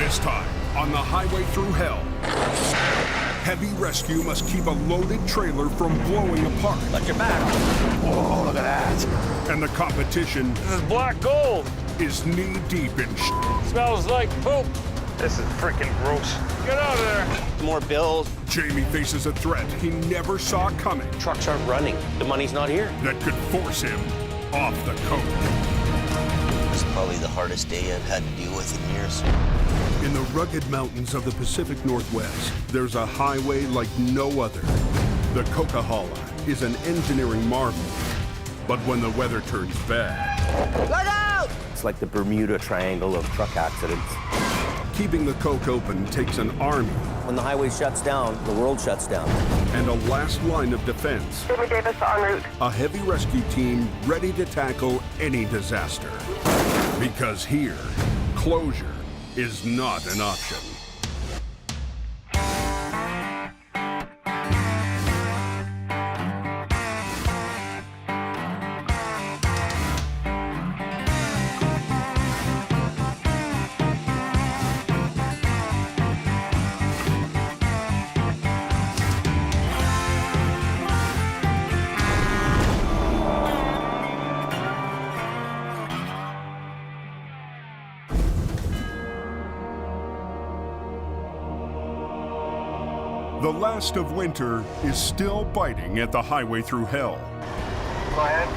This time, on the highway through hell, heavy rescue must keep a loaded trailer from blowing apart. Watch your back. Oh, look at that. And the competition This is black gold. is knee-deep in Smells like poop. This is freaking gross. Get out of there. More bills. Jamie faces a threat he never saw coming Trucks aren't running. The money's not here. that could force him off the coast. It's probably the hardest day I've had to deal with in years. In the rugged mountains of the Pacific Northwest, there's a highway like no other. The Coquihalla is an engineering marvel. But when the weather turns bad, Look out! It's like the Bermuda Triangle of truck accidents. keeping the Coke open takes an army When the highway shuts down, the world shuts down. and a last line of defense. Jimmy Davis en route. A heavy rescue team ready to tackle any disaster. Because here, closure is not an option. The last of winter is still biting at the highway through hell. Go ahead.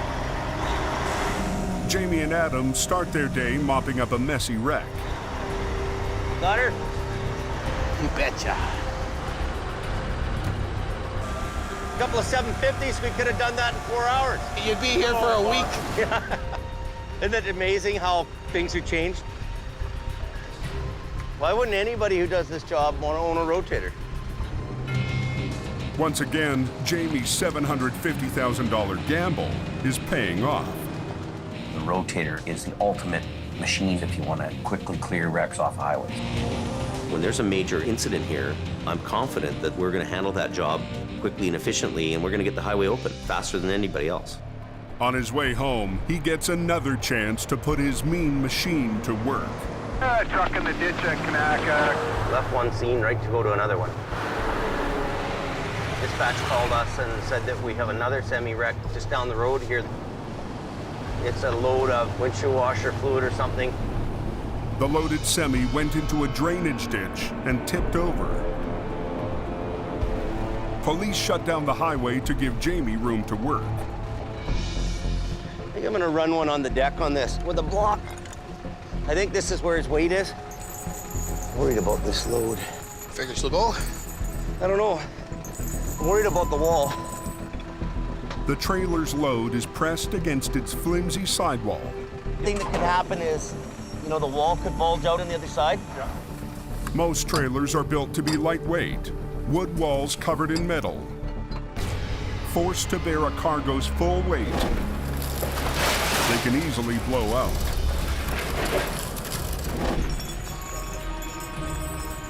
Jamie and Adam start their day mopping up a messy wreck. Got her? You betcha. A couple of 750s, we could have done that in 4 hours. You'd be here for a week. Isn't it amazing how things have changed? Why wouldn't anybody who does this job want to own a rotator? Once again, Jamie's $750,000 gamble is paying off. The rotator is the ultimate machine if you want to quickly clear wrecks off highways. When there's a major incident here, I'm confident that we're going to handle that job quickly and efficiently, and we're going to get the highway open faster than anybody else. On his way home, he gets another chance to put his mean machine to work. Truck in the ditch at Kanaka. Left one scene right to go to another one. Dispatch called us and said that we have another semi-wreck just down the road here. It's a load of windshield washer fluid or something. The loaded semi went into a drainage ditch and tipped over. Police shut down the highway to give Jamie room to work. I think I'm gonna run one on the deck on this with a block. I think this is where his weight is. Worried about this load. Figures the go. I don't know. I'm worried about the wall. The trailer's load is pressed against its flimsy sidewall. The thing that could happen is, you know, the wall could bulge out on the other side. Most trailers are built to be lightweight, wood walls covered in metal. Forced to bear a cargo's full weight, they can easily blow out.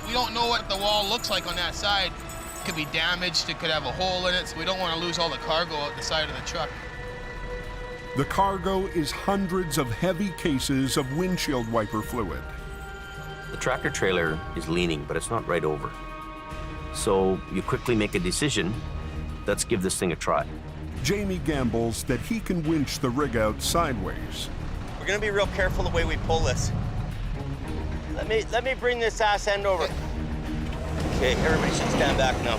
We don't know what the wall looks like on that side. It could be damaged, it could have a hole in it, so we don't want to lose all the cargo out the side of the truck. The cargo is hundreds of heavy cases of windshield wiper fluid. The tractor trailer is leaning, but it's not right over. So you quickly make a decision. Let's give this thing a try. Jamie gambles that he can winch the rig out sideways. We're gonna be real careful the way we pull this. Let me bring this ass end over. Okay, everybody should stand back now.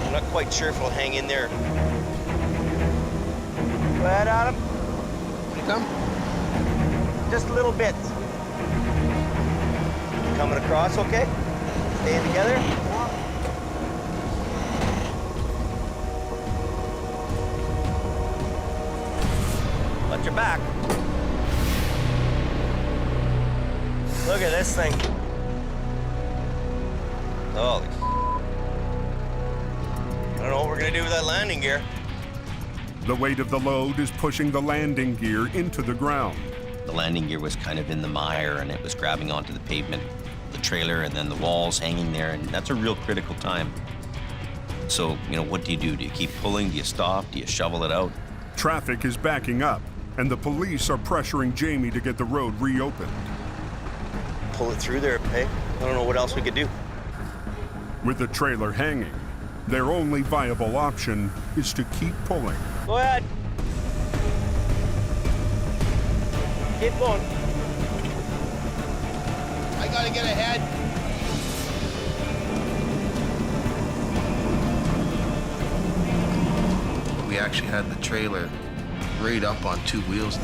I'm not quite sure if it'll hang in there. Go ahead, Adam. Come. Just a little bit. Coming across, okay? Staying together. Watch your back. Look at this thing. Holy. I don't know what we're gonna do with that landing gear. The weight of the load is pushing the landing gear into the ground. The landing gear was kind of in the mire and it was grabbing onto the pavement, the trailer, and then the walls hanging there, and that's a real critical time. So, you know, what do? Do you keep pulling? Do you stop? Do you shovel it out? Traffic is backing up, and the police are pressuring Jamie to get the road reopened. pull it through there, hey? I don't know what else we could do. With the trailer hanging, their only viable option is to keep pulling. Go ahead. Keep going. I gotta get ahead. We actually had the trailer right up on 2 wheels.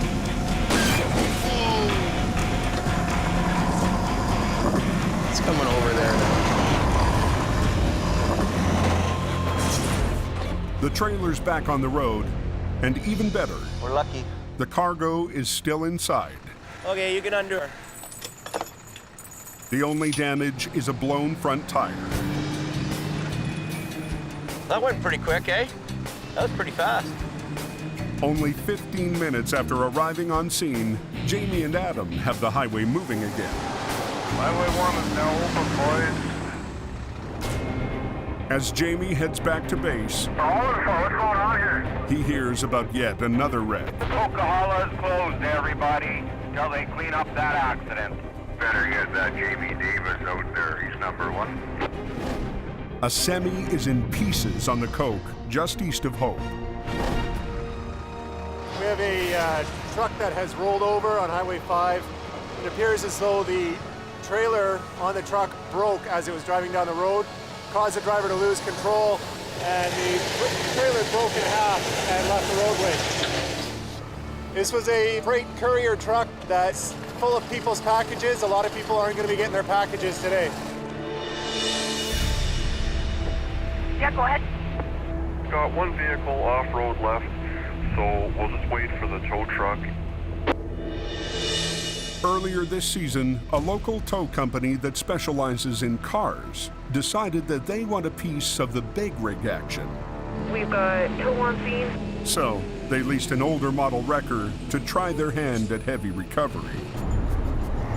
It's coming over there now. The trailer's back on the road, and even better, We're lucky. the cargo is still inside. Okay, you can undo her. The only damage is a blown front tire. That went pretty quick, eh? That was pretty fast. Only 15 minutes after arriving on scene, Jamie and Adam have the highway moving again. Highway 1 is now open, boys. As Jamie heads back to base, All info, what's going on here? he hears about yet another wreck. Coca-Cola is closed, everybody, till they clean up that accident. Better get that Jamie Davis out there. He's number 1. A semi is in pieces on the Coke just east of Hope. We have a truck that has rolled over on Highway 5. It appears as though the trailer on the truck broke as it was driving down the road, caused the driver to lose control, and the trailer broke in half and left the roadway. This was a freight courier truck that's full of people's packages. A lot of people aren't going to be getting their packages today. Yeah, go ahead. Got 1 vehicle off-road left, so we'll just wait for the tow truck. Earlier this season, a local tow company that specializes in cars decided that they want a piece of the big rig action. We've got tow on scene. So they leased an older model wrecker to try their hand at heavy recovery.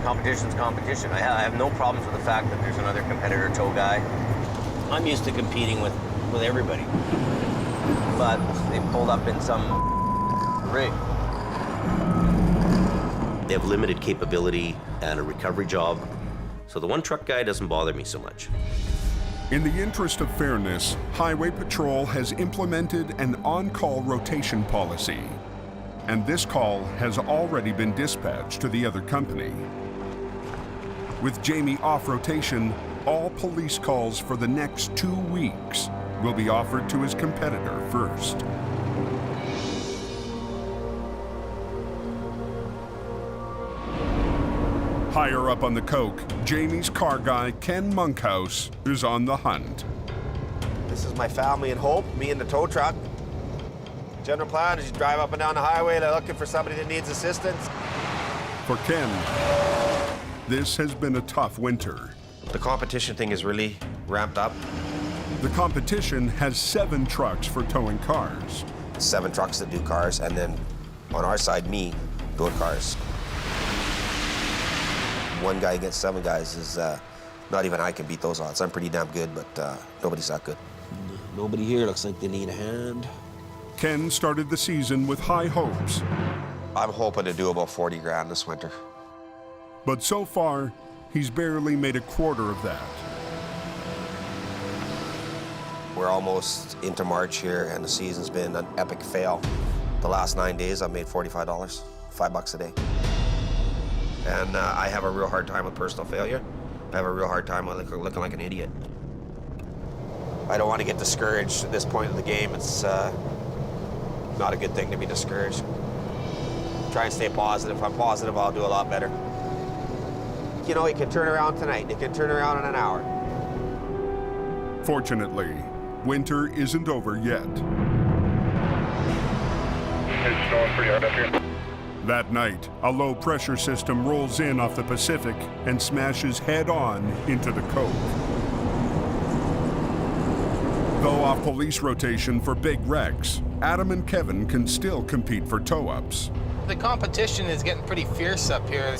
Competition's competition. I have no problems with the fact that there's another competitor tow guy. I'm used to competing with everybody. But they pulled up in some rig. They have limited capability and a recovery job, so the one truck guy doesn't bother me so much. In the interest of fairness, Highway Patrol has implemented an on-call rotation policy, and this call has already been dispatched to the other company. With Jamie off rotation, all police calls for the next 2 weeks will be offered to his competitor first. Higher up on the Coke, Jamie's car guy, Ken Monkhouse, is on the hunt. This is my family in Hope, me and the tow truck. General plan is you drive up and down the highway, they're looking for somebody that needs assistance. For Ken, this has been a tough winter. The competition thing is really ramped up. The competition has 7 trucks for towing cars. 7 trucks that do cars, and then on our side, me doing cars. 1 guy against 7 guys is, not even I can beat those odds. I'm pretty damn good, but nobody's that good. Nobody here looks like they need a hand. Ken started the season with high hopes. I'm hoping to do about 40 grand this winter. But so far, he's barely made a quarter of that. We're almost into March here, and the season's been an epic fail. The last 9 days, I've made $45, $5 a day. And I have a real hard time with personal failure. I have a real hard time with looking like an idiot. I don't want to get discouraged at this point in the game. It's not a good thing to be discouraged. Try and stay positive. If I'm positive, I'll do a lot better. You know, it can turn around tonight. It can turn around in an hour. Fortunately, winter isn't over yet. It's snowing pretty hard up here. That night, a low-pressure system rolls in off the Pacific and smashes head-on into the Coke. Though off police rotation for big wrecks, Adam and Kevin can still compete for tow-ups. The competition is getting pretty fierce up here.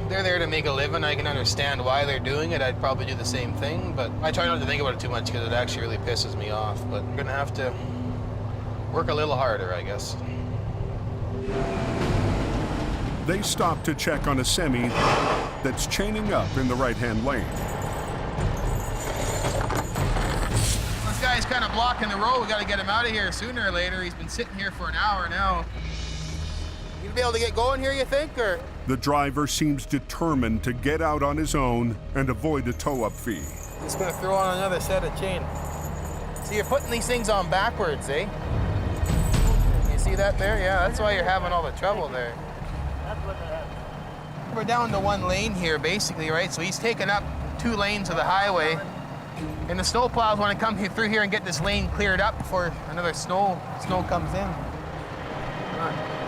They're there to make a living. I can understand why they're doing it. I'd probably do the same thing, but I try not to think about it too much because it actually really pisses me off. But we're gonna have to work a little harder, I guess. They stop to check on a semi that's chaining up in the right-hand lane. This guy's kind of blocking the road. We got to get him out of here sooner or later. He's been sitting here for an hour now. You gonna be able to get going here, you think, or? The driver seems determined to get out on his own and avoid a tow-up fee. Just gonna throw on another set of chain. See, you're putting these things on backwards, eh? You see that there? Yeah, that's why you're having all the trouble there. We're down to one lane here, basically, right? So he's taking up 2 lanes of the highway. And the snow plows want to come through here and get this lane cleared up before another snow comes in.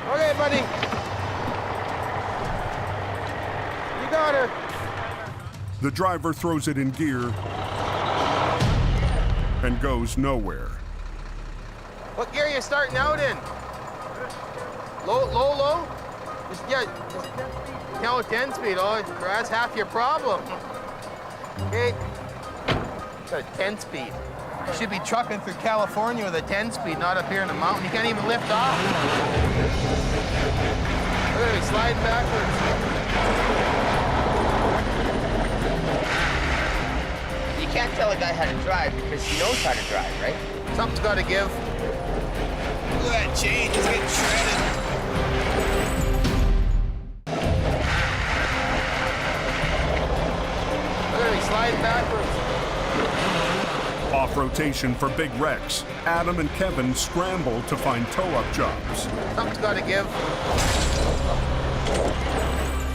Okay, buddy. You got her. The driver throws it in gear and goes nowhere. What gear are you starting out in? Low? No, 10 speed. Oh, that's half your problem. Okay. Got a 10 speed. You should be trucking through California with a 10 speed, not up here in the mountain. You can't even lift off. Look at me sliding backwards. You can't tell a guy how to drive because he knows how to drive, right? Something's got to give. Look at that chain, it's getting shredded. Look at me sliding backwards. Off rotation for big wrecks, Adam and Kevin scramble to find tow-up jobs. Something's got to give.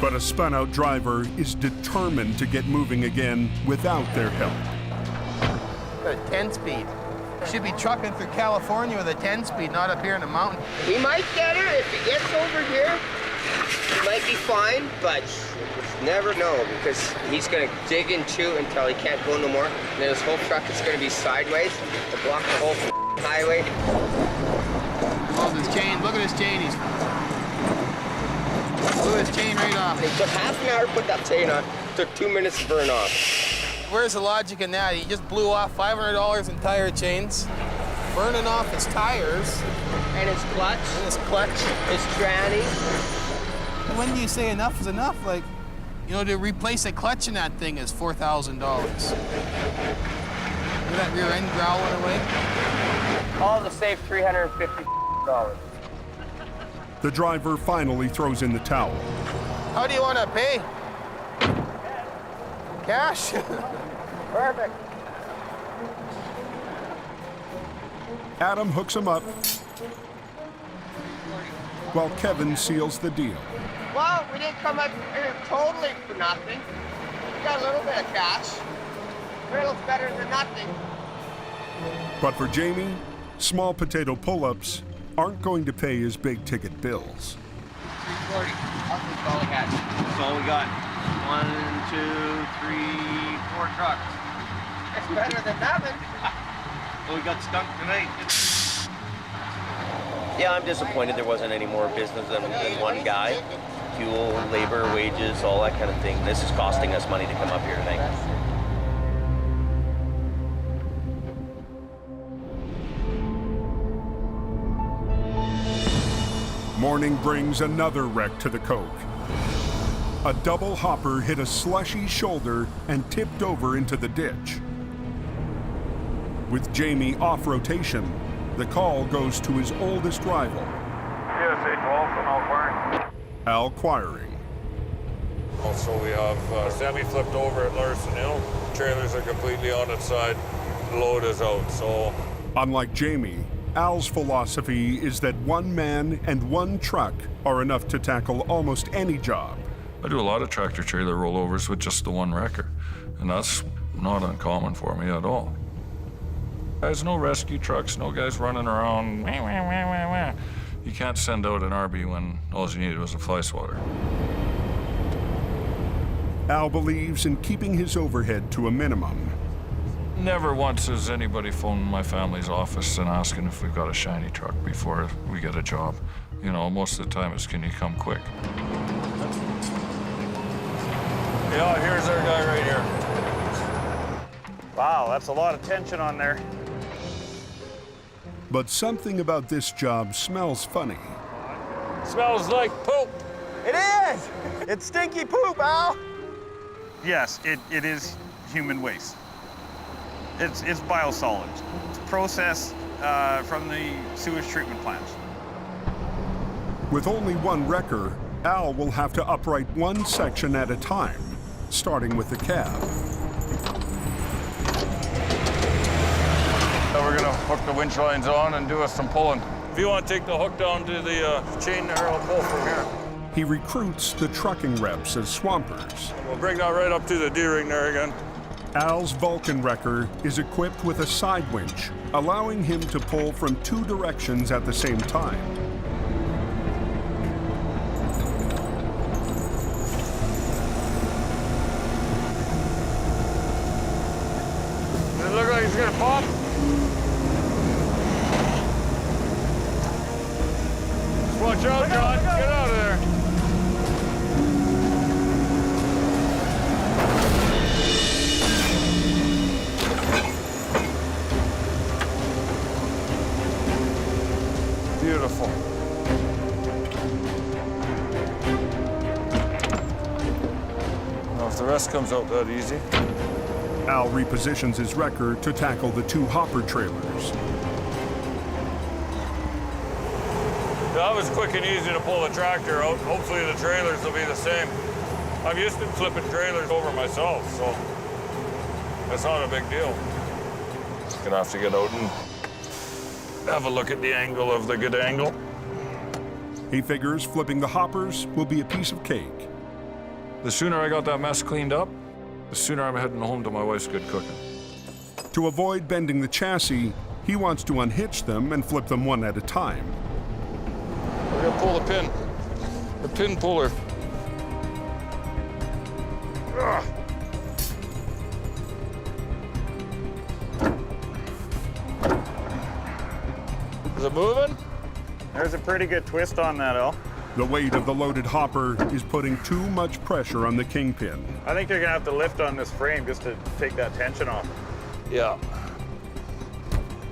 But a spun-out driver is determined to get moving again without their help. Got a 10 speed. You should be trucking through California with a 10 speed, not up here in the mountain. He might get her if he gets over here. He might be fine, but never know because he's gonna dig and chew until he can't go no more. And then his whole truck is gonna be sideways to block the whole highway. Oh, this chain! Look at this chain. Look at this chain right off. It took half an hour to put that chain on. It took 2 minutes to burn off. Where's the logic in that? He just blew off $500 in tire chains, burning off his tires. And his clutch. His tranny. When do you say enough is enough? Like, you know, to replace a clutch in that thing is $4,000. Look at that rear end growling away. All to save $350. The driver finally throws in the towel. How do you want to pay? Cash? Perfect. Adam hooks him up while Kevin seals the deal. Well, we didn't come up here totally for nothing. We got a little bit of cash. A little better than nothing. But for Jamie, small potato pull-ups aren't going to pay his big-ticket bills. 340. That's all we had. That's all we got. 1, 2, 3, 4 trucks. It's better than nothing. Well, we got stunk tonight. Yeah, I'm disappointed there wasn't any more business than one guy. Fuel, labor, wages, all that kind of thing. This is costing us money to come up here tonight. Morning brings another wreck to the Coke. A double hopper hit a slushy shoulder and tipped over into the ditch. With Jamie off rotation, the call goes to his oldest rival, USA 12 from Alquire. Al Quiring. Also, we have semi flipped over at Larson Hill. Trailers are completely on its side. Load is out, so. Unlike Jamie, Al's philosophy is that one man and one truck are enough to tackle almost any job. I do a lot of tractor trailer rollovers with just the one wrecker, and that's not uncommon for me at all. There's no rescue trucks, no guys running around. Wah, wah, wah, wah, wah. You can't send out an RB when all you needed was a fly swatter. Al believes in keeping his overhead to a minimum. Never once has anybody phoned my family's office and asking if we've got a shiny truck before we get a job. You know, most of the time it's, can you come quick? Yeah, here's our guy right here. Wow, that's a lot of tension on there. But something about this job smells funny. Smells like poop. It is! It's stinky poop, Al! Yes, it is human waste. It's biosolids. It's processed from the sewage treatment plants. With only one wrecker, Al will have to upright one section at a time, starting with the cab. Now we're gonna hook the winch lines on and do us some pulling. If you want to take the hook down to the chain there, I'll pull from here. He recruits the trucking reps as swampers. We'll bring that right up to the D-ring there again. Al's Vulcan wrecker is equipped with a side winch, allowing him to pull from two directions at the same time. Does it look like it's gonna pop? Just watch out, John. Get out of there. Beautiful. Now, if the rest comes out that easy. Al repositions his wrecker to tackle the two hopper trailers. That was quick and easy to pull the tractor out. Hopefully the trailers will be the same. I'm used to flipping trailers over myself, so that's not a big deal. Gonna have to get out and have a look at the angle of the good angle. He figures flipping the hoppers will be a piece of cake. The sooner I got that mess cleaned up, the sooner I'm heading home to my wife's good cooking. To avoid bending the chassis, he wants to unhitch them and flip them one at a time. We're gonna pull the pin puller. Ugh. Is it moving? There's a pretty good twist on that, Al. The weight of the loaded hopper is putting too much pressure on the kingpin. I think you're gonna have to lift on this frame just to take that tension off. Yeah.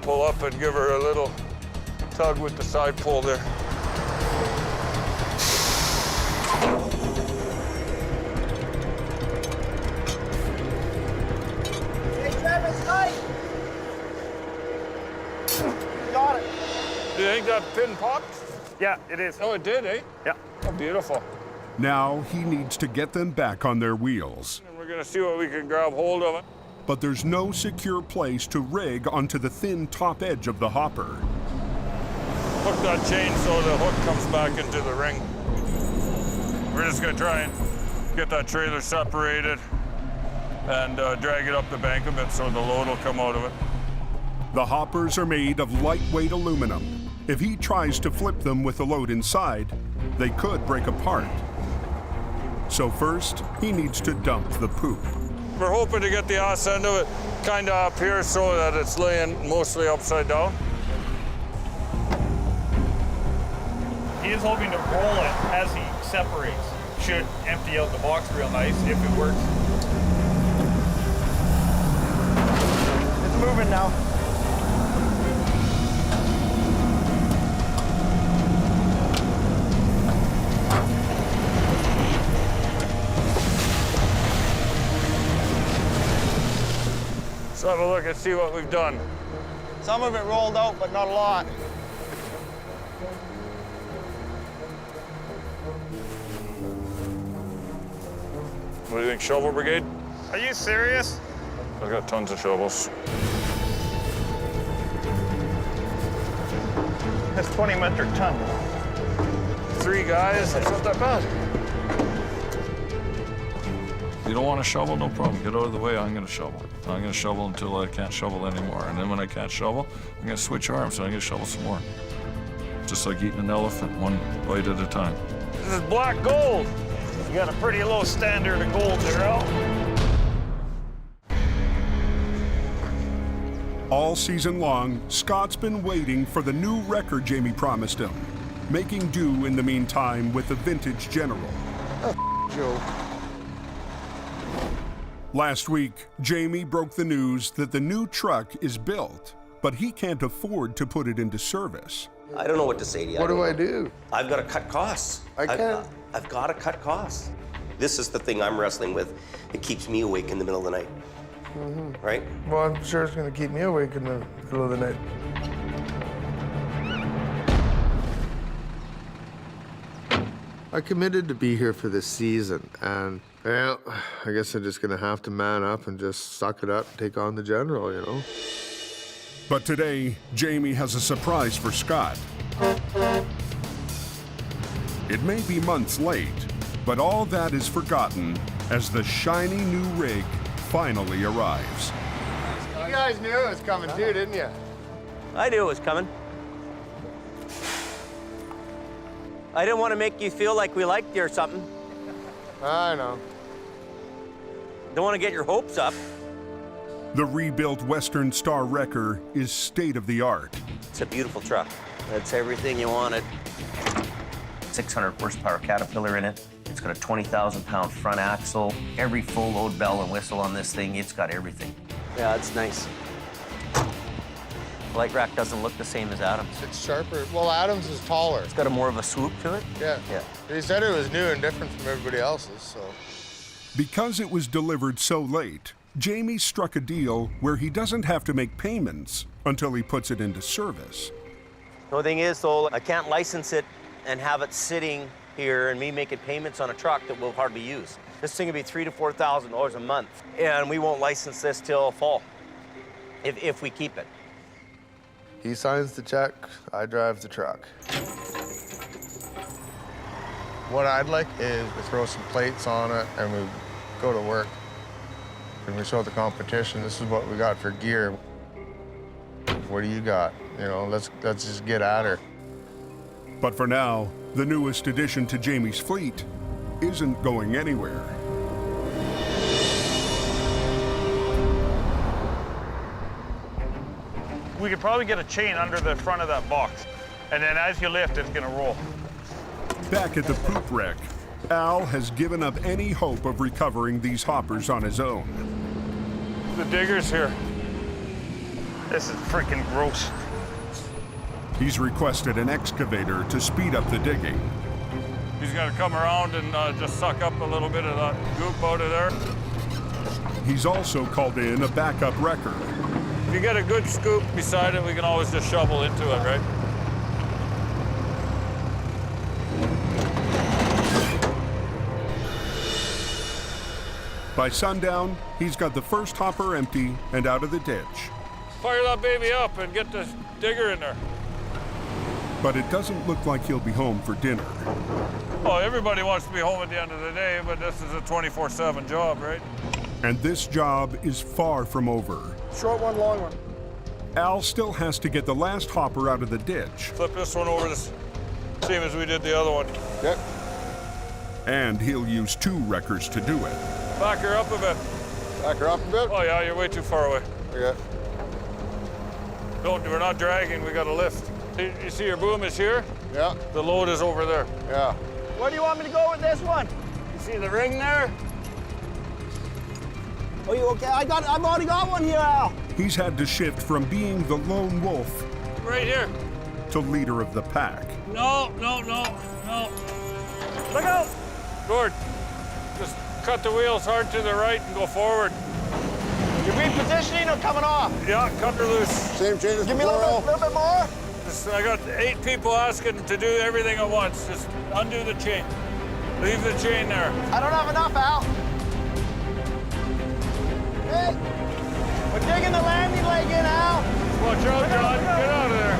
Pull up and give her a little tug with the side pull there. Hey, Travis, tight! Got it. Do you think that pin popped? Yeah, it is. Oh, it did, eh? Yeah. Oh, beautiful. Now he needs to get them back on their wheels. And we're gonna see what we can grab hold of it. But there's no secure place to rig onto the thin top edge of the hopper. Hook that chain so the hook comes back into the ring. We're just gonna try and get that trailer separated and drag it up the bank a bit so the load will come out of it. The hoppers are made of lightweight aluminum. If he tries to flip them with the load inside, they could break apart. So first, he needs to dump the poop. We're hoping to get the ass end of it kind of up here so that it's laying mostly upside down. He is hoping to roll it as he separates. Should empty out the box real nice if it works. It's moving now. Let's have a look and see what we've done. Some of it rolled out, but not a lot. What do you think, shovel brigade? Are you serious? I've got tons of shovels. That's 20 metric ton. 3 guys, that's not that bad. You don't want to shovel? No problem. Get out of the way. I'm going to shovel. I'm going to shovel until I can't shovel anymore. And then when I can't shovel, I'm going to switch arms and I'm going to shovel some more. Just like eating an elephant, one bite at a time. This is black gold. You got a pretty low standard of gold there, Al. All season long, Scott's been waiting for the new record Jamie promised him, making do in the meantime with the vintage General. Joe. Last week, Jamie broke the news that the new truck is built, but he can't afford to put it into service. I don't know what to say to you. What do I do? I've got to cut costs. I can't. I've got to cut costs. This is the thing I'm wrestling with. It keeps me awake in the middle of the night, right? Well, I'm sure it's going to keep me awake in the middle of the night. I committed to be here for this season, and well, I guess I'm just going to have to man up and just suck it up and take on the general, you know? But today, Jamie has a surprise for Scott. It may be months late, but all that is forgotten as the shiny new rig finally arrives. You guys knew it was coming too, didn't you? I knew it was coming. I didn't want to make you feel like we liked you or something. I know. Don't want to get your hopes up. The rebuilt Western Star Wrecker is state-of-the-art. It's a beautiful truck. That's everything you wanted. 600 horsepower Caterpillar in it. It's got a 20,000-pound front axle. Every full load bell and whistle on this thing, it's got everything. Yeah, it's nice. The light rack doesn't look the same as Adam's. It's sharper. Well, Adams is taller. It's got a more of a swoop to it. Yeah. Yeah. He said it was new and different from everybody else's, so. Because it was delivered so late, Jamie struck a deal where he doesn't have to make payments until he puts it into service. The only thing is, though, I can't license it and have it sitting here and me making payments on a truck that we'll hardly use. This thing will be $3,000 to $4,000 a month, and we won't license this till fall, if we keep it. He signs the check, I drive the truck. What I'd like is we throw some plates on it and we go to work. And we show the competition, this is what we got for gear. What do you got? You know, let's just get at her. But for now, the newest addition to Jamie's fleet isn't going anywhere. We could probably get a chain under the front of that box, and then as you lift, it's gonna roll. Back at the poop wreck, Al has given up any hope of recovering these hoppers on his own. The digger's here. This is freaking gross. He's requested an excavator to speed up the digging. He's gonna come around and just suck up a little bit of that goop out of there. He's also called in a backup wrecker. If you get a good scoop beside it, we can always just shovel into it, right? By sundown, he's got the first hopper empty and out of the ditch. Fire that baby up and get the digger in there. But it doesn't look like he'll be home for dinner. Oh, everybody wants to be home at the end of the day, but this is a 24/7 job, right? And this job is far from over. Short one, long one. Al still has to get the last hopper out of the ditch. Flip this one over the same as we did the other one. Yep. And he'll use 2 wreckers to do it. Back her up a bit. Back her up a bit? Oh yeah, you're way too far away. Okay. We're not dragging, we got to lift. You see your boom is here? Yeah. The load is over there. Yeah. Where do you want me to go with this one? You see the ring there? Oh, you okay? I've already got one here, Al. He's had to shift from being the lone wolf Right here. to leader of the pack. No. Look out! Gord, just cut the wheels hard to the right and go forward. You're repositioning or coming off? Yeah, cut her loose. Same chain as Give me a before, little bit more. I got 8 people asking to do everything at once. Just undo the chain. Leave the chain there. I don't have enough, Al. Hey, we're digging the landing leg in, Al. Watch out, John. Get out of there.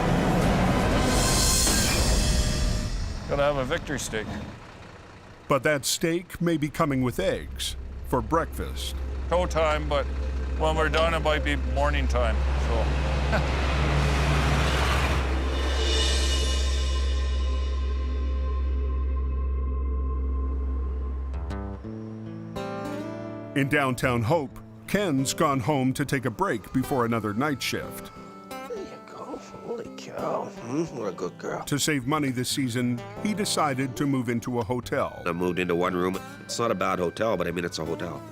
Gotta have a victory steak. But that steak may be coming with eggs for breakfast. Go time, but when we're done, it might be morning time. So. In downtown Hope, Ken's gone home to take a break before another night shift. There you go. Holy cow. What a good girl. To save money this season, he decided to move into a hotel. I moved into one room. It's not a bad hotel, but I mean, it's a hotel.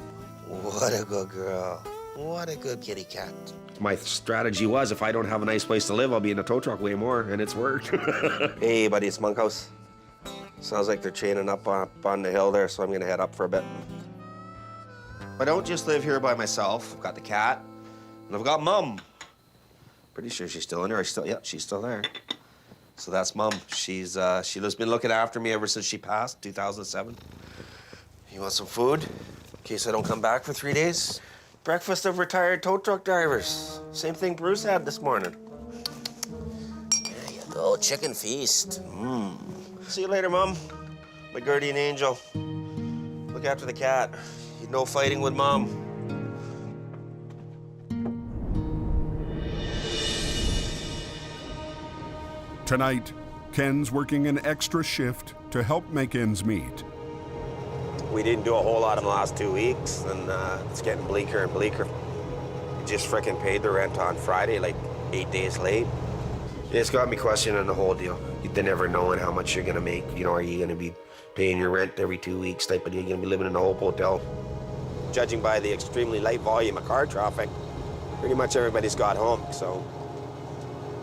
What a good girl. What a good kitty cat. My strategy was, if I don't have a nice place to live, I'll be in a tow truck way more, and it's worked. Hey, buddy, it's Monkhouse. Sounds like they're chaining up on the hill there, so I'm gonna head up for a bit. I don't just live here by myself. I've got the cat, and I've got Mum. Pretty sure she's still in there. Yeah, she's still there. So that's Mum. She's been looking after me ever since she passed, 2007. You want some food? In case I don't come back for 3 days? Breakfast of retired tow truck drivers. Same thing Bruce had this morning. There you go, chicken feast. See you later, Mum. My guardian angel. Look after the cat. No fighting with Mom. Tonight, Ken's working an extra shift to help make ends meet. We didn't do a whole lot in the last 2 weeks, and it's getting bleaker and bleaker. We just frickin' paid the rent on Friday, like 8 days late. It's got me questioning the whole deal. You never knowing how much you're gonna make. You know, are you gonna be paying your rent every 2 weeks type of deal? You're gonna be living in a Hope Hotel. Judging by the extremely light volume of car traffic, pretty much everybody's got home, so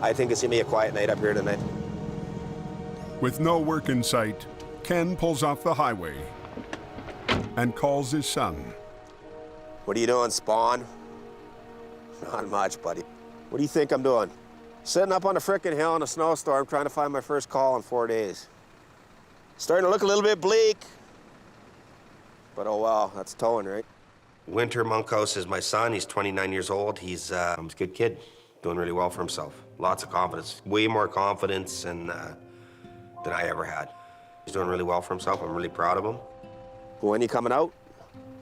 I think it's gonna be a quiet night up here tonight. With no work in sight, Ken pulls off the highway and calls his son. What are you doing, Spawn? Not much, buddy. What do you think I'm doing? Sitting up on a frickin' hill in a snowstorm trying to find my first call in 4 days. Starting to look a little bit bleak. But oh well, that's towing, right? Winter Monkhouse is my son. He's 29 years old. He's a good kid, doing really well for himself. Lots of confidence, way more confidence than I ever had. He's doing really well for himself. I'm really proud of him. When you coming out?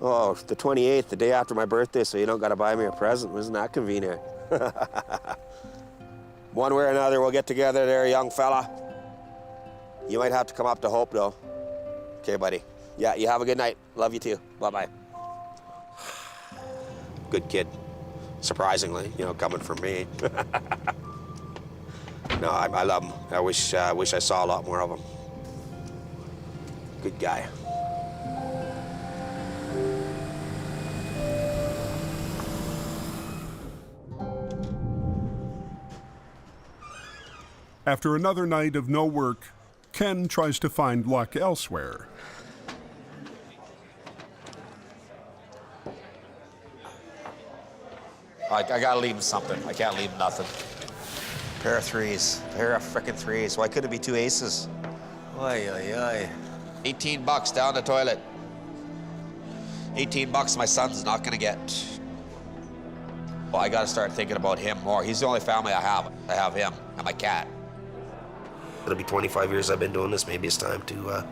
Oh, the 28th, the day after my birthday, so you don't gotta buy me a present. Isn't that convenient? One way or another, we'll get together there, young fella. You might have to come up to Hope, though. Okay, buddy. Yeah, you have a good night. Love you, too. Bye-bye. Good kid. Surprisingly, you know, coming from me. No, I love him. I wish I saw a lot more of him. Good guy. After another night of no work, Ken tries to find luck elsewhere. I gotta leave him something. I can't leave him nothing. Pair of threes. Pair of frickin' threes. Why couldn't it be 2 aces? Oy, oy, oy. $18 down the toilet. $18 my son's not gonna get. Well, I gotta start thinking about him more. He's the only family I have. I have him and my cat. It'll be 25 years I've been doing this. Maybe it's time to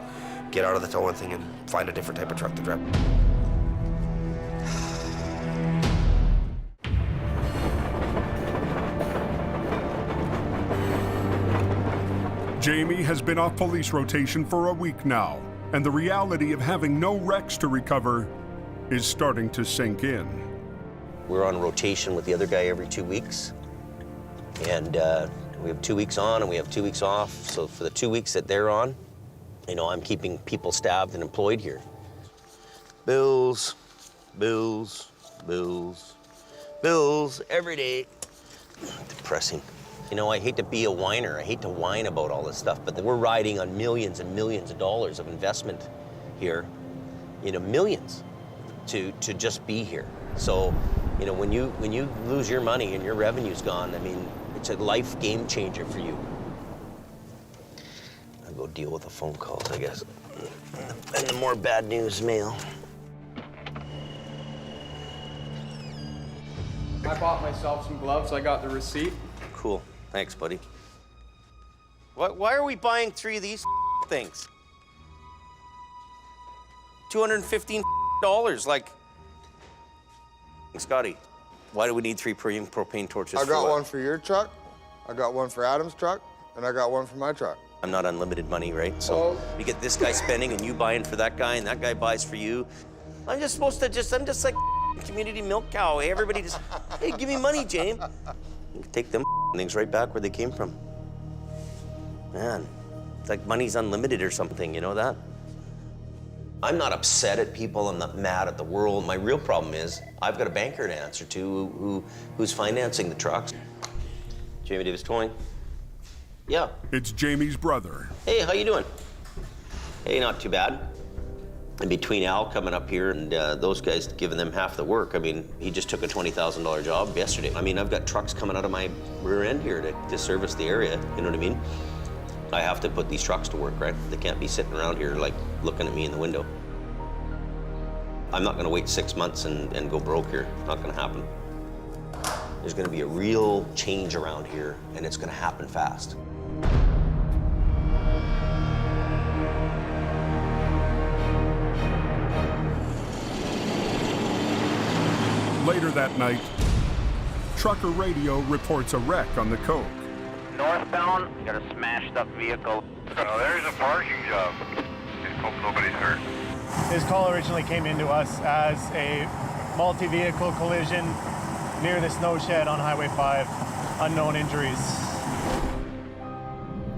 get out of the towing thing and find a different type of truck to drive. Jamie has been off police rotation for a week now, and the reality of having no wrecks to recover is starting to sink in. We're on rotation with the other guy every 2 weeks, and we have 2 weeks on and we have 2 weeks off. So for the 2 weeks that they're on, you know, I'm keeping people staffed and employed here. Bills, bills, bills, bills every day. Depressing. You know, I hate to be a whiner. I hate to whine about all this stuff, but we're riding on millions and millions of dollars of investment here. You know, millions to just be here. So, you know, when you lose your money and your revenue's gone, I mean, it's a life game changer for you. I'll go deal with the phone calls, I guess, and the more bad news mail. I bought myself some gloves. I got the receipt. Cool. Thanks, buddy. Why are we buying 3 of these things? $215, like. Scotty, why do we need 3 propane torches? I got one for your truck, I got one for Adam's truck, and I got one for my truck. I'm not unlimited money, right? So you get this guy spending and you buying for that guy and that guy buys for you. I'm just like community milk cow. Hey, everybody just, hey, give me money, James. You can take them things right back where they came from. Man, it's like money's unlimited or something, you know that? I'm not upset at people, I'm not mad at the world. My real problem is I've got a banker to answer to who's financing the trucks. Jamie Davis Towing. Yeah. It's Jamie's brother. Hey, how you doing? Hey, not too bad. And between Al coming up here and those guys giving them half the work, I mean, he just took a $20,000 job yesterday. I mean, I've got trucks coming out of my rear end here to service the area, you know what I mean? I have to put these trucks to work, right? They can't be sitting around here like looking at me in the window. I'm not gonna wait 6 months and go broke here. It's not gonna happen. There's gonna be a real change around here, and it's gonna happen fast. Later that night, trucker radio reports a wreck on the Coke. Northbound, got a smashed up vehicle. There's a parking job. Hope nobody's hurt. His call originally came into us as a multi-vehicle collision near the snow shed on Highway 5. Unknown injuries.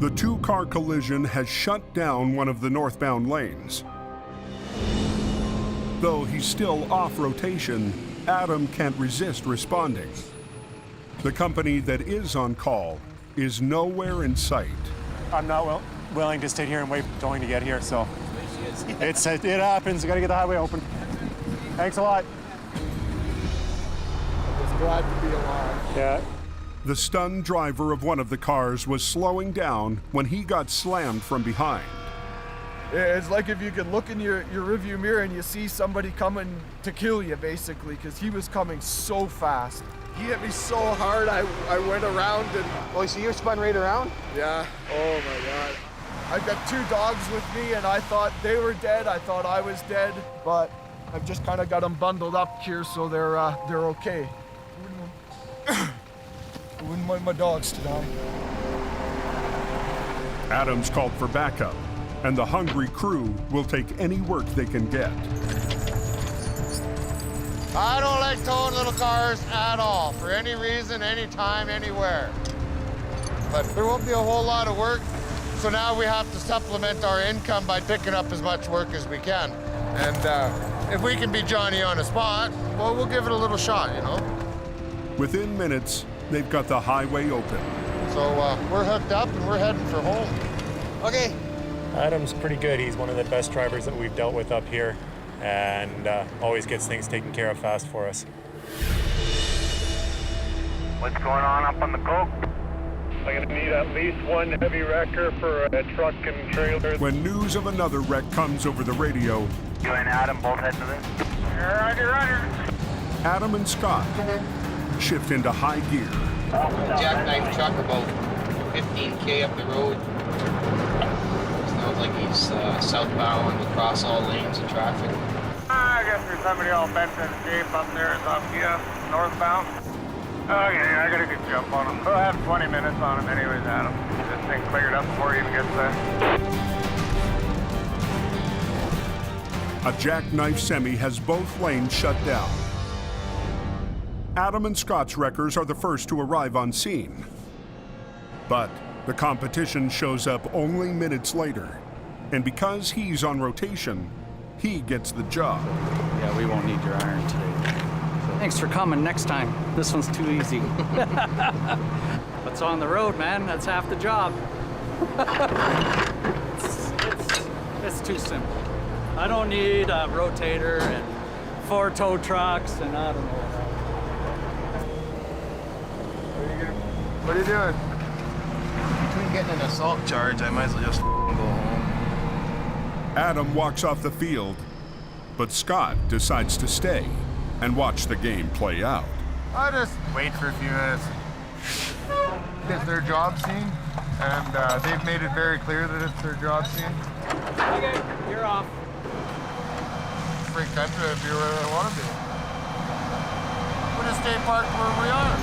The two-car collision has shut down one of the northbound lanes. Though he's still off rotation, Adam can't resist responding. The company that is on call is nowhere in sight. I'm not willing to sit here and wait for towing to get here, so it happens. You gotta get the highway open. Thanks a lot. I'm just glad to be alive. Yeah. The stunned driver of one of the cars was slowing down when he got slammed from behind. It's like if you can look in your rearview mirror and you see somebody coming to kill you, basically, because he was coming so fast. He hit me so hard, I went around and... Oh, so you spun right around? Yeah. Oh, my God. I've got 2 dogs with me, and I thought they were dead. I thought I was dead, but I've just kind of got them bundled up here so they're okay. I wouldn't want my dogs to die. Adams called for backup, and the hungry crew will take any work they can get. I don't like towing little cars at all, for any reason, anytime, anywhere. But there won't be a whole lot of work, so now we have to supplement our income by picking up as much work as we can. And if we can be Johnny on the spot, well, we'll give it a little shot, you know? Within minutes, they've got the highway open. So we're hooked up and we're heading for home. Okay. Adam's pretty good. He's one of the best drivers that we've dealt with up here, and always gets things taken care of fast for us. What's going on up on the Coke? I'm gonna need at least one heavy wrecker for a truck and trailer. When news of another wreck comes over the radio, You and Adam both heading to this? Roger. Adam and Scott shift into high gear. Jackknife truck about 15K up the road. Sounds like he's southbound across all lanes of traffic. I guess there's somebody all bent in shape up there is up here, northbound. Okay, I gotta get you up on him. We'll have 20 minutes on him anyways, Adam. Get this thing cleared up before he even gets there. A jackknife semi has both lanes shut down. Adam and Scott's wreckers are the first to arrive on scene. But the competition shows up only minutes later. And because he's on rotation, he gets the job. Yeah, we won't need your iron today. Thanks for coming next time. This one's too easy. What's on the road, man? That's half the job. It's too simple. I don't need a rotator and 4 tow trucks and I don't know. What are you doing? Between getting an assault charge, I might as well just go home. Adam walks off the field, but Scott decides to stay and watch the game play out. I just wait for a few minutes. It's their job scene, and they've made it very clear that it's their job scene. Okay, you're off. Free country, I'd be where I want to be. We'll just stay parked where we are.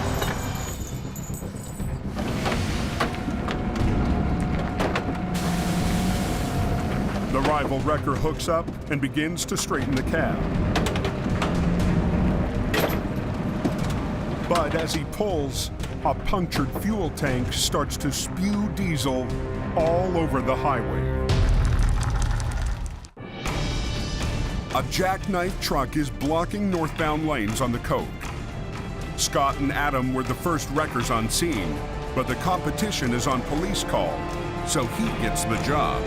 The rival wrecker hooks up and begins to straighten the cab. But as he pulls, a punctured fuel tank starts to spew diesel all over the highway. A jackknife truck is blocking northbound lanes on the Coke. Scott and Adam were the first wreckers on scene, but the competition is on police call, so he gets the job.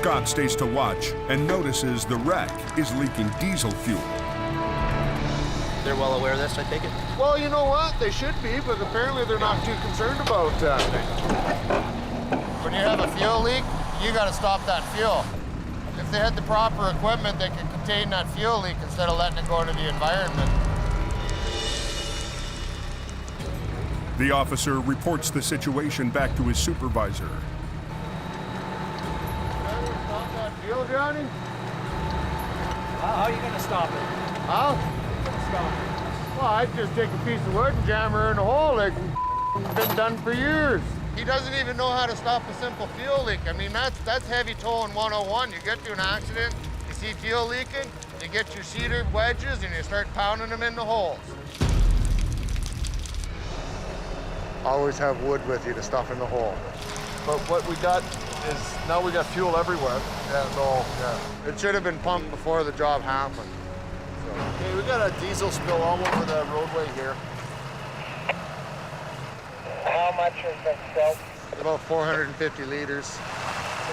Scott stays to watch and notices the wreck is leaking diesel fuel. They're well aware of this, I take it? Well, you know what? They should be, but apparently they're not too concerned about that. When you have a fuel leak, you got to stop that fuel. If they had the proper equipment, they could contain that fuel leak instead of letting it go into the environment. The officer reports the situation back to his supervisor. Stop that fuel, Johnny? How are you going to stop it? How? Stop it. Well, I'd just take a piece of wood and jam her in a hole like it's been done for years. He doesn't even know how to stop a simple fuel leak. I mean, that's heavy towing 101. You get to an accident, you see fuel leaking, you get your cedar wedges and you start pounding them in the holes. Always have wood with you to stuff in the hole. But what we got is now we got fuel everywhere. Yeah, so, yeah. It should have been pumped before the job happened. Okay, we got a diesel spill all over the roadway here. How much has been spilled? About 450 liters.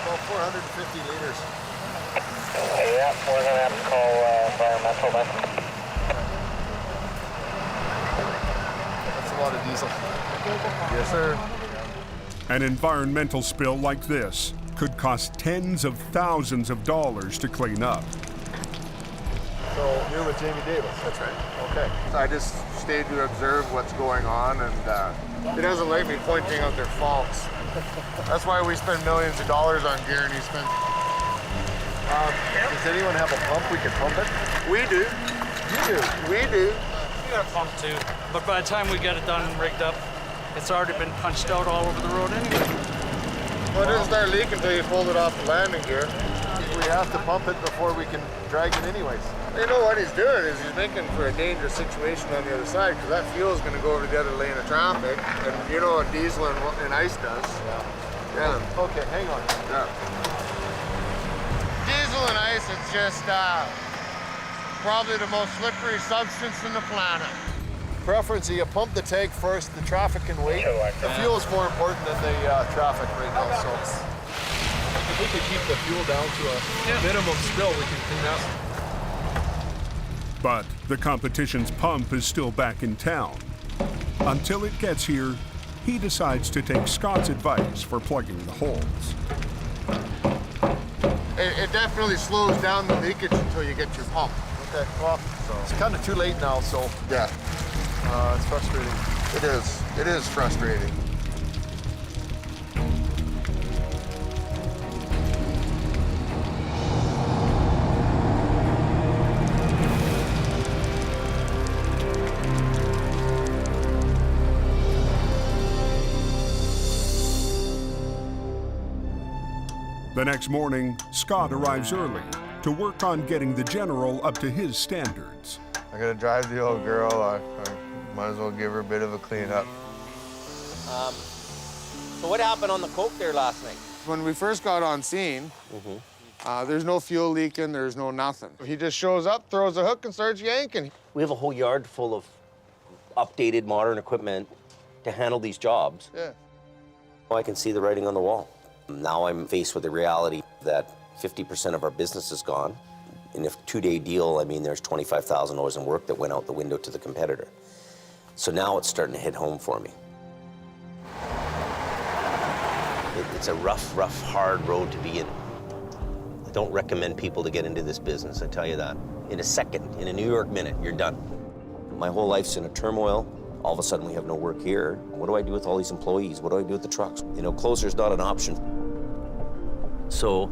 About 450 liters. Yeah, we're gonna have to call environmental then. That's a lot of diesel. Yes, sir. An environmental spill like this could cost tens of thousands of dollars to clean up. So you're with Jamie Davis. That's right. Okay. I just stayed to observe what's going on, and he doesn't like me pointing out their faults. That's why we spend millions of dollars on gear, and he spends. Does anyone have a pump we can pump it? We do. You do. We do. We got a pump too, but by the time we get it done and rigged up, it's already been punched out all over the road anyway. Well, it doesn't start leaking until you pulled it off the landing gear. We have to pump it before we can drag it anyways. You know what he's doing is he's making for a dangerous situation on the other side, because that fuel is going to go over the other lane of traffic, and you know what diesel and ice does. Yeah. Okay, hang on. Yeah. Diesel and ice is just probably the most slippery substance in the planet. Preference, you pump the tank first, the traffic can wait. The fuel is more important than the traffic right now, so. If we could keep the fuel down to a minimum spill, we can clean up. But the competition's pump is still back in town. Until it gets here, he decides to take Scott's advice for plugging the holes. It definitely slows down the leakage until you get your pump. Okay, well, it's kind of too late now, so. Yeah. It's frustrating. It is. It is frustrating. The next morning, Scott arrives early to work on getting the General up to his standards. I gotta drive the old girl. I might as well give her a bit of a cleanup. So what happened on the coke there last night? When we first got on scene, there's no fuel leaking, there's no nothing. He just shows up, throws a hook, and starts yanking. We have a whole yard full of updated modern equipment to handle these jobs. Yeah. I can see the writing on the wall. Now I'm faced with the reality that 50% of our business is gone. In a 2-day deal, I mean, there's $25,000 in work that went out the window to the competitor. So now it's starting to hit home for me. It's a rough, hard road to be in. I don't recommend people to get into this business, I tell you that. In a second, in a New York minute, you're done. My whole life's in a turmoil. All of a sudden, we have no work here. What do I do with all these employees? What do I do with the trucks? You know, closer's not an option. So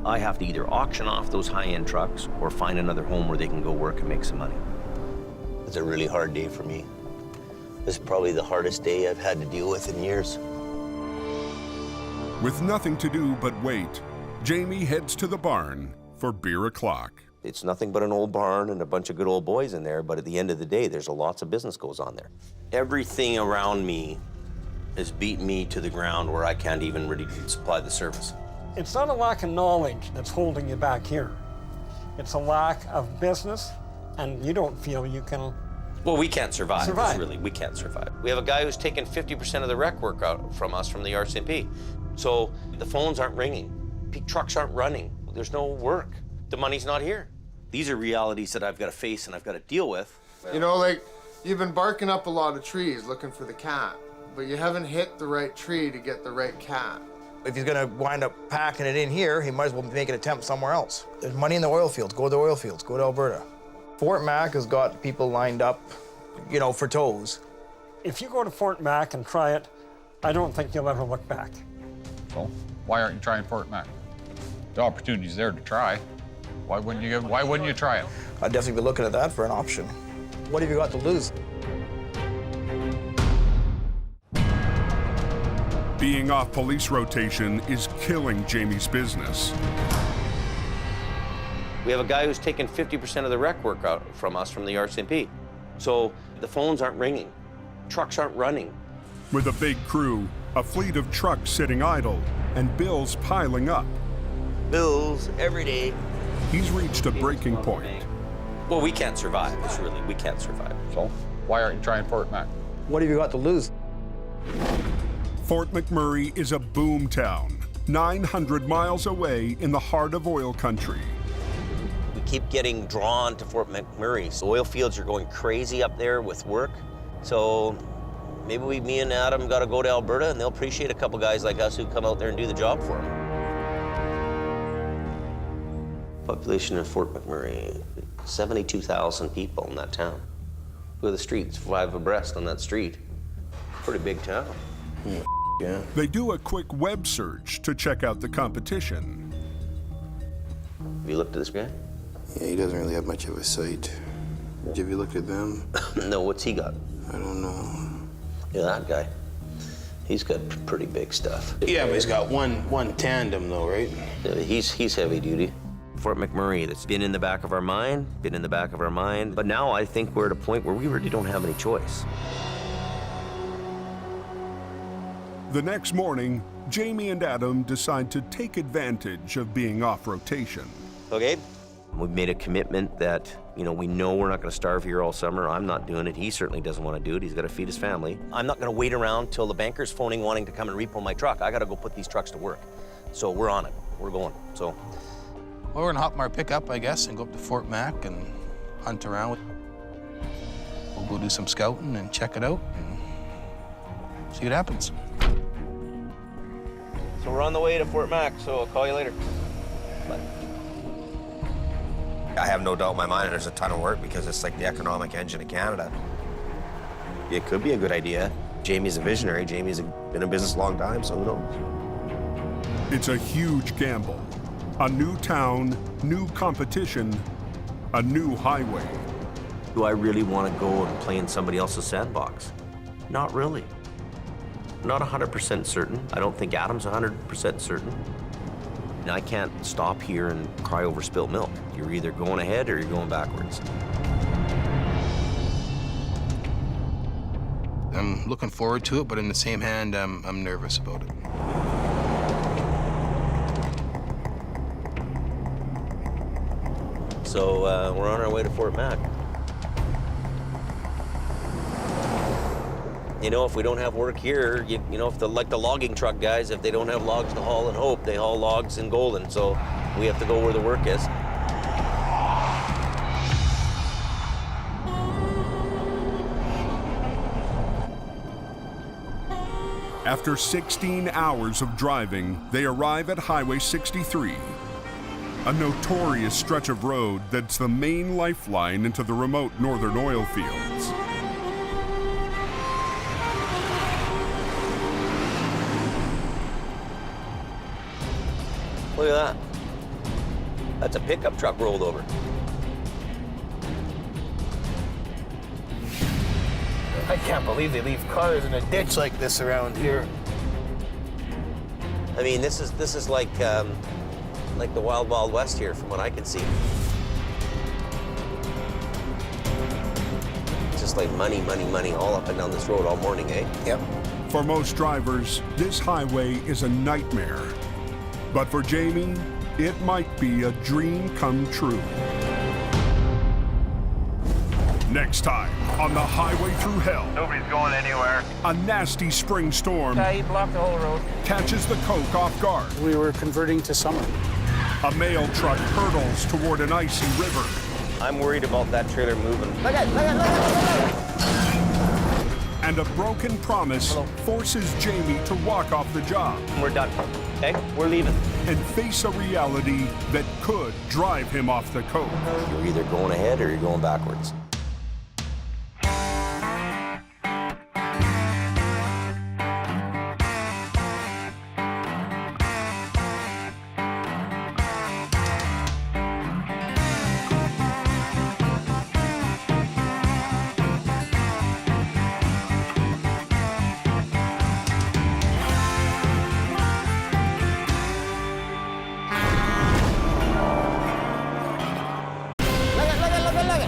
I have to either auction off those high-end trucks or find another home where they can go work and make some money. It's a really hard day for me. This is probably the hardest day I've had to deal with in years. With nothing to do but wait, Jamie heads to the barn for beer o'clock. It's nothing but an old barn and a bunch of good old boys in there, but at the end of the day, there's lots of business goes on there. Everything around me has beat me to the ground where I can't even really supply the service. It's not a lack of knowledge that's holding you back here. It's a lack of business, and you don't feel you can. Well, we can't survive. Really, we can't survive. We have a guy who's taken 50% of the rec work out from us from the RCMP. So the phones aren't ringing. trucks aren't running. There's no work. The money's not here. These are realities that I've got to face and I've got to deal with. You know, like, you've been barking up a lot of trees looking for the cat, but you haven't hit the right tree to get the right cat. If he's gonna wind up packing it in here, he might as well make an attempt somewhere else. There's money in the oil fields. Go to the oil fields. Go to Alberta. Fort Mac has got people lined up, you know, for tows. If you go to Fort Mac and try it, I don't think you'll ever look back. So why aren't you trying Fort Mac? The opportunity's there to try. Why wouldn't you try it? I'd definitely be looking at that for an option. What have you got to lose? Being off police rotation is killing Jamie's business. We have a guy who's taken 50% of the rec work out from us from the RCMP. So the phones aren't ringing, trucks aren't running. With a big crew, a fleet of trucks sitting idle, and bills piling up. Bills every day. He's reached a breaking point. Well, we can't survive. We can't survive. So why aren't you trying Fort Mac? What have you got to lose? Fort McMurray is a boom town, 900 miles away in the heart of oil country. We keep getting drawn to Fort McMurray. So oil fields are going crazy up there with work. So maybe me and Adam got to go to Alberta, and they'll appreciate a couple guys like us who come out there and do the job for them. Population in Fort McMurray, 72,000 people in that town. Look at the streets, 5 abreast on that street. Pretty big town. Yeah. They do a quick web search to check out the competition. Have you looked at this guy? Yeah, he doesn't really have much of a sight. Have you looked at them? No, what's he got? I don't know. Yeah, that guy. He's got pretty big stuff. Yeah, but he's got one tandem though, right? Yeah, he's heavy duty. Fort McMurray, that's been in the back of our mind, but now I think we're at a point where we really don't have any choice. The next morning, Jamie and Adam decide to take advantage of being off rotation. Okay, we've made a commitment that, we know we're not gonna starve here all summer. I'm not doing it. He certainly doesn't want to do it. He's gotta feed his family. I'm not gonna wait around till the banker's phoning wanting to come and repo my truck. I gotta go put these trucks to work. So we're on it, we're going, so. Well, we're gonna hop in our pickup, I guess, and go up to Fort Mac and hunt around. We'll go do some scouting and check it out and see what happens. So we're on the way to Fort Mac, so I'll call you later. Bye. I have no doubt in my mind there's a ton of work because it's like the economic engine of Canada. It could be a good idea. Jamie's a visionary. Jamie's been in business a long time, so who knows? It's a huge gamble. A new town, new competition, a new highway. Do I really want to go and play in somebody else's sandbox? Not really. Not 100% certain. I don't think Adam's 100% certain. And I can't stop here and cry over spilt milk. You're either going ahead or you're going backwards. I'm looking forward to it, but in the same hand, I'm nervous about it. So we're on our way to Fort Mac. If we don't have work here, if like the logging truck guys, if they don't have logs to haul in Hope, they haul logs in Golden. So we have to go where the work is. After 16 hours of driving, they arrive at Highway 63, a notorious stretch of road that's the main lifeline into the remote northern oil fields. Look at that. That's a pickup truck rolled over. I can't believe they leave cars in a ditch like this around here. I mean, this is like the Wild Wild West here, from what I can see. It's just like money, money, money all up and down this road all morning, eh? Yep. For most drivers, this highway is a nightmare. But for Jamie, it might be a dream come true. Next time on the highway through hell. Nobody's going anywhere. A nasty spring storm He blocked the whole road. catches the coke off guard. We were converting to summer. A mail truck hurtles toward an icy river. I'm worried about that trailer moving. Look at, look at, look at, look at. And a broken promise forces Jamie to walk off the job. We're done. Okay? We're leaving. And face a reality that could drive him off the coke. You're either going ahead or you're going backwards.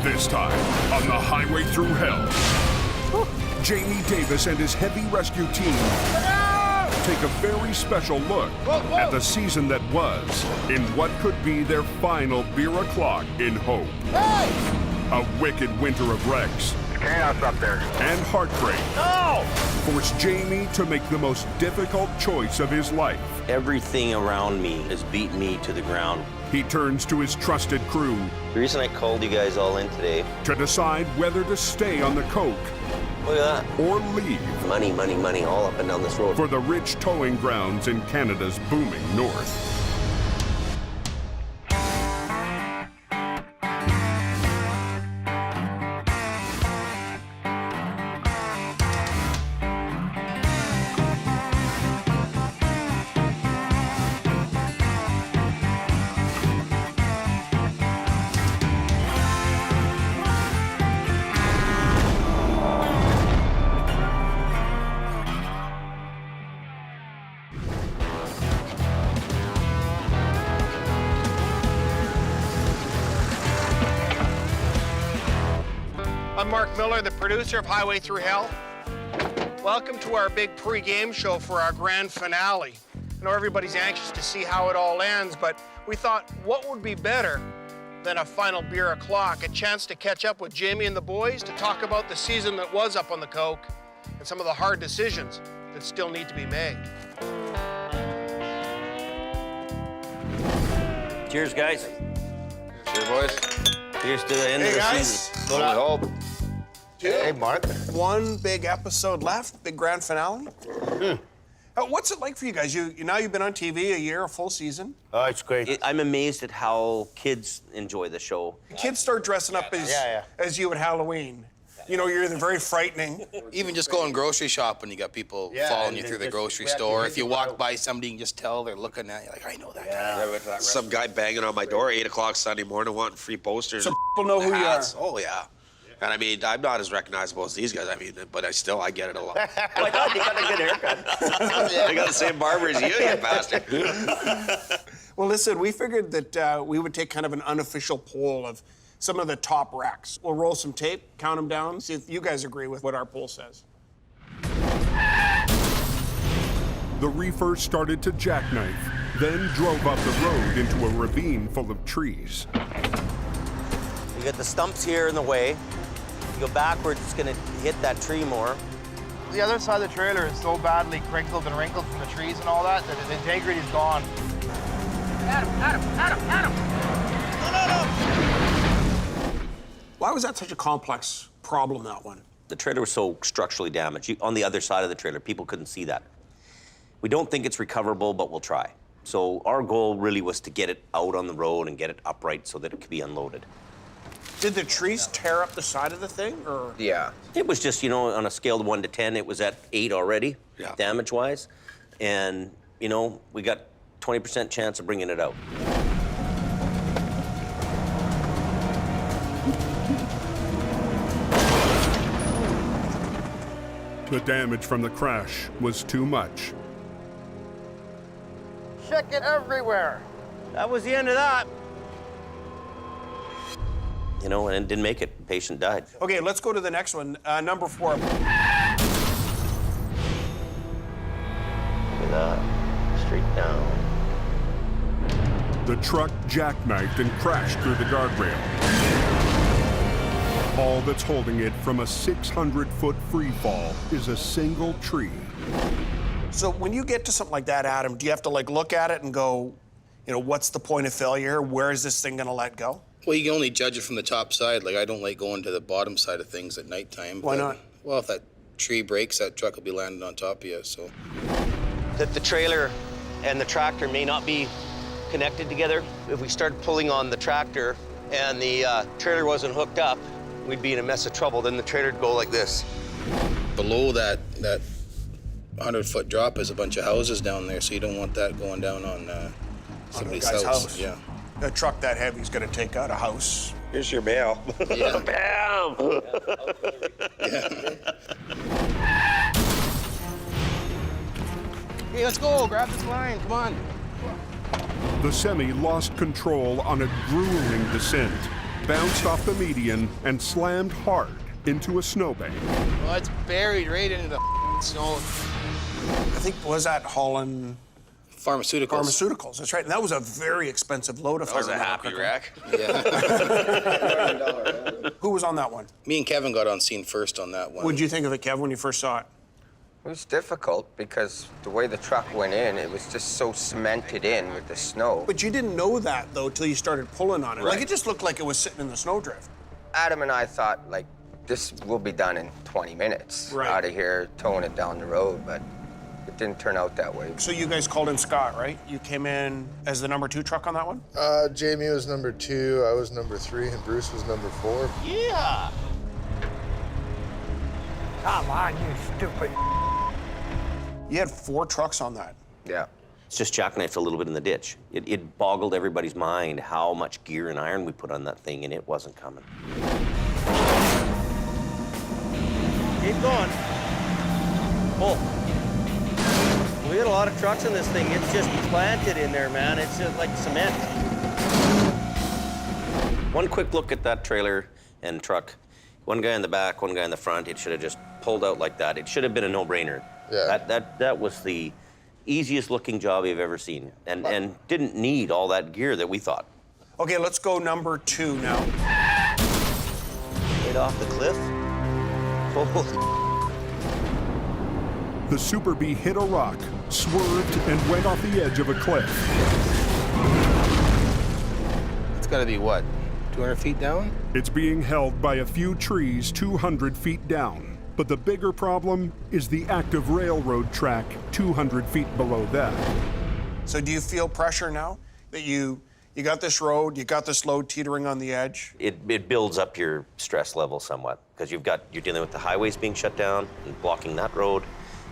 This time, on the highway through hell, Jamie Davis and his heavy rescue team take a very special look at the season that was in what could be their final beer o'clock in hope. A wicked winter of wrecks Chaos up there. and heartbreak forced Jamie to make the most difficult choice of his life. Everything around me has beaten me to the ground. He turns to his trusted crew The reason I called you guys all in today, to decide whether to stay on the coke look at that. or leave Money, money, money all up and down this road. for the rich towing grounds in Canada's booming north. I'm Mark Miller, the producer of Highway Through Hell. Welcome to our big pre-game show for our grand finale. I know everybody's anxious to see how it all ends, but we thought, what would be better than a final beer o'clock, a chance to catch up with Jamie and the boys, to talk about the season that was up on the coke and some of the hard decisions that still need to be made. Cheers, guys. Cheers, boys. Here's to the end of the season. I hope. Hey, Mark. One big episode left, big grand finale. What's it like for you guys? Now you've been on TV a year, a full season. Oh, it's great. I'm amazed at how kids enjoy the show. Kids start dressing up as you at Halloween. You know, you're either very frightening. Even just going grocery shopping, you got people following you through the grocery store. If you walk by somebody, you can just tell they're looking at you like, I know that guy. Some guy banging on my door 8 o'clock Sunday morning wanting free posters. So people know who you are. Oh, yeah. And I mean, I'm not as recognizable as these guys. I mean, but I get it a lot. Oh my God, you got a good haircut. I got the same barber as you bastard. Well, listen, we figured that we would take kind of an unofficial poll of some of the top wrecks. We'll roll some tape, count them down, see if you guys agree with what our poll says. The reefer started to jackknife, then drove up the road into a ravine full of trees. You got the stumps here in the way. You go backwards, it's gonna hit that tree more. The other side of the trailer is so badly crinkled and wrinkled from the trees and all that that the integrity is gone. Adam! Why was that such a complex problem, that one? The trailer was so structurally damaged. On the other side of the trailer, people couldn't see that. We don't think it's recoverable, but we'll try. So our goal really was to get it out on the road and get it upright so that it could be unloaded. Did the trees tear up the side of the thing, or? Yeah. It was just, on a scale of 1 to 10, it was at 8 already, damage-wise. And, we got 20% chance of bringing it out. The damage from the crash was too much. Chicken everywhere. That was the end of that. And it didn't make it. The patient died. Okay, let's go to the next one. Number 4. Look at that. Straight down. The truck jackknifed and crashed through the guardrail. All that's holding it from a 600-foot free fall is a single tree. So when you get to something like that, Adam, do you have to like look at it and go, you know, what's the point of failure? Where is this thing gonna let go? Well, you can only judge it from the top side. Like, I don't like going to the bottom side of things at nighttime. Why not? Well, if that tree breaks, that truck will be landing on top of you, so. That the trailer and the tractor may not be connected together. If we started pulling on the tractor and the trailer wasn't hooked up, we'd be in a mess of trouble. Then the trailer would go like this. Below that 100-foot drop is a bunch of houses down there, so you don't want that going down on somebody's guy's house. house. Yeah. A truck that heavy is gonna take out a house. Here's your mail. Yeah. Bam! Hey, let's go. Grab this line. Come on. The semi lost control on a grueling descent, bounced off the median, and slammed hard into a snowbank. Well, it's buried right into the snow. I think, was that Holland? Pharmaceuticals. Pharmaceuticals, that's right. And that was a very expensive load of That was a remember happy correctly. wreck. Yeah. Who was on that one? Me and Kevin got on scene first on that one. What did you think of it, Kev, when you first saw it? It was difficult because the way the truck went in, it was just so cemented in with the snow. But you didn't know that, though, till you started pulling on it. Right. Like, it just looked like it was sitting in the snowdrift. Adam and I thought, like, this will be done in 20 minutes. Right. Out of here, towing it down the road, but it didn't turn out that way. So you guys called in Scott, right? You came in as the number 2 truck on that one? Jamie was number 2, I was number 3, and Bruce was number 4. Yeah. Come on, you stupid. You had 4 trucks on that. Yeah. It's just jackknifed a little bit in the ditch. It boggled everybody's mind how much gear and iron we put on that thing, and it wasn't coming. Keep going. Pull. We got a lot of trucks in this thing. It's just planted in there, man. It's just like cement. One quick look at that trailer and truck. One guy in the back, one guy in the front. It should have just pulled out like that. It should have been a no-brainer. Yeah. That was the easiest looking job you've ever seen, and didn't need all that gear that we thought. Okay, let's go number 2 now. Right off the cliff. Holy. The Super Bee hit a rock, swerved, and went off the edge of a cliff. It's got to be, what, 200 feet down? It's being held by a few trees 200 feet down. But the bigger problem is the active railroad track 200 feet below that. So do you feel pressure now that you got this road, you got this load teetering on the edge? It builds up your stress level somewhat, because you're dealing with the highways being shut down and blocking that road.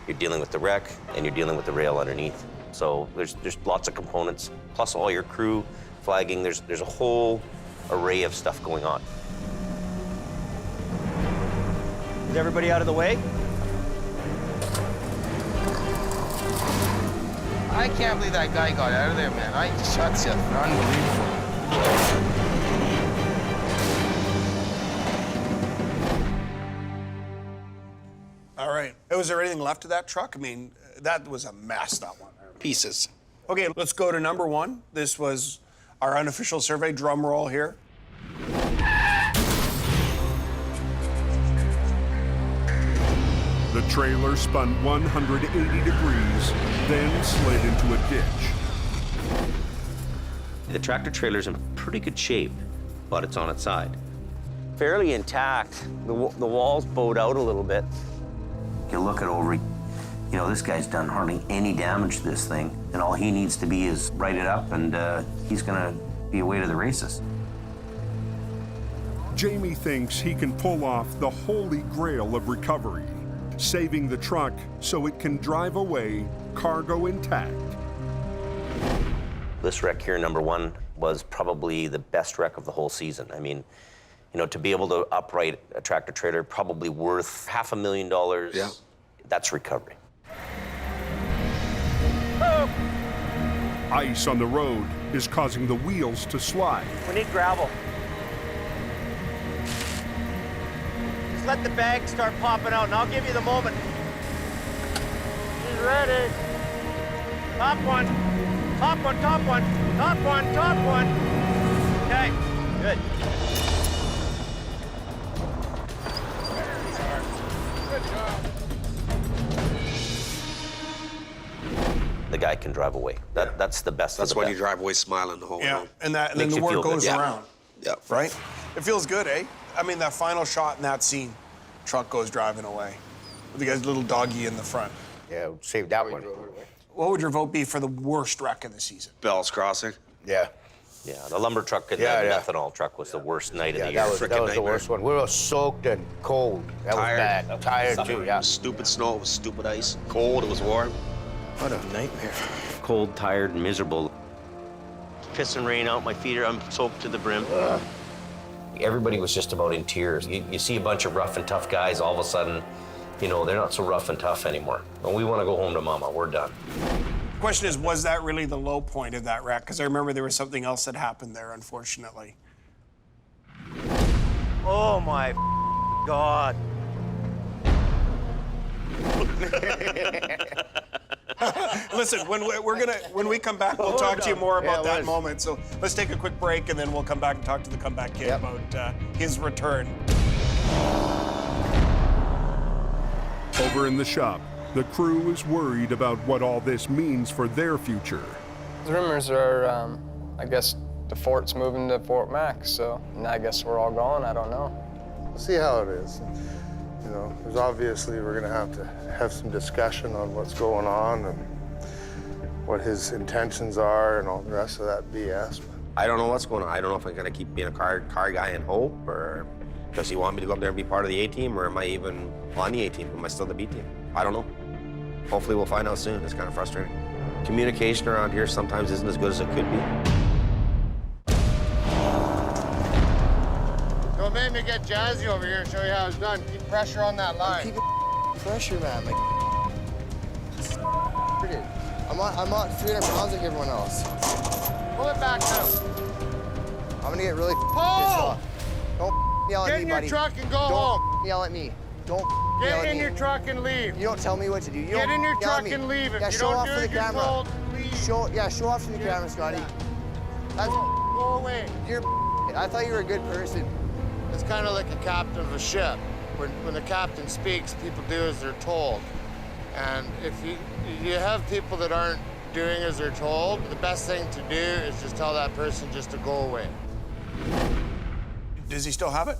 You're dealing with the wreck, and you're dealing with the rail underneath. So there's lots of components, plus all your crew, flagging. There's a whole array of stuff going on. Is everybody out of the way? I can't believe that guy got out of there, man. I shot you. Unbelievable. All right. Was there anything left of that truck? I mean, that was a mess, that one. Pieces. Okay, let's go to number 1. This was our unofficial survey. Drum roll here. The trailer spun 180 degrees, then slid into a ditch. The tractor trailer's in pretty good shape, but it's on its side. Fairly intact. The walls bowed out a little bit. You look it over, this guy's done hardly any damage to this thing, and all he needs to be is write it up, and he's gonna be away to the races. Jamie thinks he can pull off the holy grail of recovery, saving the truck so it can drive away cargo intact. This wreck here, number 1, was probably the best wreck of the whole season. I mean, to be able to upright a tractor trailer probably worth $500,000. Yeah. That's recovery. Ice on the road is causing the wheels to slide. We need gravel. Just let the bag start popping out, and I'll give you the moment. She's ready. Top one. Top one, top one. Top one, top one. Okay, good. guy can drive away. That's the best. That's of the when best. you drive away smiling the whole way. And then Makes the you word feel good. goes Yeah. around. Yeah. Right? It feels good, eh? I mean, that final shot in that scene, truck goes driving away. With the guy's little doggy in the front. Yeah, save that one. What would your vote be for the worst wreck of the season? Bell's Crossing. Yeah. Yeah, the lumber truck and Yeah, the yeah. methanol truck was the worst night of the year. That was the worst one. We were soaked and cold. That Tired. was bad. Tired too, yeah. Stupid snow, it was stupid ice. Cold, it was warm. What a nightmare. Cold, tired, and miserable. Pissing rain out my feet. I'm soaked to the brim. Everybody was just about in tears. You see a bunch of rough and tough guys, all of a sudden, you know, they're not so rough and tough anymore. And we want to go home to mama. We're done. The question is, was that really the low point of that wreck? Because I remember there was something else that happened there, unfortunately. Oh my God. Listen, when we come back, we'll talk to you more about that moment. So let's take a quick break, and then we'll come back and talk to the comeback kid about his return. Over in the shop, the crew is worried about what all this means for their future. The rumors are, I guess, the fort's moving to Fort Mac, so I guess we're all gone. I don't know. We'll see how it is. You know, there's obviously we're going to have some discussion on what's going on and what his intentions are and all the rest of that BS. I don't know what's going on. I don't know if I'm gonna keep being a car guy in hope, or does he want me to go up there and be part of the A team, or am I even on the A team? Am I still the B team? I don't know. Hopefully we'll find out soon. It's kind of frustrating. Communication around here sometimes isn't as good as it could be. Don't make me get jazzy over here and show you how it's done. Keep pressure on that line. Keep pressure, man. Like, I'm not 300 pounds like everyone else. Pull it back now. I'm gonna get really pissed Pull! off. Don't yell at Get me, in your buddy. truck and go Don't home. yell at me. Don't yell Get at in me. your truck and leave. You don't tell me what to do. You Get don't in your yell at truck me. and leave. If Yeah, you show don't off do for the it, you're camera. told, leave. Show off to the camera, Scotty. That's Go away. I thought you were a good person. It's kind of like a captain of a ship. When the captain speaks, people do as they're told. And if you have people that aren't doing as they're told, the best thing to do is just tell that person just to go away. Does he still have it?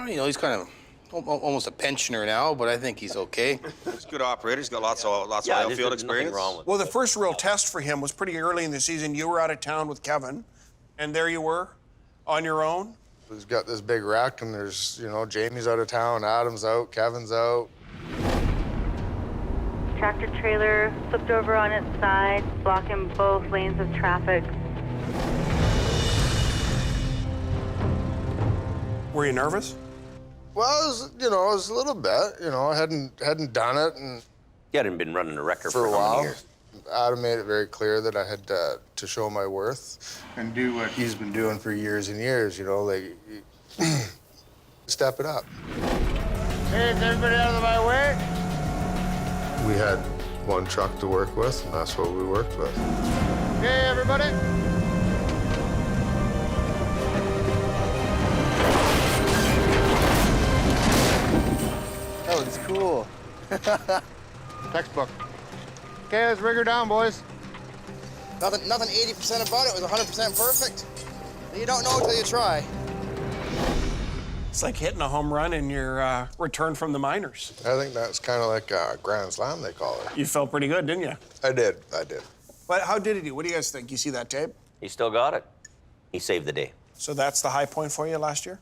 You know, he's kind of almost a pensioner now, but I think he's okay. He's a good operator. He's got lots of oil field experience. Well, the first real test for him was pretty early in the season. You were out of town with Kevin, and there you were, on your own. He's got this big wreck, and there's, you know, Jamie's out of town, Adam's out, Kevin's out. Tractor trailer flipped over on its side, blocking both lanes of traffic. Were you nervous? Well, I was a little bit. You know, I hadn't done it, and You hadn't been running a record for a how many while. years? Adam made it very clear that I had to show my worth and do what he's been doing for years and years. You know, like step it up. Hey, is everybody out of my way? We had one truck to work with, and that's what we worked with. Okay, everybody. That was cool. Textbook. Okay, let's rig her down, boys. Nothing 80% about it was 100% perfect. You don't know until you try. It's like hitting a home run in your return from the minors. I think that's kind of like a grand slam, they call it. You felt pretty good, didn't you? I did. But how did he do? What do you guys think? You see that tape? He still got it. He saved the day. So that's the high point for you last year?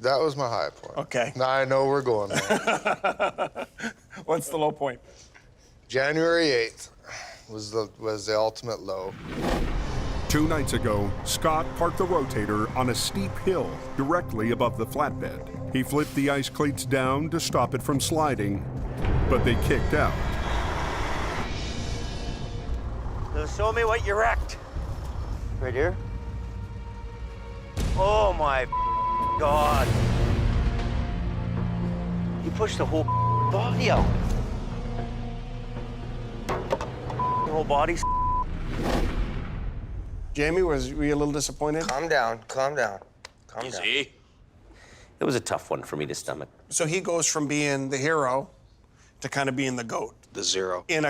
That was my high point. Okay. Now I know we're going there. What's the low point? January 8th was the ultimate low. 2 nights ago, Scott parked the rotator on a steep hill directly above the flatbed. He flipped the ice cleats down to stop it from sliding, but they kicked out. So show me what you wrecked. Right here? Oh my God. You pushed the whole body out. The whole body's. Jamie, were you a little disappointed? Calm down. Calm down. Easy. It was a tough one for me to stomach. So he goes from being the hero to kind of being the GOAT. the zero. In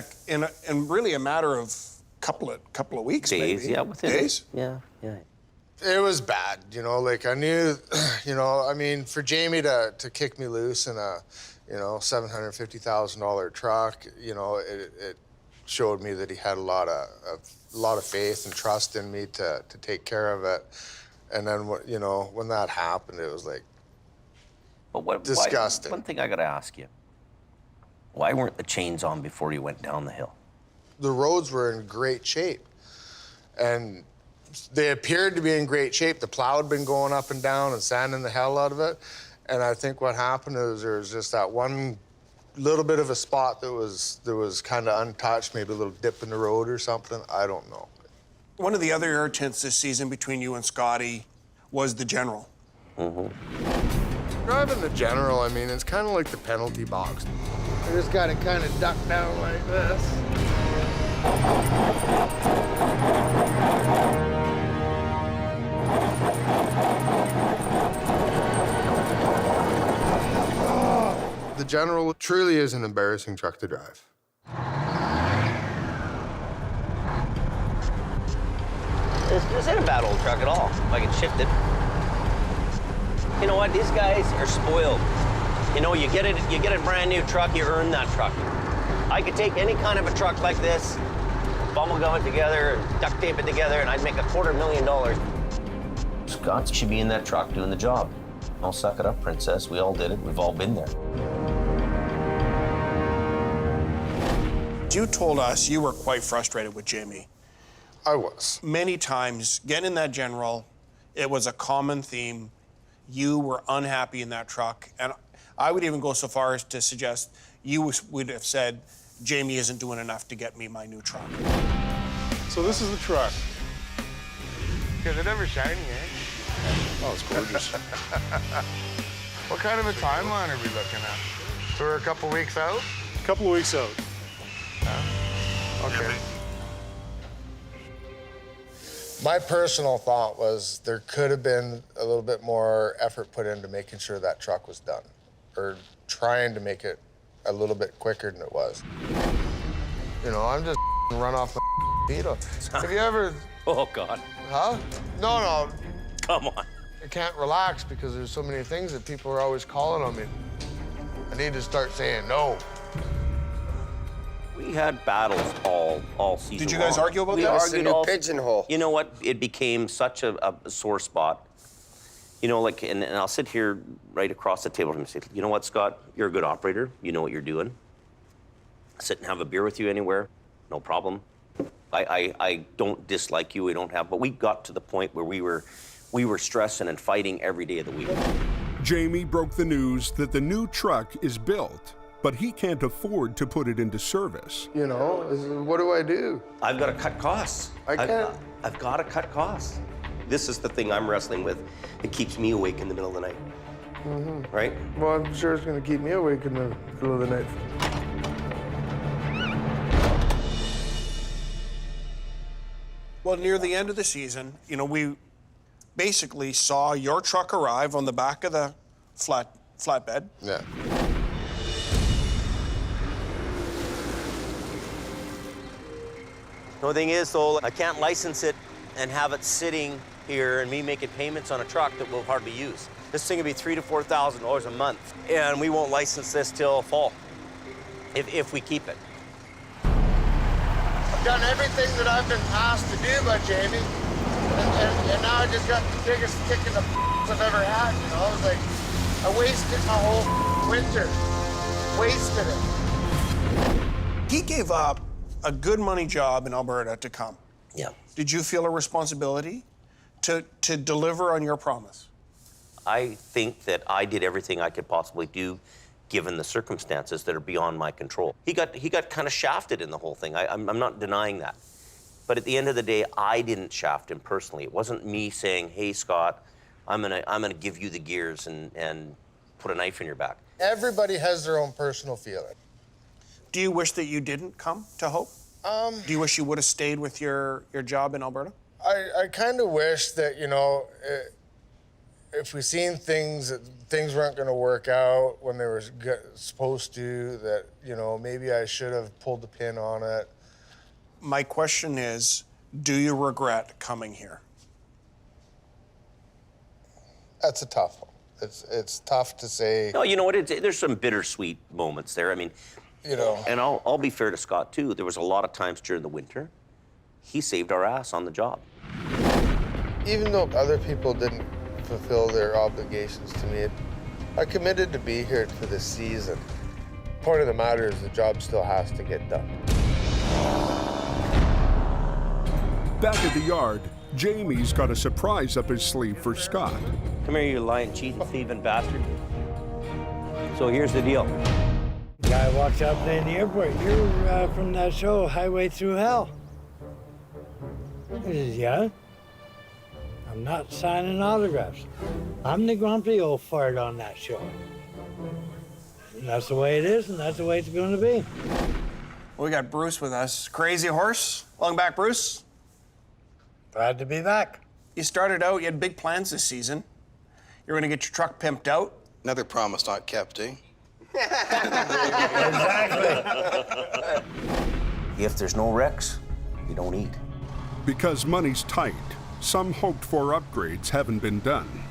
really a matter of couple of weeks, Days, maybe. yeah, within Days? Yeah. It was bad, you know, like I knew, you know, I mean, for Jamie to kick me loose in a, you know, $750,000 truck, you know, it showed me that he had a lot of faith and trust in me to take care of it. And then, you know, when that happened, it was like disgusting. One thing I got to ask you. Why weren't the chains on before you went down the hill? The roads were in great shape. And they appeared to be in great shape. The plow had been going up and down and sanding the hell out of it. And I think what happened is there was just that one little bit of a spot that was kind of untouched, maybe a little dip in the road or something. I don't know. One of the other irritants this season between you and Scotty was the General. Driving the General, I mean, it's kind of like the penalty box. I just got to kind of duck down like this. The General truly is an embarrassing truck to drive. This ain't a bad old truck at all, if I can shift it. You know what, these guys are spoiled. You know, you get a brand new truck, you earn that truck. I could take any kind of a truck like this, bubble gum it together, duct tape it together, and I'd make $250,000. Scott should be in that truck doing the job. I'll suck it up, princess. We all did it. We've all been there. You told us you were quite frustrated with Jamie. I was. Many times, getting in that General, it was a common theme. You were unhappy in that truck. And I would even go so far as to suggest you would have said, Jamie isn't doing enough to get me my new truck. So this is the truck. Is it ever shiny, eh? Oh, it's gorgeous. What kind of a timeline are we looking at? So we're a couple weeks out? A couple of weeks out. Okay. My personal thought was there could have been a little bit more effort put into making sure that truck was done, or trying to make it a little bit quicker than it was. You know, I'm just run off the beetle. Have you ever... Oh, God. Huh? No. Come on. I can't relax because there's so many things that people are always calling on me. I need to start saying no. We had battles all season Did you guys long. argue about We that? argued all pigeonhole. You know what? It became such a sore spot. You know, like, and I'll sit here right across the table from him and say, you know what, Scott? You're a good operator. You know what you're doing. Sit and have a beer with you anywhere. No problem. I don't dislike you. We don't have, but we got to the point where we were stressing and fighting every day of the week. Jamie broke the news that the new truck is built, but he can't afford to put it into service. You know, what do I do? I've got to cut costs. I can't. I've got to cut costs. This is the thing I'm wrestling with. It keeps me awake in the middle of the night. Right? Well, I'm sure it's going to keep me awake in the middle of the night. Well, near the end of the season, you know, we basically saw your truck arrive on the back of the flatbed. Yeah. The only thing is, though, I can't license it and have it sitting here and me making payments on a truck that we'll hardly use. This thing will be $3,000 to $4,000 a month, and we won't license this till fall, if we keep it. I've done everything that I've been asked to do by Jamie, and now I just got the biggest kick in the I've ever had, you know? It's like, I wasted my whole winter. Wasted it. He gave up a good money job in Alberta to come. Yeah. Did you feel a responsibility to deliver on your promise? I think that I did everything I could possibly do, given the circumstances that are beyond my control. He got kind of shafted in the whole thing. I'm not denying that. But at the end of the day, I didn't shaft him personally. It wasn't me saying, hey, Scott, I'm gonna give you the gears and put a knife in your back. Everybody has their own personal feeling. Do you wish that you didn't come to Hope? Do you wish you would have stayed with your job in Alberta? I kind of wish that, you know, if we seen things that things weren't going to work out when they were supposed to, that, you know, maybe I should have pulled the pin on it. My question is, do you regret coming here? That's a tough one. It's tough to say. No, you know what? There's some bittersweet moments there. I mean, you know. And I'll be fair to Scott too. There was a lot of times during the winter, he saved our ass on the job. Even though other people didn't fulfill their obligations to me, I committed to be here for this season. Point of the matter is the job still has to get done. Back at the yard, Jamie's got a surprise up his sleeve for Scott. Come here, you lying, cheating, thieving bastard. So here's the deal. Guy walks up in the airport. You're from that show, Highway Through Hell. He says, yeah. I'm not signing autographs. I'm the grumpy old fart on that show. And that's the way it is, and that's the way it's going to be. We got Bruce with us. Crazy Horse. Welcome back, Bruce. Glad to be back. You started out, you had big plans this season. You're gonna get your truck pimped out. Another promise not kept, eh? Exactly. If there's no wrecks, you don't eat. Because money's tight, some hoped-for upgrades haven't been done.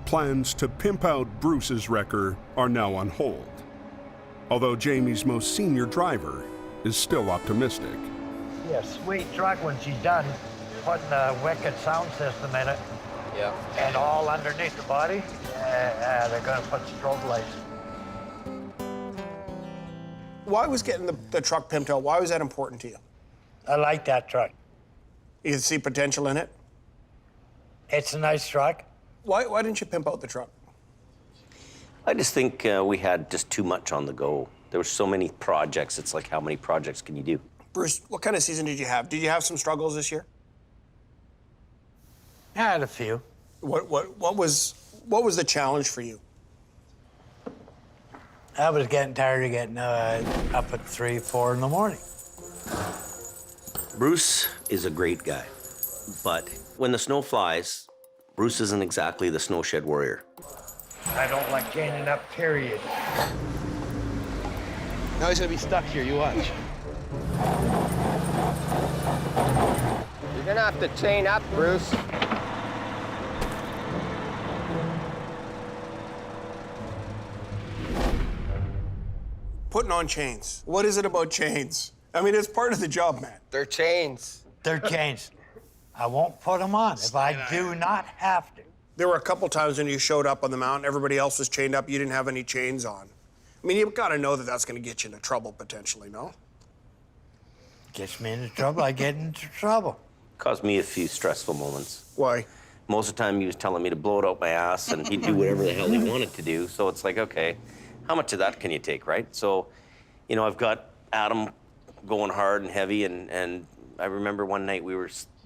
Plans to pimp out Bruce's wrecker are now on hold. Although Jamie's most senior driver is still optimistic. Yeah, sweet truck when she's done putting a wicked sound system in it. Yeah. And all underneath the body, they're going to put strobe lights. Why was getting the truck pimped out, why was that important to you? I like that truck. You see potential in it? It's a nice truck. Why didn't you pimp out the truck? I just think we had just too much on the go. There were so many projects. It's like, how many projects can you do? Bruce, what kind of season did you have? Did you have some struggles this year? I had a few. What was the challenge for you? I was getting tired of getting up at 3, 4 in the morning. Bruce is a great guy, but when the snow flies, Bruce isn't exactly the snow shed warrior. I don't like changing up, period. Now he's gonna be stuck here, you watch. You're gonna have to chain up, Bruce. Putting on chains. What is it about chains? I mean, it's part of the job, man. They're chains. They're chains. I won't put them on if I do not have to. There were a couple times when you showed up on the mountain, everybody else was chained up, you didn't have any chains on. I mean, you've got to know that that's going to get you into trouble potentially, no? Gets me into trouble, I get into trouble. Caused me a few stressful moments. Why? Most of the time he was telling me to blow it out my ass and he'd do whatever the hell he wanted to do. So it's like, okay, how much of that can you take, right? So, you know, I've got Adam going hard and heavy, and I remember one night you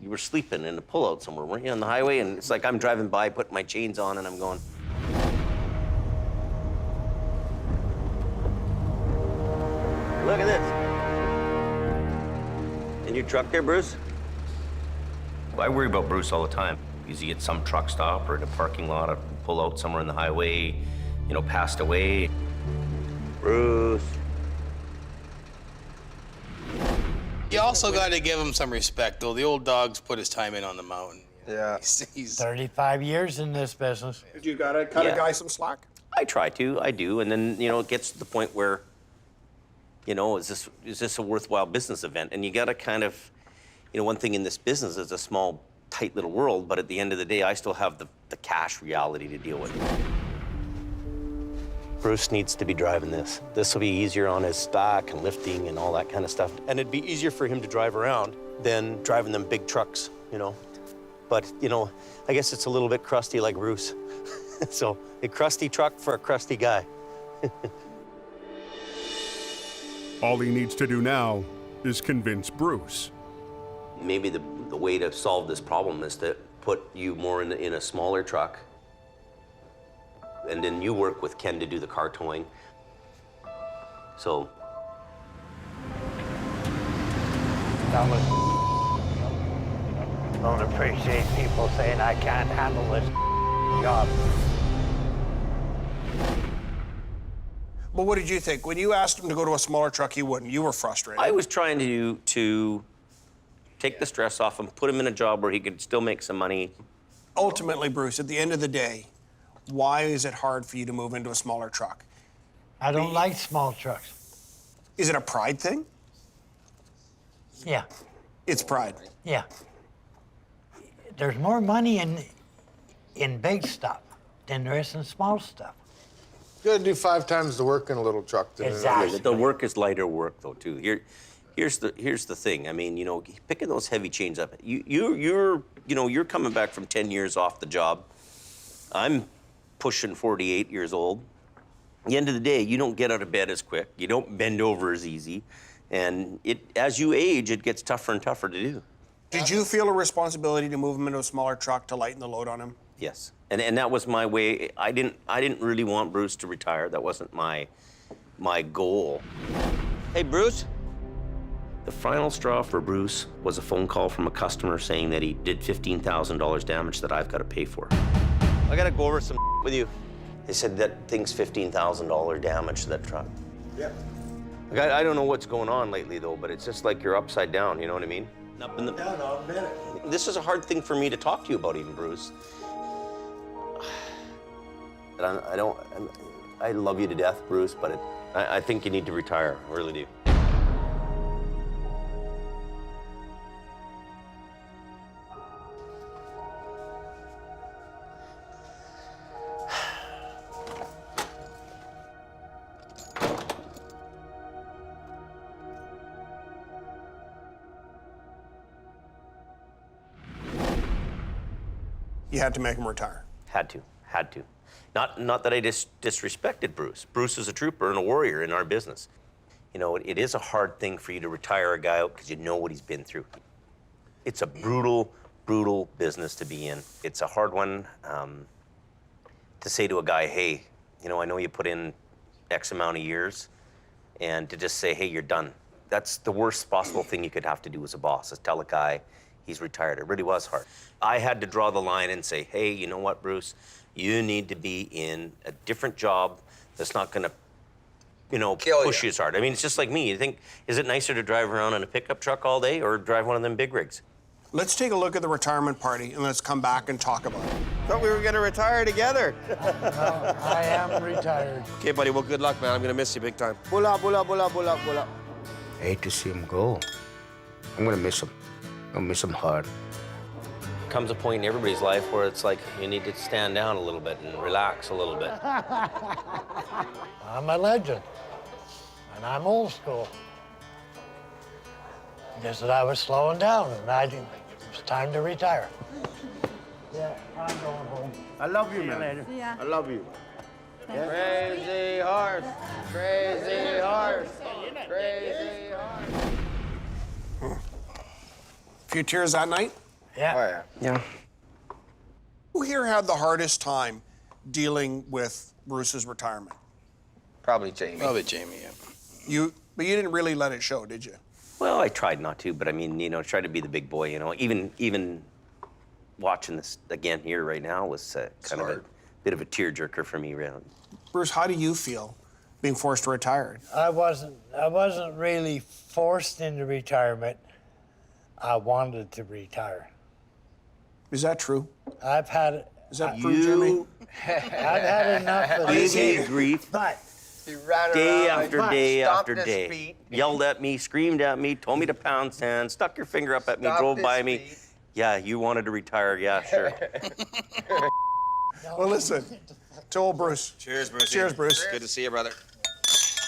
were sleeping in a pullout somewhere, weren't you, on the highway? And it's like I'm driving by, putting my chains on, and I'm going, look at this. In your truck there, Bruce? I worry about Bruce all the time. Because he gets some truck stop or in a parking lot or pull out somewhere in the highway, you know, passed away. Bruce. You also got to give him some respect, though. The old dog's put his time in on the mountain. Yeah. He's 35 years in this business. You got to cut a guy some slack? I try to, I do. And then, you know, it gets to the point where, you know, is this a worthwhile business event? And you got to kind of, you know, one thing in this business is a small, tight little world, but at the end of the day, I still have the cash reality to deal with. Bruce needs to be driving this. This will be easier on his stock and lifting and all that kind of stuff. And it'd be easier for him to drive around than driving them big trucks, you know? But, you know, I guess it's a little bit crusty like Bruce. So, a crusty truck for a crusty guy. All he needs to do now is convince Bruce. Maybe the way to solve this problem is to put you more in a smaller truck, and then you work with Ken to do the car towing. So. Don't appreciate people saying I can't handle this. job. But what did you think? When you asked him to go to a smaller truck, he wouldn't. You were frustrated. I was trying to take the stress off him, put him in a job where he could still make some money. Ultimately, Bruce, at the end of the day, why is it hard for you to move into a smaller truck? I don't like small trucks. Is it a pride thing? Yeah, It's pride. yeah. There's more money in big stuff than there is in small stuff. You gotta do 5 times the work in a little truck than Exactly. The work is lighter work, though, too. Here's the thing. I mean, you know, picking those heavy chains up. You're coming back from 10 years off the job. I'm pushing 48 years old. At the end of the day, you don't get out of bed as quick. You don't bend over as easy, and as you age, it gets tougher and tougher to do. Did you feel a responsibility to move him into a smaller truck to lighten the load on him? Yes, and that was my way. I didn't really want Bruce to retire. That wasn't my goal. Hey, Bruce. The final straw for Bruce was a phone call from a customer saying that he did $15,000 damage that I've got to pay for. I got to go over some with you. They said that thing's $15,000 damage to that truck. Yeah. Like, I don't know what's going on lately, though, but it's just like you're upside down, you know what I mean? Up in the... No, no, a minute. This is a hard thing for me to talk to you about, even, Bruce. I love you to death, Bruce, but I think you need to retire. I really do. You had to make him retire. Had to. Not that I disrespected Bruce. Bruce is a trooper and a warrior in our business. You know, it is a hard thing for you to retire a guy out because you know what he's been through. It's a brutal, brutal business to be in. It's a hard one to say to a guy, hey, you know, I know you put in X amount of years, and to just say, hey, you're done. That's the worst possible thing you could have to do as a boss, is tell a guy he's retired. It really was hard. I had to draw the line and say, hey, you know what, Bruce? You need to be in a different job that's not gonna, you know, push you as hard. I mean, it's just like me. You think, is it nicer to drive around in a pickup truck all day or drive one of them big rigs? Let's take a look at the retirement party and let's come back and talk about it. Thought we were gonna retire together. Well, I am retired. Okay, buddy, well, good luck, man. I'm gonna miss you big time. Bula, bula, bula, bula, bula. I hate to see him go. I'm gonna miss him. I'll miss him hard. Comes a point in everybody's life where it's like you need to stand down a little bit and relax a little bit. I'm a legend, and I'm old school. Just that I was slowing down, and it was time to retire. Yeah, I'm going home. I love you, man. Later. I love you. Crazy horse, crazy horse, crazy horse. Few tears that night? Yeah. Oh, yeah. Who here had the hardest time dealing with Bruce's retirement? Probably Jamie. Probably Jamie, yeah. But you didn't really let it show, did you? Well, I tried not to, but I mean, you know, try to be the big boy, you know. Even watching this again here right now was kind of a bit of a tearjerker for me, really. Bruce, how do you feel being forced to retire? I wasn't really forced into retirement. I wanted to retire. Is that true? I've had. Is that true, Jimmy? I've had enough of You this. gave grief. But Day after day after day. Yelled at me, screamed at me, told me to pound sand, stuck your finger up at me, drove by me. Yeah, you wanted to retire. Yeah, sure. Well, listen, to old Bruce. Cheers, Bruce. Cheers, Bruce. Good to see you, brother.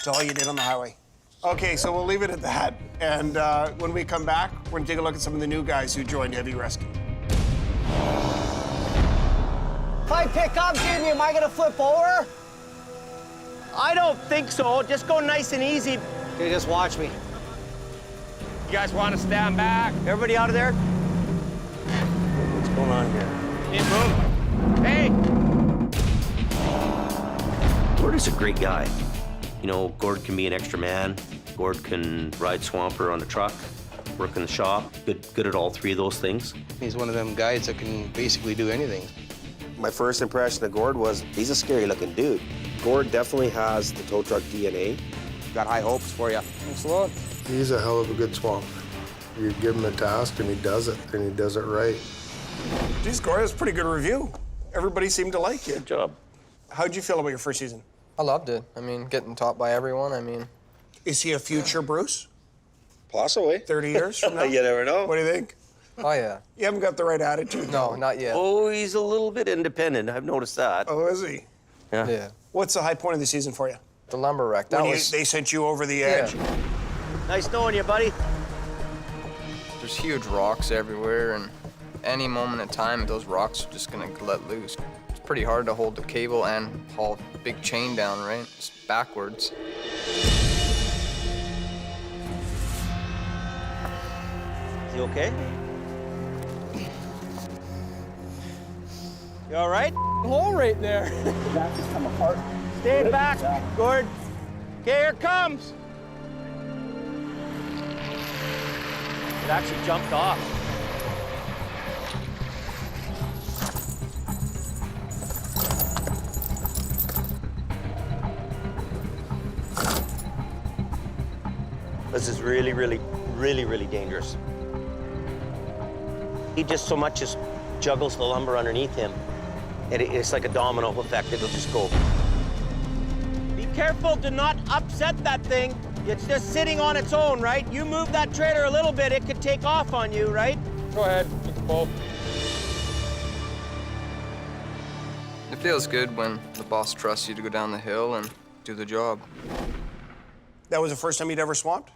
To all you did on the highway. Okay, so we'll leave it at that. And when we come back, we're gonna take a look at some of the new guys who joined Heavy Rescue. If I pick up, Jimmy, am I gonna flip over? I don't think so. Just go nice and easy. Okay, just watch me. You guys want to stand back? Everybody out of there? What's going on here? Hey! Gord is a great guy. You know, Gord can be an extra man. Gord can ride Swamper on the truck, work in the shop. Good at all three of those things. He's one of them guys that can basically do anything. My first impression of Gord was he's a scary looking dude. Gord definitely has the tow truck DNA. Got high hopes for you. Thanks a lot. He's a hell of a good swamp. You give him a task and he does it, and he does it right. Geez, Gord, that's a pretty good review. Everybody seemed to like you. Good job. How'd you feel about your first season? I loved it. I mean, getting taught by everyone, I mean. Is he a future Bruce? Possibly. 30 years from now? You never know. What do you think? Oh, yeah. You haven't got the right attitude. No, not yet. Oh, he's a little bit independent. I've noticed that. Oh, is he? Yeah. Yeah. What's the high point of the season for you? The lumber wreck. That When was. they sent you over the edge. Yeah. Nice knowing you, buddy. There's huge rocks everywhere, and any moment in time, those rocks are just gonna let loose. It's pretty hard to hold the cable and haul the big chain down, right? It's backwards. Is he okay? You all right? Hole right there. That just come apart. Stay back, Gord. Okay, here it comes. It actually jumped off. This is really, really, really, really dangerous. He just so much as juggles the lumber underneath him. It's like a domino effect. It'll just go. Be careful to not upset that thing. It's just sitting on its own, right? You move that trailer a little bit, it could take off on you, right? Go ahead, with the bolt. It feels good when the boss trusts you to go down the hill and do the job. That was the first time you'd ever swamped?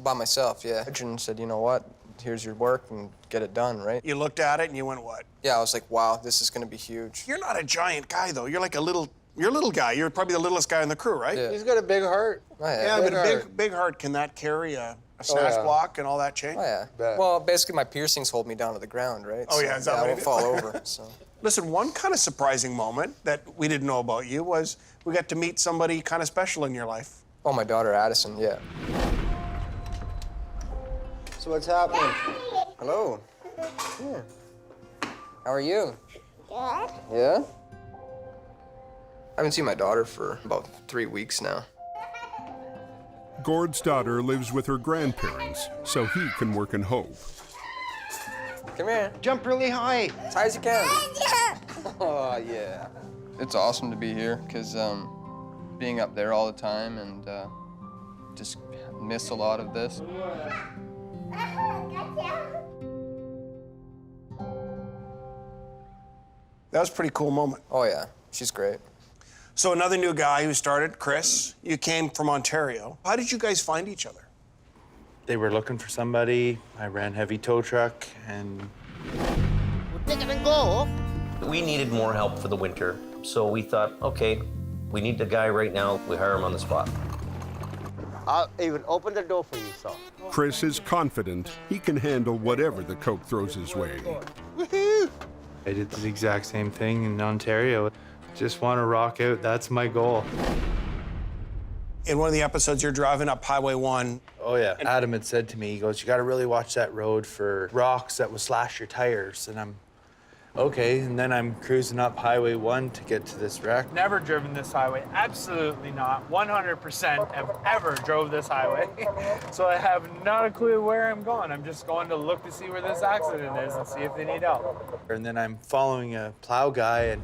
By myself, yeah. Adrian said, you know what? Here's your work and get it done, right? You looked at it and you went, what? Yeah, I was like, wow, this is gonna be huge. You're not a giant guy, though. You're like you're a little guy. You're probably the littlest guy in the crew, right? Yeah. He's got a big heart. Oh, yeah. Yeah, but big heart, can that carry a snatch block and all that chain? Oh, yeah. Well, basically, my piercings hold me down to the ground, right? Oh, yeah, is that I what won't it is? fall over, so. Listen, one kind of surprising moment that we didn't know about you was we got to meet somebody kind of special in your life. Oh, my daughter, Addison, yeah. So what's happening? Hello. Yeah. How are you? Good. Yeah? I haven't seen my daughter for about 3 weeks now. Gord's daughter lives with her grandparents, so he can work in Hope. Come here. Jump really high. As high as you can. Oh, yeah. It's awesome to be here, because being up there all the time and just miss a lot of this. That was a pretty cool moment. Oh, yeah. She's great. So another new guy who started, Chris, you came from Ontario. How did you guys find each other? They were looking for somebody. I ran heavy tow truck, and We'll take it and go. We needed more help for the winter, so we thought, okay, we need the guy right now. We hire him on the spot. I'll even open the door for you, so. Chris is confident he can handle whatever the Coke throws his way. Woohoo! I did the exact same thing in Ontario. Just want to rock out. That's my goal. In one of the episodes, you're driving up Highway 1. Oh, yeah. Adam had said to me, he goes, you got to really watch that road for rocks that will slash your tires. And I'm, okay. And then I'm cruising up Highway 1 to get to this wreck. Never driven this highway. Absolutely not. 100% have ever drove this highway. So I have not a clue where I'm going. I'm just going to look to see where this accident is and see if they need help. And then I'm following a plow guy, and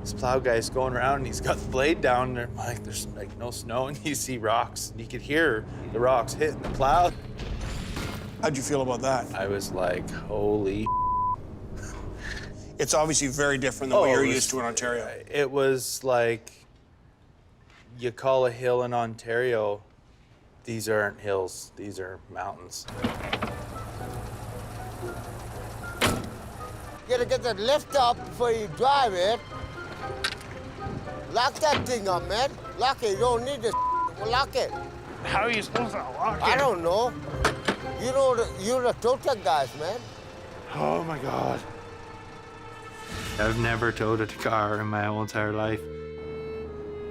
this plow guy's going around and he's got the blade down there. Like, there's like no snow, and you see rocks, and you could hear the rocks hitting the plow. How'd you feel about that? I was like, holy. It's obviously very different than what you're used to in Ontario. It was like, you call a hill in Ontario, these aren't hills, these are mountains. You gotta get that lift up before you drive it. Lock that thing up, man. Lock it. You don't need this. Lock it. How are you supposed to lock it? I don't know. You're the tow truck guys, man. Oh my God. I've never towed a car in my whole entire life.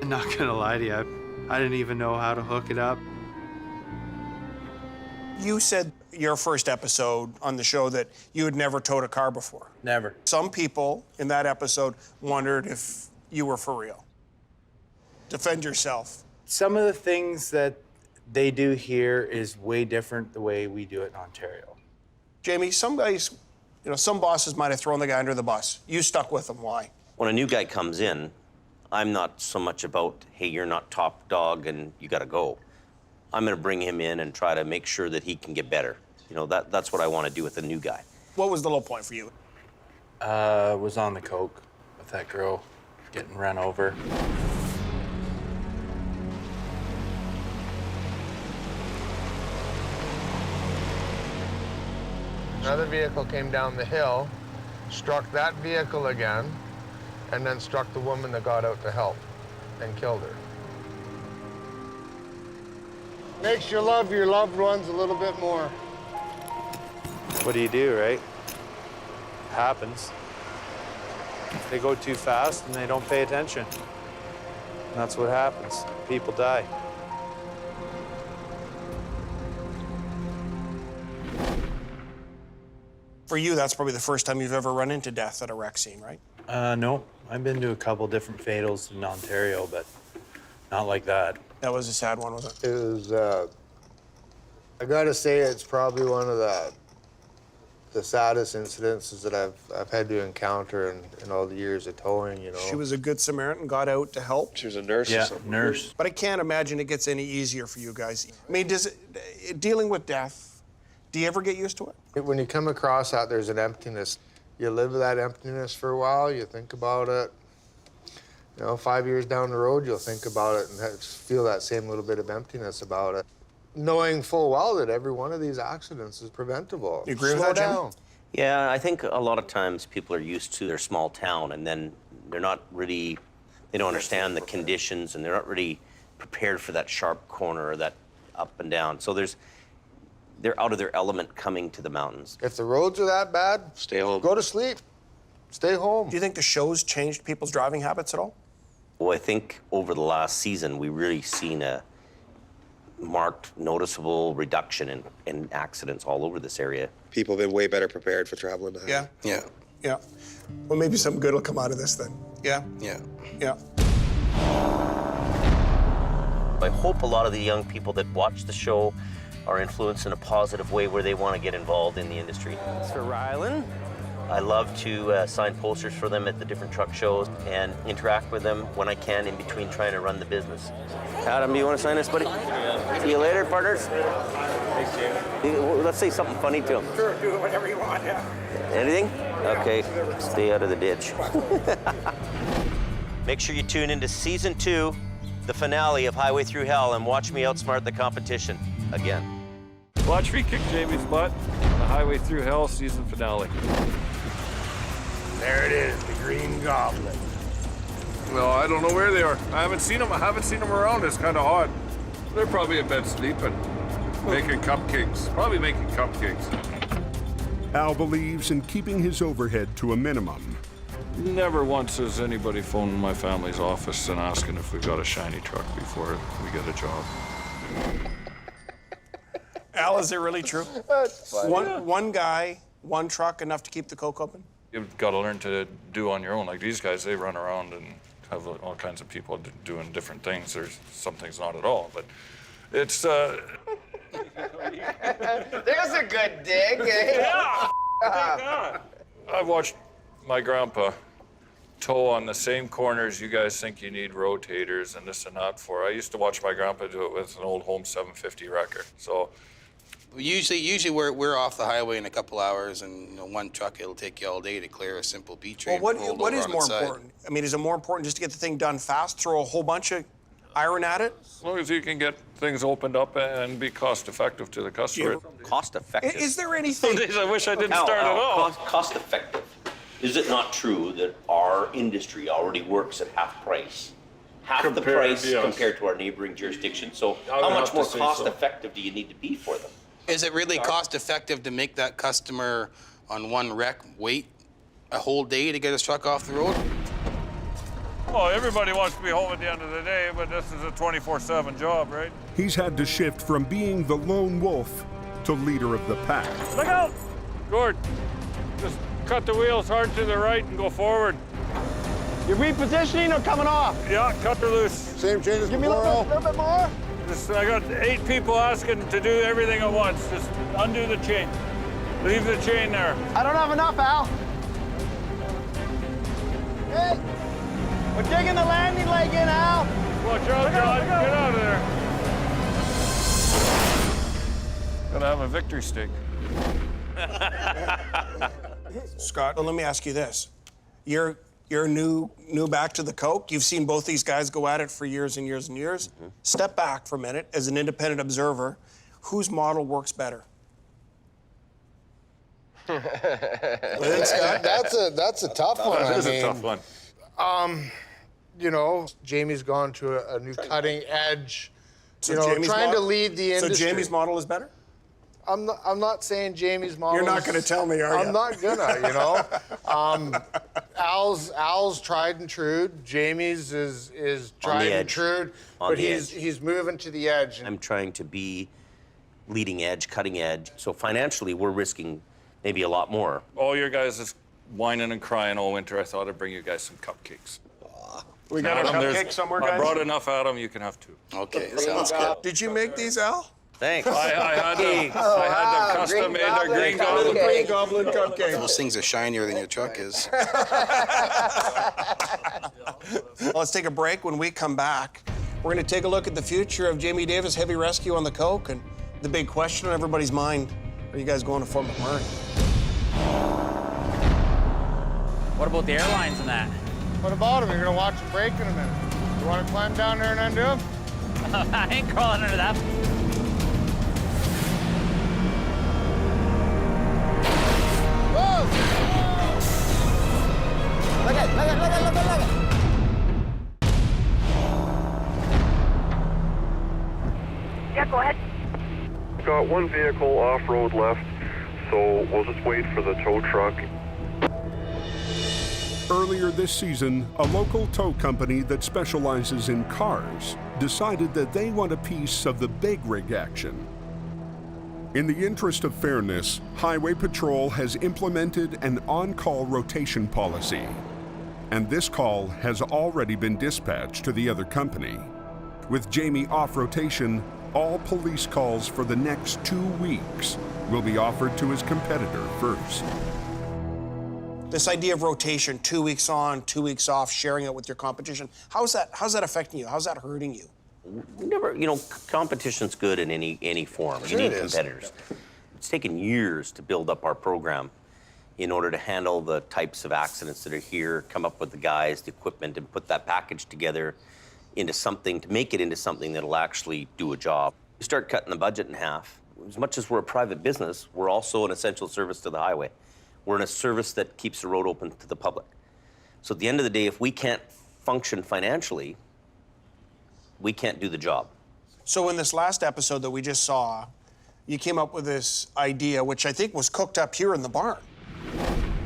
I'm not gonna lie to you, I didn't even know how to hook it up. You said your first episode on the show that you had never towed a car before. Never. Some people in that episode wondered if you were for real. Defend yourself. Some of the things that they do here is way different the way we do it in Ontario. Jamie, some guys, some bosses might have thrown the guy under the bus. You stuck with them. Why? When a new guy comes in, I'm not so much about, hey, you're not top dog and you got to go. I'm going to bring him in and try to make sure that he can get better. That's what I want to do with a new guy. What was the low point for you? Was on the coke with that girl getting run over. Another vehicle came down the hill, struck that vehicle again, and then struck the woman that got out to help and killed her. Makes you love your loved ones a little bit more. What do, right? Happens. They go too fast and they don't pay attention. And that's what happens. People die. For you, that's probably the first time you've ever run into death at a wreck scene, right? No. I've been to a couple different fatals in Ontario, but not like that. That was a sad one, wasn't it? It was, I gotta say, it's probably one of the saddest incidences that I've had to encounter in all the years of towing, She was a good Samaritan, got out to help. She was a nurse Yeah, or something. nurse. But I can't imagine it gets any easier for you guys. I mean, dealing with death, do you ever get used to it? When you come across that, there's an emptiness. You live with that emptiness for a while, you think about it. 5 years down the road, you'll think about it and feel that same little bit of emptiness about it. Knowing full well that every one of these accidents is preventable. You agree with Slow that, Jim? down. Yeah, I think a lot of times people are used to their small town and then they don't understand the conditions and they're not really prepared for that sharp corner or that up and down. So they're out of their element coming to the mountains. If the roads are that bad, Stay home. go to sleep. Stay home. Do you think the show's changed people's driving habits at all? Well, I think over the last season, we really seen a marked, noticeable reduction in accidents all over this area. People have been way better prepared for traveling. Yeah? Yeah. Yeah. Well, maybe some good will come out of this then. Yeah? Yeah. Yeah. I hope a lot of the young people that watch the show are influenced in a positive way where they want to get involved in the industry. Thanks for Rylan. I love to sign posters for them at the different truck shows and interact with them when I can in between trying to run the business. Adam, do you want to sign this, buddy? See you later, partners. Thanks, Jamie. Let's say something funny to him. Sure, do whatever you want, yeah. Anything? Okay, stay out of the ditch. Make sure you tune into Season 2, the finale of Highway Through Hell, and watch me outsmart the competition again. Watch me kick Jamie's butt, the Highway Through Hell season finale. There it is, the Green Goblin. Well, I don't know where they are. I haven't seen them around. It's kind of odd. They're probably in bed sleeping, making cupcakes. Probably making cupcakes. Al believes in keeping his overhead to a minimum. Never once has anybody phoned my family's office and asking if we've got a shiny truck before we get a job. Al, is it really true? That's funny. One guy, one truck, enough to keep the Coke open? You've got to learn to do on your own. Like these guys, they run around and have all kinds of people doing different things. There's some things not at all, but it's... There's a good dig. Yeah. I've watched my grandpa tow on the same corners you guys think you need rotators and this and that for. I used to watch my grandpa do it with an old Home 750 wrecker. So Usually we're off the highway in a couple hours, and one truck, it'll take you all day to clear a simple B train. Well, what is more important? I mean, is it more important just to get the thing done fast, throw a whole bunch of iron at it? as long as you can get things opened up and be cost effective to the customer. Cost effective? Is there anything? Some days I wish I didn't start at all. Cost effective. Is it not true that our industry already works at half price? Half the price compared to our neighboring jurisdictions. So how much more cost effective do you need to be for them? Is it really cost effective to make that customer on one wreck wait a whole day to get his truck off the road? Well, everybody wants to be home at the end of the day, but this is a 24/7 job, right? He's had to shift from being the lone wolf to leader of the pack. Look out! Gord, just cut the wheels hard to the right and go forward. You're repositioning or coming off? Yeah, cut her loose. Same change as Give me a before, little bit more. I got 8 people asking to do everything at once. Just undo the chain. Leave the chain there. I don't have enough, Al. Hey, we're digging the landing leg in, Al. Watch out, John. Get out of there. Gotta have a victory stick. Scott, let me ask you this. You're new back to the Coke. You've seen both these guys go at it for years and years and years. Step back for a minute as an independent observer. Whose model works better? That's a tough one. That is a tough one. You know, Jamie's gone to a new cutting edge. So You know, Jamie's trying to model- lead the industry. So Jamie's model is better? I'm not saying Jamie's model. You're not going to tell me, are you? I'm not gonna. You know, Al's tried and true. Jamie's is tried and edge. true, On but the he's moving to the edge. I'm trying to be leading edge, cutting edge. So financially, we're risking maybe a lot more. All your guys is whining and crying all winter. I thought I'd bring you guys some cupcakes. We got a Adam, cupcake somewhere, guys? I brought enough, Adam. You can have 2. Okay, sounds good. Did you make these, Al? Thanks. I had them custom made. They're green goblin. Green Goblin cupcake. Those things are shinier than your truck is. Well, let's take a break. When we come back, we're going to take a look at the future of Jamie Davis Heavy Rescue on the Coke, and the big question on everybody's mind, are you guys going to Fort McMurray? What about the airlines and that? What about him? You're gonna watch him break in a minute. You want to climb down there and undo him? I ain't crawling under that. Whoa! Look at, look at, look at, look at, look at. Yeah, go ahead. Got one vehicle off-road left, so we'll just wait for the tow truck. Earlier this season, a local tow company that specializes in cars decided that they want a piece of the big rig action. In the interest of fairness, Highway Patrol has implemented an on-call rotation policy, and this call has already been dispatched to the other company. With Jamie off rotation, all police calls for the next 2 weeks will be offered to his competitor first. This idea of rotation, 2 weeks on, 2 weeks off, sharing it with your competition, how's that affecting you? How's that hurting you? Never, you know, competition's good in any form. Sure you it need is. competitors. It's taken years to build up our program in order to handle the types of accidents that are here, come up with the guys, the equipment, and put that package together into something, to make it into something that'll actually do a job. You start cutting the budget in half. As much as we're a private business, we're also an essential service to the highway. We're in a service that keeps the road open to the public. So at the end of the day, if we can't function financially, we can't do the job. So in this last episode that we just saw, you came up with this idea, which I think was cooked up here in the barn.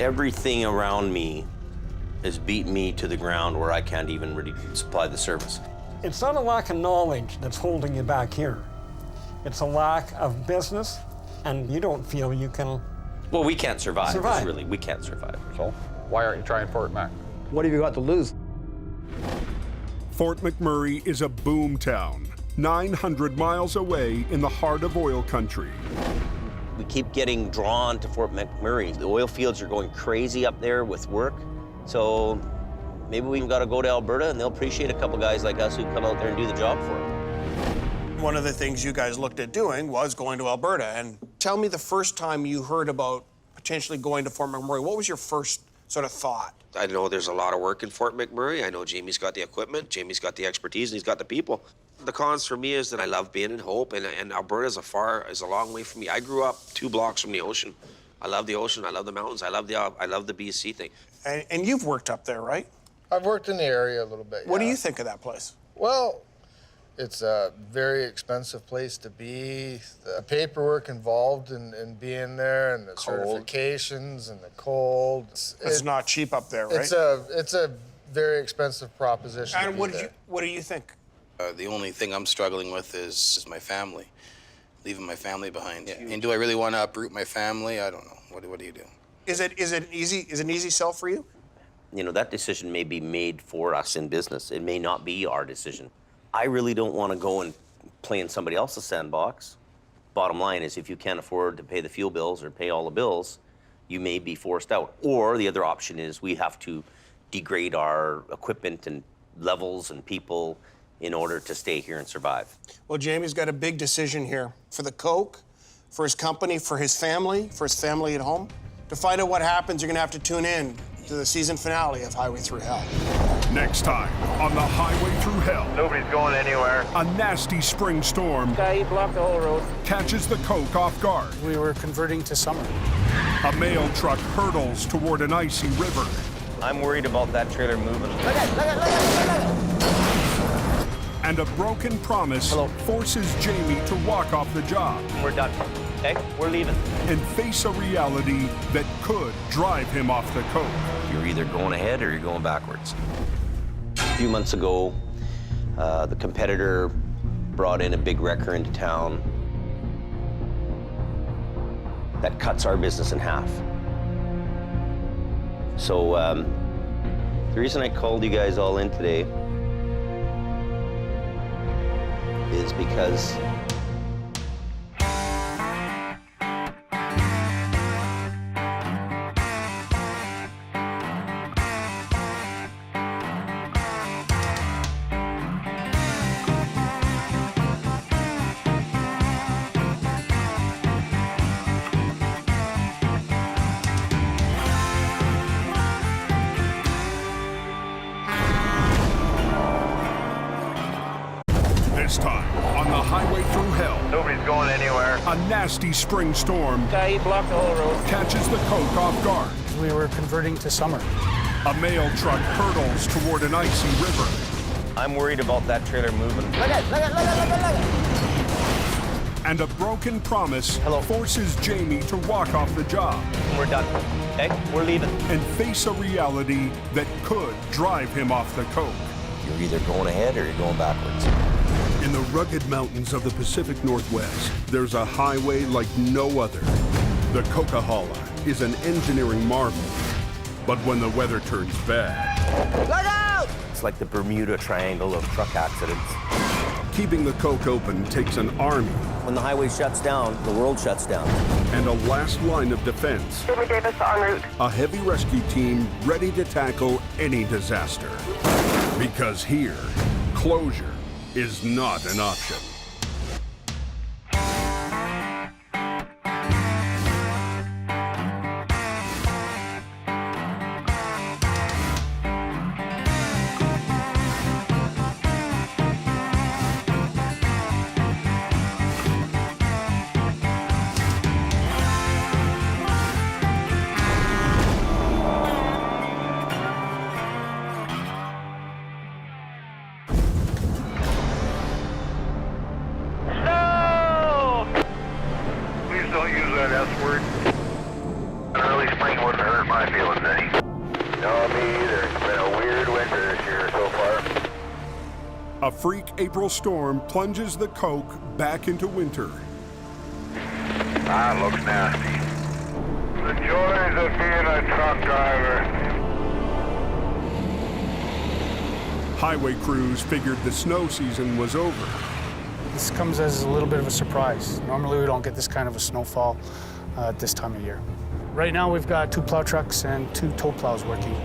Everything around me has beaten me to the ground where I can't even really supply the service. It's not a lack of knowledge that's holding you back here. It's a lack of business, and you don't feel you can. Well, we can't survive. Survive. Really, we can't survive. So, why aren't you trying Fort Mac? What have you got to lose? Fort McMurray is a boom town, 900 miles away in the heart of oil country. We keep getting drawn to Fort McMurray. The oil fields are going crazy up there with work. So maybe we've got to go to Alberta, and they'll appreciate a couple guys like us who come out there and do the job for them. One of the things you guys looked at doing was going to Alberta. And tell me the first time you heard about potentially going to Fort McMurray. What was your first sort of thought? I know there's a lot of work in Fort McMurray. I know Jamie's got the equipment, Jamie's got the expertise, and he's got the people. The cons for me is that I love being in Hope, and Alberta's is a long way from me. I grew up 2 blocks from the ocean. I love the ocean, I love the mountains, I love the BC thing. And you've worked up there, right? I've worked in the area a little bit. What do yeah. you think of that place? Well, it's a very expensive place to be. The paperwork involved in being there, and the Cold. certifications, and the cold. It's not cheap up there, right? It's a very expensive proposition. And what do you think? The only thing I'm struggling with is my family. leaving my family behind. And do I really want to uproot my family? I don't know. What do you do? Is it an easy sell for you? You know, that decision may be made for us in business. It may not be our decision. I really don't want to go and play in somebody else's sandbox. Bottom line is, if you can't afford to pay the fuel bills or pay all the bills, you may be forced out. Or the other option is we have to degrade our equipment and levels and people in order to stay here and survive. Well, Jamie's got a big decision here for the Coke, for his company, for his family at home. To find out what happens, you're going to have to tune in to the season finale of Highway Through Hell. Next time on the Highway Through Hell. Nobody's going anywhere. A nasty spring storm Guy, he blocked the whole road. catches the Coke off guard. We were converting to summer. A mail truck hurtles toward an icy river. I'm worried about that trailer moving. And a broken promise forces Jamie to walk off the job. We're done. Okay? We're leaving. And face a reality that could drive him off the Coke. You're either going ahead or you're going backwards. A few months ago, the competitor brought in a big wrecker into town that cuts our business in half. So the reason I called you guys all in today is because This time on the Highway Through Hell. Nobody's going anywhere. A nasty spring storm Guy, he blocked the whole road. catches the Coke off guard. We were converting to summer. A mail truck hurtles toward an icy river. I'm worried about that trailer moving. And a broken promise forces Jamie to walk off the job. We're done. Okay? We're leaving. And face a reality that could drive him off the Coke. you're either going ahead or you're going backwards. In the rugged mountains of the Pacific Northwest, there's a highway like no other. The Coquihalla is an engineering marvel. But when the weather turns bad... Look out! It's like the Bermuda Triangle of truck accidents. Keeping the Coke open takes an army. When the highway shuts down, the world shuts down. And a last line of defense. Jimmy Davis en route. A heavy rescue team ready to tackle any disaster. Because here, closure is not an option. A freak April storm plunges the Coke back into winter. That looks nasty. The joys of being a truck driver. Highway crews figured the snow season was over. This comes as a little bit of a surprise. Normally we don't get this kind of a snowfall at this time of year. Right now we've got 2 plow trucks and 2 tow plows working.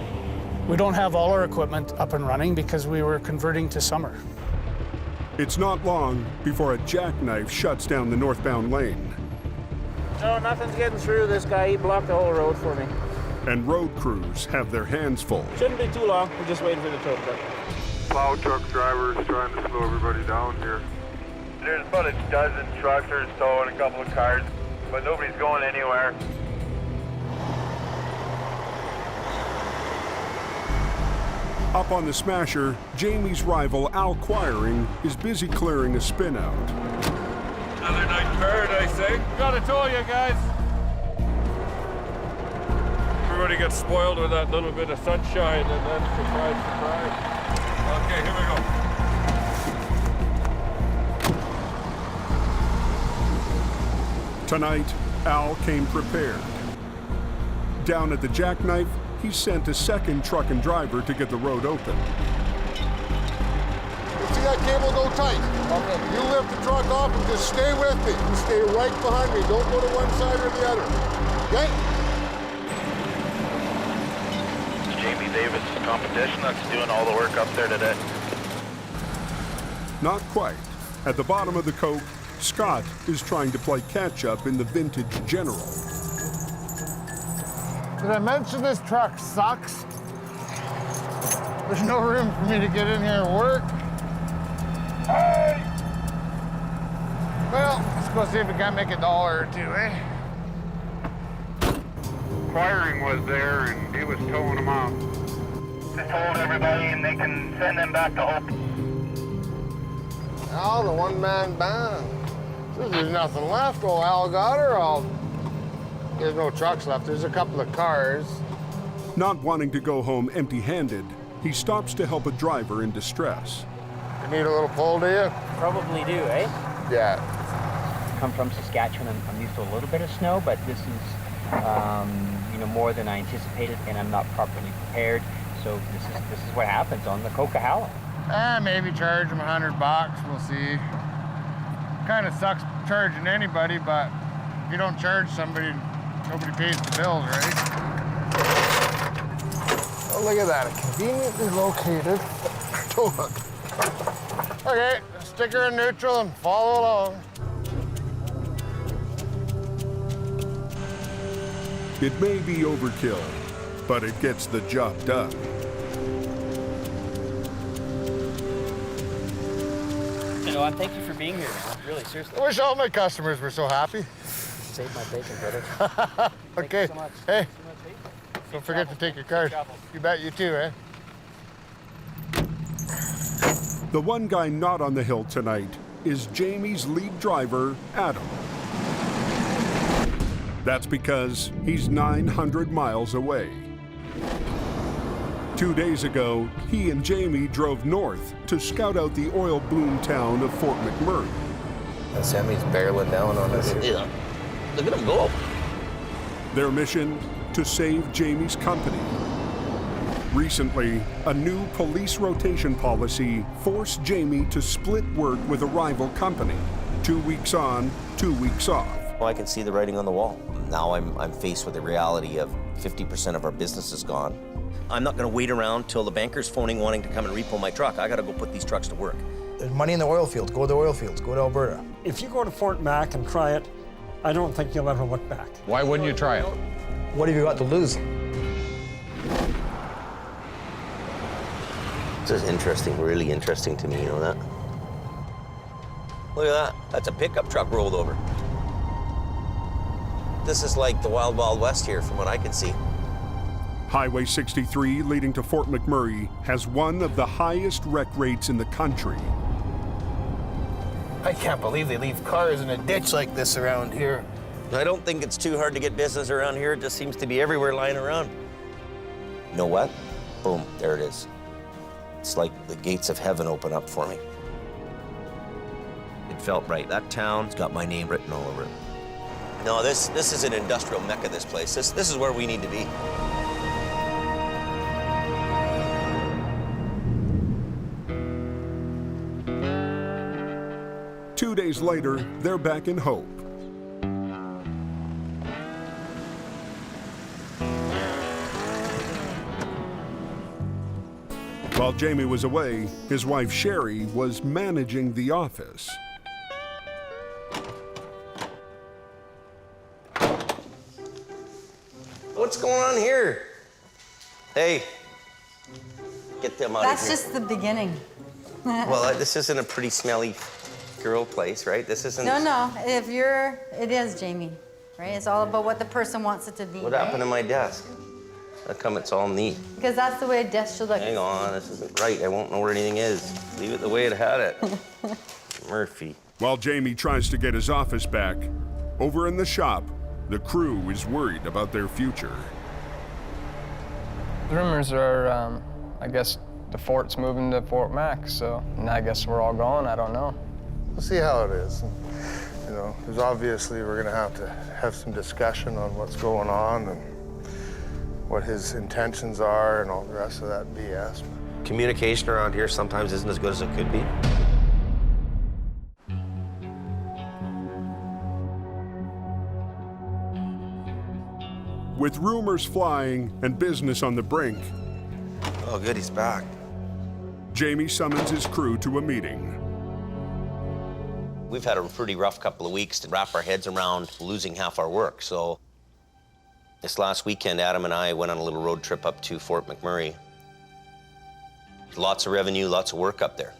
We don't have all our equipment up and running because we were converting to summer. It's not long before a jackknife shuts down the northbound lane. No, nothing's getting through. This guy, he blocked the whole road for me. And road crews have their hands full. Shouldn't be too long. We're just waiting for the tow truck. Plow truck drivers trying to slow everybody down here. There's about a dozen tractors towing a couple of cars, but nobody's going anywhere. Up on the Smasher, Jamie's rival Al Quiring is busy clearing a spin out. Another night in paradise, eh? Gotta tell you guys. Everybody gets spoiled with that little bit of sunshine and then surprise, surprise. Okay, here we go. Tonight, Al came prepared. Down at the jackknife, he sent a second truck and driver to get the road open. See that cable go tight? Okay. You lift the truck off and just stay with me. You stay right behind me. Don't go to one side or the other. Okay? Jamie Davis competition that's doing all the work up there today. Not quite. At the bottom of the Coke, Scott is trying to play catch-up in the vintage General. Did I mention this truck sucks? There's no room for me to get in here and work. Hey! Well, let's go see if we can't make $1 or $2, eh? Firing was there and he was towing them out. Just hold everybody and they can send them back to Hope. Al, the one-man band. Since there's nothing left, old Al got her. There's no trucks left. There's a couple of cars. Not wanting to go home empty-handed, he stops to help a driver in distress. You need a little pull, do you? Probably do, eh? Yeah. I come from Saskatchewan. I'm used to a little bit of snow, but this is, more than I anticipated, and I'm not properly prepared. So this is what happens on the Coquihalla. Maybe charge them $100. We'll see. Kind of sucks charging anybody, but if you don't charge somebody, nobody pays the bills, right? Oh, look at that. Conveniently located tow hook. Okay, stick her in neutral and follow along. It may be overkill, but it gets the job done. Thank you for being here, man. Really, seriously. I wish all my customers were so happy. Save my bacon, brother. Okay. So much. Hey, Safe don't forget travels. to take your card. You bet, you too, eh? The one guy not on the hill tonight is Jamie's lead driver, Adam. That's because he's 900 miles away. 2 days ago, he and Jamie drove north to scout out the oil boom town of Fort McMurray. Sammy's barreling down on us. Yeah. Look at him go. Their mission, to save Jamie's company. Recently, a new police rotation policy forced Jamie to split work with a rival company. 2 weeks on, 2 weeks off. Well, I can see the writing on the wall. Now I'm faced with the reality of 50% of our business is gone. I'm not gonna wait around till the banker's phoning wanting to come and repo my truck. I gotta go put these trucks to work. There's money in the oil fields. Go to the oil fields. Go to Alberta. If you go to Fort Mac and try it, I don't think you'll ever look back. Why wouldn't you try it? What have you got to lose? This is interesting, really interesting to me, you know that? Look at that. That's a pickup truck rolled over. This is like the Wild Wild West here from what I can see. Highway 63 leading to Fort McMurray has one of the highest wreck rates in the country. I can't believe they leave cars in a ditch like this around here. I don't think it's too hard to get business around here. It just seems to be everywhere lying around. You know what? Boom, there it is. It's like the gates of heaven open up for me. It felt right. That town's got my name written all over it. No, this is an industrial mecca, this place. This is where we need to be. Two days later, they're back in Hope. While Jamie was away, his wife Sherry was managing the office. What's going on here? Hey, get them out That's of here. just the beginning. Well, this isn't a pretty smelly girl place, right? This isn't... No, it is, Jamie, right? It's all about what the person wants it to be. What happened to my desk? How come it's all neat? Because that's the way a desk should look. Hang on, this isn't right. I won't know where anything is. Leave it the way it had it. Murphy. While Jamie tries to get his office back, over in the shop, the crew is worried about their future. The rumors are, I guess, the fort's moving to Fort Mac, so and I guess we're all gone. I don't know. We'll see how it is. know, there's obviously we're gonna have to have some discussion on what's going on and what his intentions are and all the rest of that BS. Communication around here sometimes isn't as good as it could be. With rumors flying and business on the brink, Oh, good, he's back. Jamie summons his crew to a meeting. We've had a pretty rough couple of weeks to wrap our heads around losing half our work. So this last weekend, Adam and I went on a little road trip up to Fort McMurray. Lots of revenue, lots of work up there.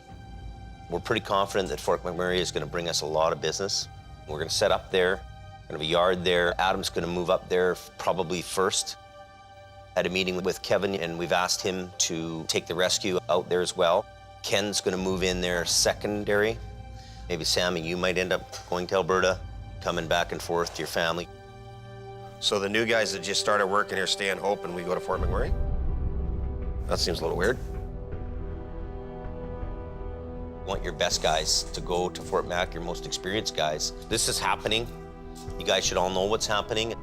We're pretty confident that Fort McMurray is going to bring us a lot of business. We're going to set up there. We're going to have a yard there. Adam's going to move up there probably first. Had a meeting with Kevin, and we've asked him to take the rescue out there as well. Ken's going to move in there secondary. Maybe Sammy, you might end up going to Alberta, coming back and forth to your family. So the new guys that just started working here stay in Hope and we go to Fort McMurray? That seems a little weird. Want your best guys to go to Fort Mac, your most experienced guys. This is happening. You guys should all know what's happening.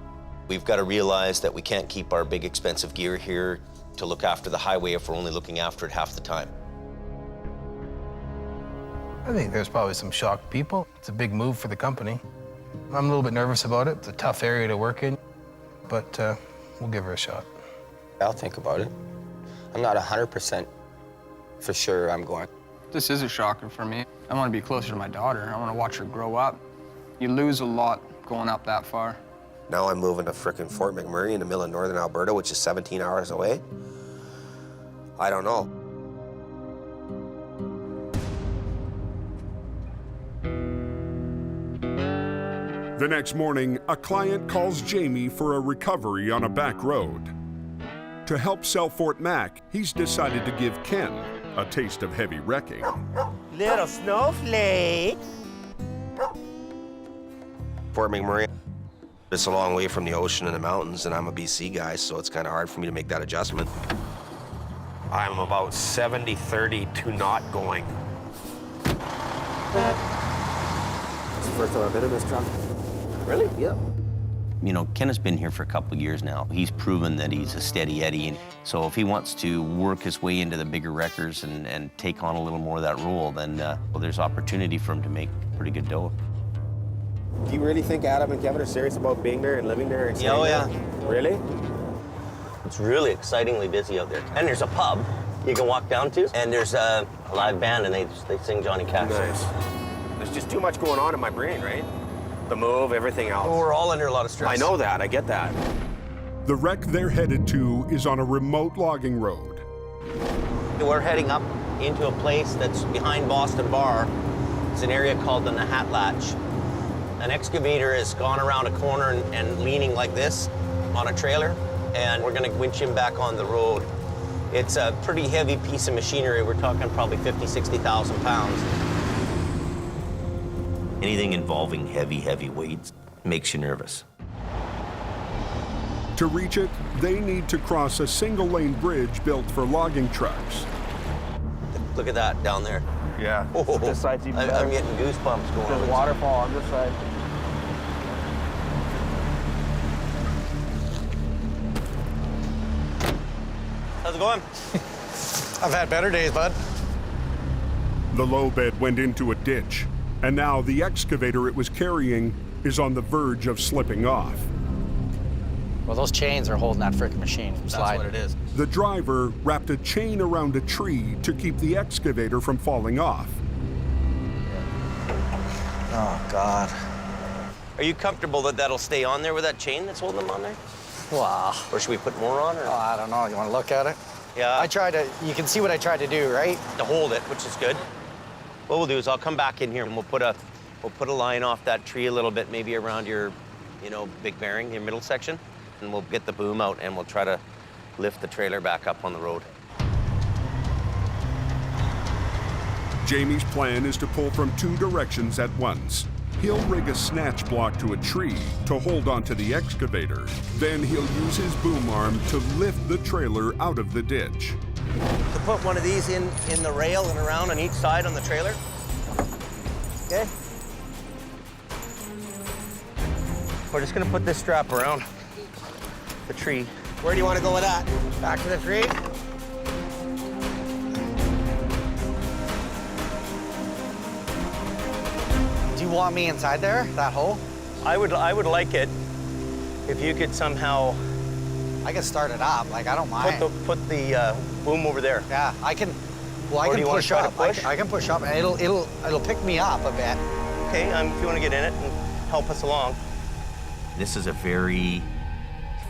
We've got to realize that we can't keep our big expensive gear here to look after the highway if we're only looking after it half the time. I think there's probably some shocked people. It's a big move for the company. I'm a little bit nervous about it. It's a tough area to work in, but we'll give her a shot. I'll think about it. I'm not 100% for sure I'm going. This is a shocker for me. I want to be closer to my daughter. I want to watch her grow up. You lose a lot going up that far. Now I'm moving to frickin' Fort McMurray in the middle of northern Alberta, which is 17 hours away. I don't know. The next morning, a client calls Jamie for a recovery on a back road. To help sell Fort Mac, he's decided to give Ken a taste of heavy wrecking. Little snowflake. Fort McMurray, it's a long way from the ocean and the mountains, and I'm a BC guy, so it's kind of hard for me to make that adjustment. I'm about 70-30 to not going. It's the first time I've been in this truck. Really? Yeah. You know, Ken has been here for a couple of years now. He's proven that he's a steady Eddie. And so if he wants to work his way into the bigger wreckers and take on a little more of that role, then well, there's opportunity for him to make pretty good dough. Do you really think Adam and Kevin are serious about being there and living there? And Yeah, oh yeah. there? Really? It's really excitingly busy out there. And there's a pub you can walk down to, and there's a live band, and they sing Johnny Cash. Nice. There's just too much going on in my brain, right? The move, everything else. Well, we're all under a lot of stress. I know that, I get that. The wreck they're headed to is on a remote logging road. We're heading up into a place that's behind Boston Bar. It's an area called the Nahatlatch. An excavator has gone around a corner and leaning like this on a trailer, and we're gonna winch him back on the road. It's a pretty heavy piece of machinery. We're talking probably 50,000, 60,000 pounds. Anything involving heavy weights makes you nervous. To reach it, they need to cross a single-lane bridge built for logging trucks. Look at that down there. Yeah. Oh, This side's even better. I'm getting goosebumps going There's on. waterfall on this side. How's it going? I've had better days, bud. The low bed went into a ditch, and now the excavator it was carrying is on the verge of slipping off. Well, those chains are holding that frickin' machine from sliding. That's what it is. The driver wrapped a chain around a tree to keep the excavator from falling off. Oh, God. Are you comfortable that that'll stay on there with that chain that's holding them on there? Wow. Or should we put more on? Or? Oh, I don't know. You want to look at it? Yeah. You can see what I tried to do, right? To hold it, which is good. What we'll do is I'll come back in here and we'll put a line off that tree a little bit, maybe around your, big bearing, your middle section. And we'll get the boom out and we'll try to lift the trailer back up on the road. Jamie's plan is to pull from two directions at once. He'll rig a snatch block to a tree to hold onto the excavator. Then he'll use his boom arm to lift the trailer out of the ditch. To put one of these in the rail and around on each side on the trailer. Okay. We're just gonna put this strap around the tree. Where do you want to go with that? Back to the tree? Do you want me inside there, that hole? I would like it if you could somehow. I can start it up. Like, I don't mind. Put the boom over there. Yeah, I can. Well, I Or do can you wanna push try to up. push? I can push up, and it'll pick me up a bit. Okay, if you want to get in it and help us along. This is a very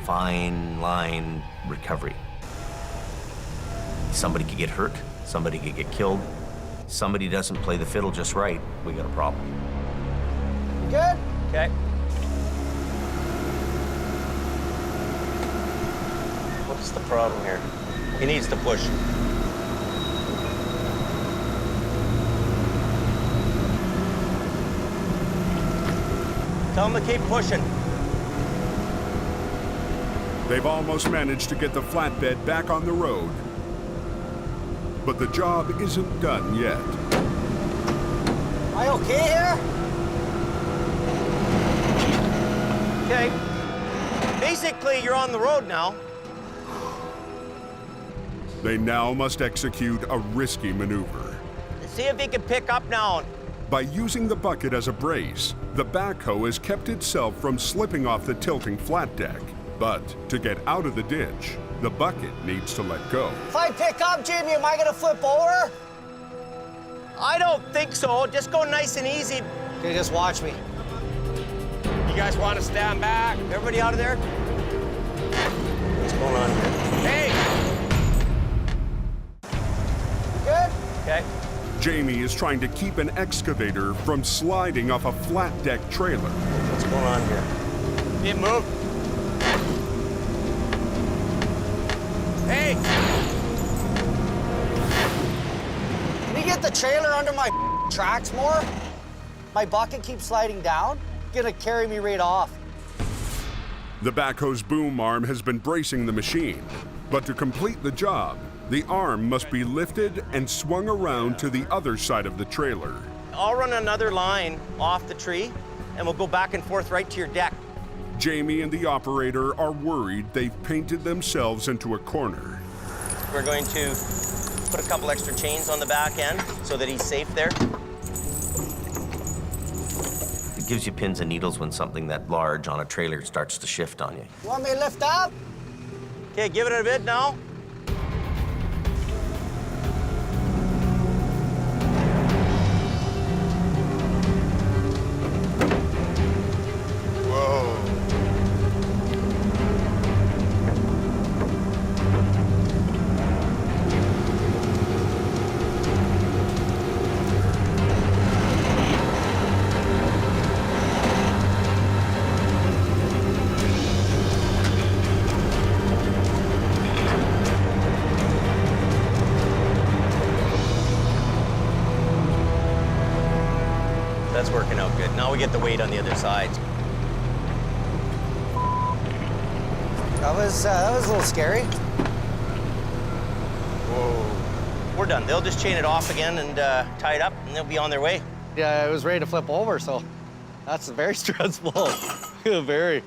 fine line recovery. Somebody could get hurt. Somebody could get killed. Somebody doesn't play the fiddle just right. We got a problem. You good? Okay. What's the problem here? He needs to push. Tell him to keep pushing. They've almost managed to get the flatbed back on the road. But the job isn't done yet. Am I okay here? Okay. Basically, you're on the road now. They now must execute a risky maneuver. See if he can pick up now. By using the bucket as a brace, the backhoe has kept itself from slipping off the tilting flat deck. But to get out of the ditch, the bucket needs to let go. If I pick up, Jamie, am I gonna flip over? I don't think so. Just go nice and easy. Okay, just watch me. You guys want to stand back? Everybody out of there? What's going on here? You good? Okay. Jamie is trying to keep an excavator from sliding off a flat deck trailer. What's going on here? It moved. Hey! Can you get the trailer under my tracks more? My bucket keeps sliding down. Gonna carry me right off. The backhoe's boom arm has been bracing the machine, but to complete the job, the arm must be lifted and swung around to the other side of the trailer. I'll run another line off the tree, and we'll go back and forth right to your deck. Jamie and the operator are worried they've painted themselves into a corner. We're going to put a couple extra chains on the back end so that he's safe there. It gives you pins and needles when something that large on a trailer starts to shift on you. You want me to lift up? Okay, give it a bit now. That's working out good. Now we get the weight on the other side. That was a little scary. Whoa. We're done. They'll just chain it off again and tie it up, and they'll be on their way. Yeah, I was ready to flip over, so that's very stressful. Very.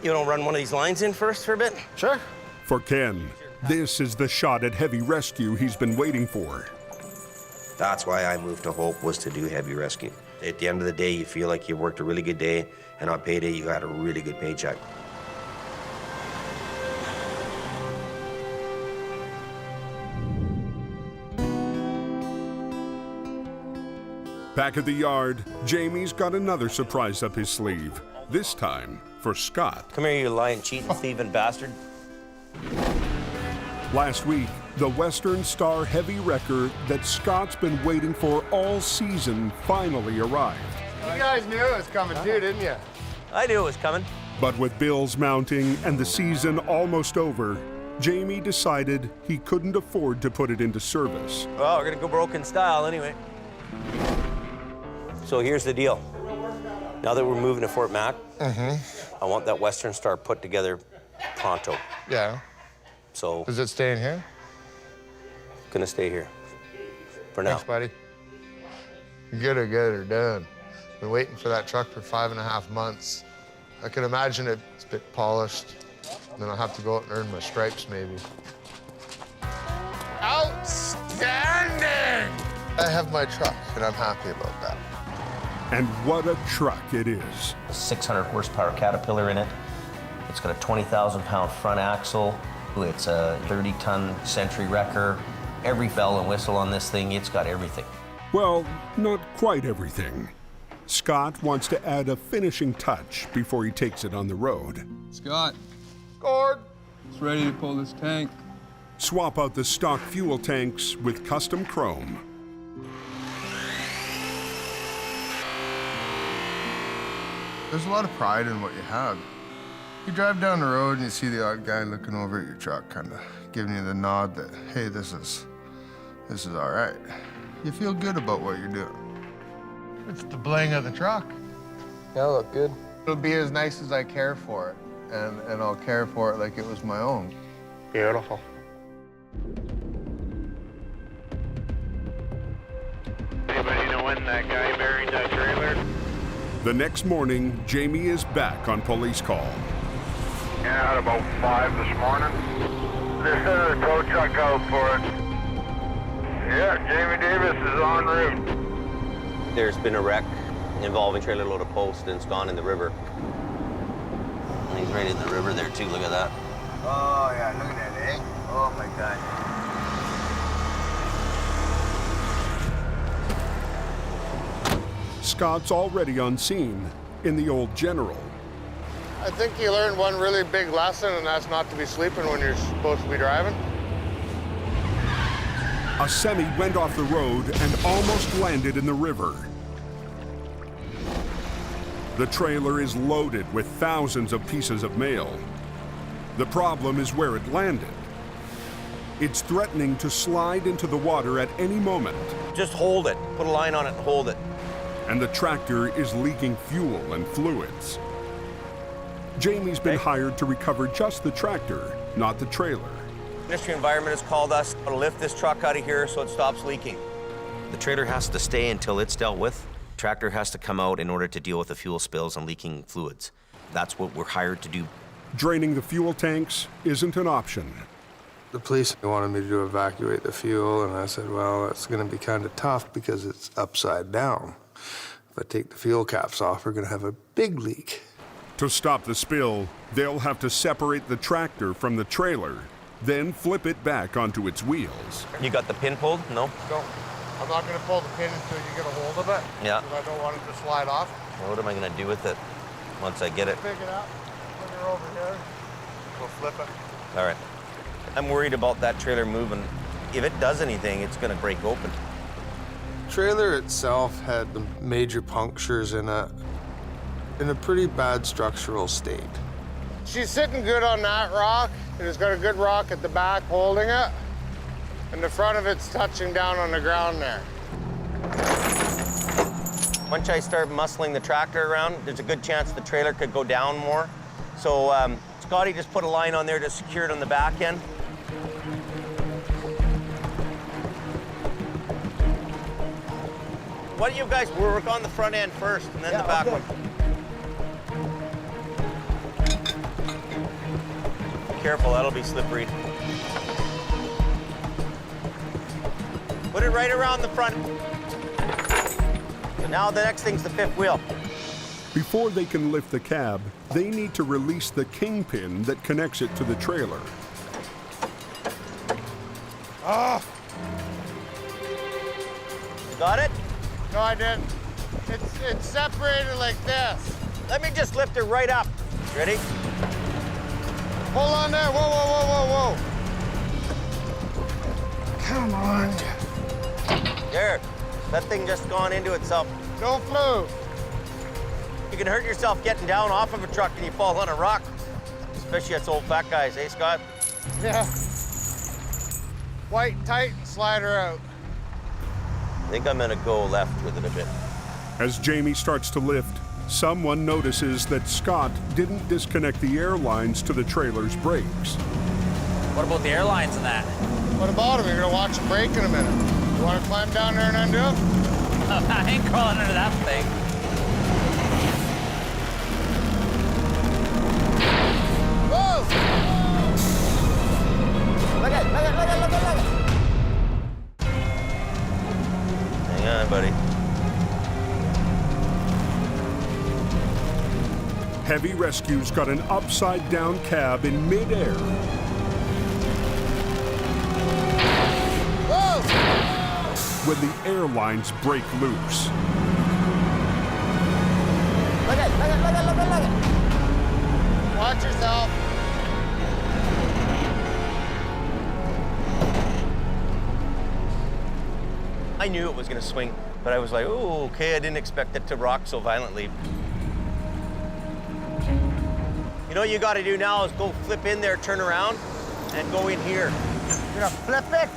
You want to run one of these lines in first for a bit? Sure. For Ken, this is the shot at heavy rescue he's been waiting for. That's why I moved to Hope, was to do heavy rescue. At the end of the day, you feel like you worked a really good day, and on payday, you got a really good paycheck. Back at the yard, Jamie's got another surprise up his sleeve, this time for Scott. Come here, you lying, cheating, thieving bastard. Last week, the Western Star heavy wrecker that Scott's been waiting for all season finally arrived. You guys knew it was coming too, didn't you? I knew it was coming. But with bills mounting and the season almost over, Jamie decided he couldn't afford to put it into service. Well, we're gonna go broken style anyway. So here's the deal. Now that we're moving to Fort Mac, I want that Western Star put together pronto. Yeah. So. Is it staying here? Gonna stay here for now. Thanks, buddy. Get her done. Been waiting for that truck for 5.5 months. I can imagine it's a bit polished, and then I'll have to go out and earn my stripes, maybe. Outstanding! I have my truck, and I'm happy about that. And what a truck it is. A 600 horsepower Caterpillar in it. It's got a 20,000-pound front axle. It's a 30-ton Century wrecker. Every bell and whistle on this thing, it's got everything. Well, not quite everything. Scott wants to add a finishing touch before he takes it on the road. Scott. Gord. It's ready to pull this tank. Swap out the stock fuel tanks with custom chrome. There's a lot of pride in what you have. You drive down the road and you see the odd guy looking over at your truck, kind of giving you the nod that, hey, this is all right. You feel good about what you're doing. It's the bling of the truck. Yeah, look good. It'll be as nice as I care for it, and I'll care for it like it was my own. Beautiful. Anybody know when that guy buried that trailer? The next morning, Jamie is back on police call. Yeah, at about 5 this morning. They sent a tow truck out for it. Yeah, Jamie Davis is en route. There's been a wreck involving trailer load of post, and it's gone in the river. And he's right in the river there, too. Look at that. Oh, yeah, look at that, eh? Oh, my God. Scott's already on scene in the old General. I think you learned one really big lesson, and that's not to be sleeping when you're supposed to be driving. A semi went off the road and almost landed in the river. The trailer is loaded with thousands of pieces of mail. The problem is where it landed. It's threatening to slide into the water at any moment. Just hold it. Put a line on it and hold it. And the tractor is leaking fuel and fluids. Jamie's been hired to recover just the tractor, not the trailer. Ministry of Environment has called us to lift this truck out of here so it stops leaking. The trailer has to stay until it's dealt with. Tractor has to come out in order to deal with the fuel spills and leaking fluids. That's what we're hired to do. Draining the fuel tanks isn't an option. The police wanted me to evacuate the fuel, and I said, well, that's going to be kind of tough because it's upside down. If I take the fuel caps off, we're going to have a big leak. To stop the spill, they'll have to separate the tractor from the trailer, then flip it back onto its wheels. You got the pin pulled? No? No. I'm not going to pull the pin until you get a hold of it. Yeah. Because I don't want it to slide off. Well, what am I going to do with it once I get it? Pick it up, put her over here, we'll flip it. All right. I'm worried about that trailer moving. If it does anything, it's going to break open. The trailer itself had the major punctures in a pretty bad structural state. She's sitting good on that rock. It has got a good rock at the back holding it. And the front of it's touching down on the ground there. Once I start muscling the tractor around, there's a good chance the trailer could go down more. So Scotty just put a line on there to secure it on the back end. Why don't you guys work on the front end first and then the back one? Careful, that'll be slippery. Put it right around the front. So now the next thing's the fifth wheel. Before they can lift the cab, they need to release the kingpin that connects it to the trailer. Oh! Got it? No, I didn't. It's separated like this. Let me just lift it right up. Ready? Hold on there. Whoa, whoa, whoa, whoa, whoa. Come on. There. That thing just gone into itself. Don't move. You can hurt yourself getting down off of a truck and you fall on a rock. Especially us old fat guys, eh, Scott? Yeah. White, tight, slide her out. I think I'm gonna go left with it a bit. As Jamie starts to lift, someone notices that Scott didn't disconnect the air lines to the trailer's brakes. What about the airlines and that? What about him? You're gonna watch him break in a minute. You wanna climb down there and undo him? I ain't crawling under that thing. Hang on, buddy. Heavy rescue's got an upside-down cab in midair. Whoa! When the airlines break loose. Look it. Watch yourself. I knew it was gonna swing, but I was like, oh, okay, I didn't expect it to rock so violently. You know what you gotta do now is go flip in there, turn around, and go in here. You're gonna flip it?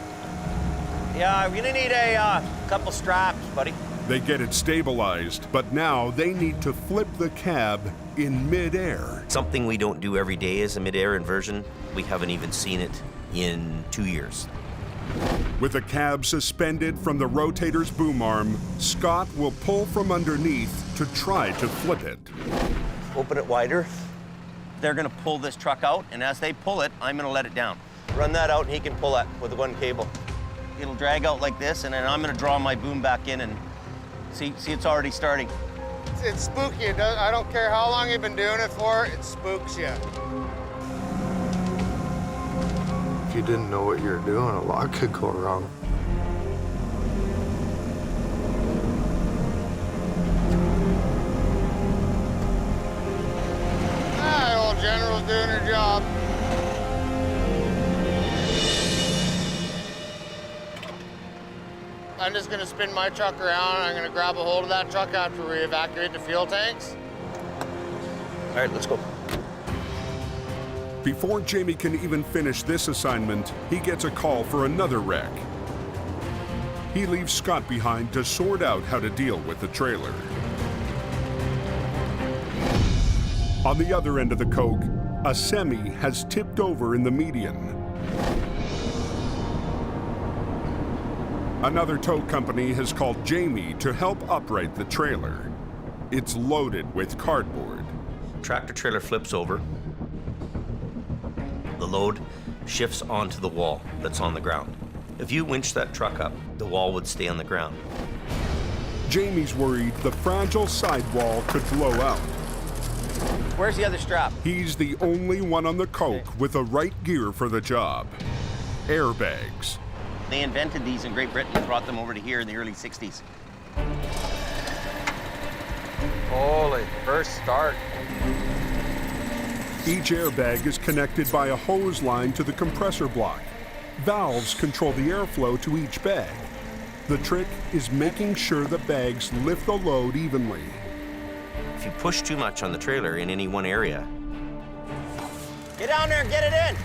Yeah, we're gonna need a couple straps, buddy. They get it stabilized, but now they need to flip the cab in midair. Something we don't do every day is a mid-air inversion. We haven't even seen it in 2 years. With the cab suspended from the rotator's boom arm, Scott will pull from underneath to try to flip it. Open it wider. They're gonna pull this truck out, and as they pull it, I'm gonna let it down. Run that out, and he can pull that with one cable. It'll drag out like this, and then I'm gonna draw my boom back in and see it's already starting. It's spooky. I don't care how long you've been doing it for, it spooks you. If you didn't know what you were doing, a lot could go wrong. Old General's doing her job. I'm just gonna spin my truck around. I'm gonna grab a hold of that truck after we evacuate the fuel tanks. All right, let's go. Before Jamie can even finish this assignment, he gets a call for another wreck. He leaves Scott behind to sort out how to deal with the trailer. On the other end of the coke, a semi has tipped over in the median. Another tow company has called Jamie to help upright the trailer. It's loaded with cardboard. Tractor trailer flips over. The load shifts onto the wall that's on the ground. If you winch that truck up, the wall would stay on the ground. Jamie's worried the fragile sidewall could blow out. Where's the other strap? He's the only one on the coke with the right gear for the job. Airbags. They invented these in Great Britain and brought them over to here in the early 60s. Holy, first start. Each airbag is connected by a hose line to the compressor block. Valves control the airflow to each bag. The trick is making sure the bags lift the load evenly. If you push too much on the trailer in any one area, get down there and get it in.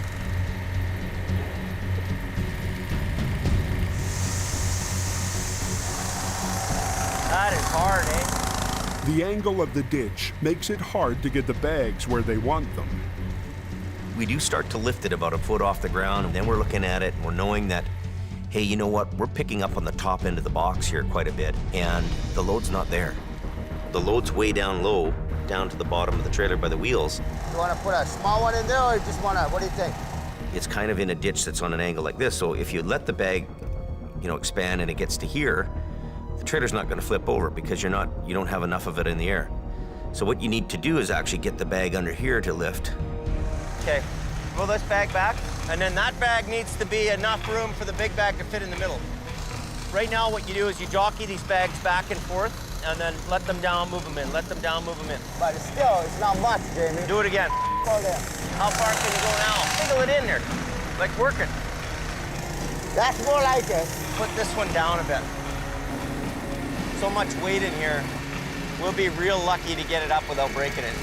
That is hard, eh? The angle of the ditch makes it hard to get the bags where they want them. We do start to lift it about a foot off the ground, and then we're looking at it and we're knowing that, hey, you know what? We're picking up on the top end of the box here quite a bit, and the load's not there. The load's way down low, down to the bottom of the trailer by the wheels. You want to put a small one in there, or you just want to, what do you think? It's kind of in a ditch that's on an angle like this, so if you let the bag, expand and it gets to here, the trailer's not going to flip over because you don't have enough of it in the air. So what you need to do is actually get the bag under here to lift. Okay, roll this bag back, and then that bag needs to be enough room for the big bag to fit in the middle. Right now what you do is you jockey these bags back and forth, and then let them down, move them in, let them down, move them in. But it's not much, Jamie. Do it again. How far can you go now? Wiggle it in there, like working. That's more like it. Put this one down a bit. So much weight in here, we'll be real lucky to get it up without breaking it.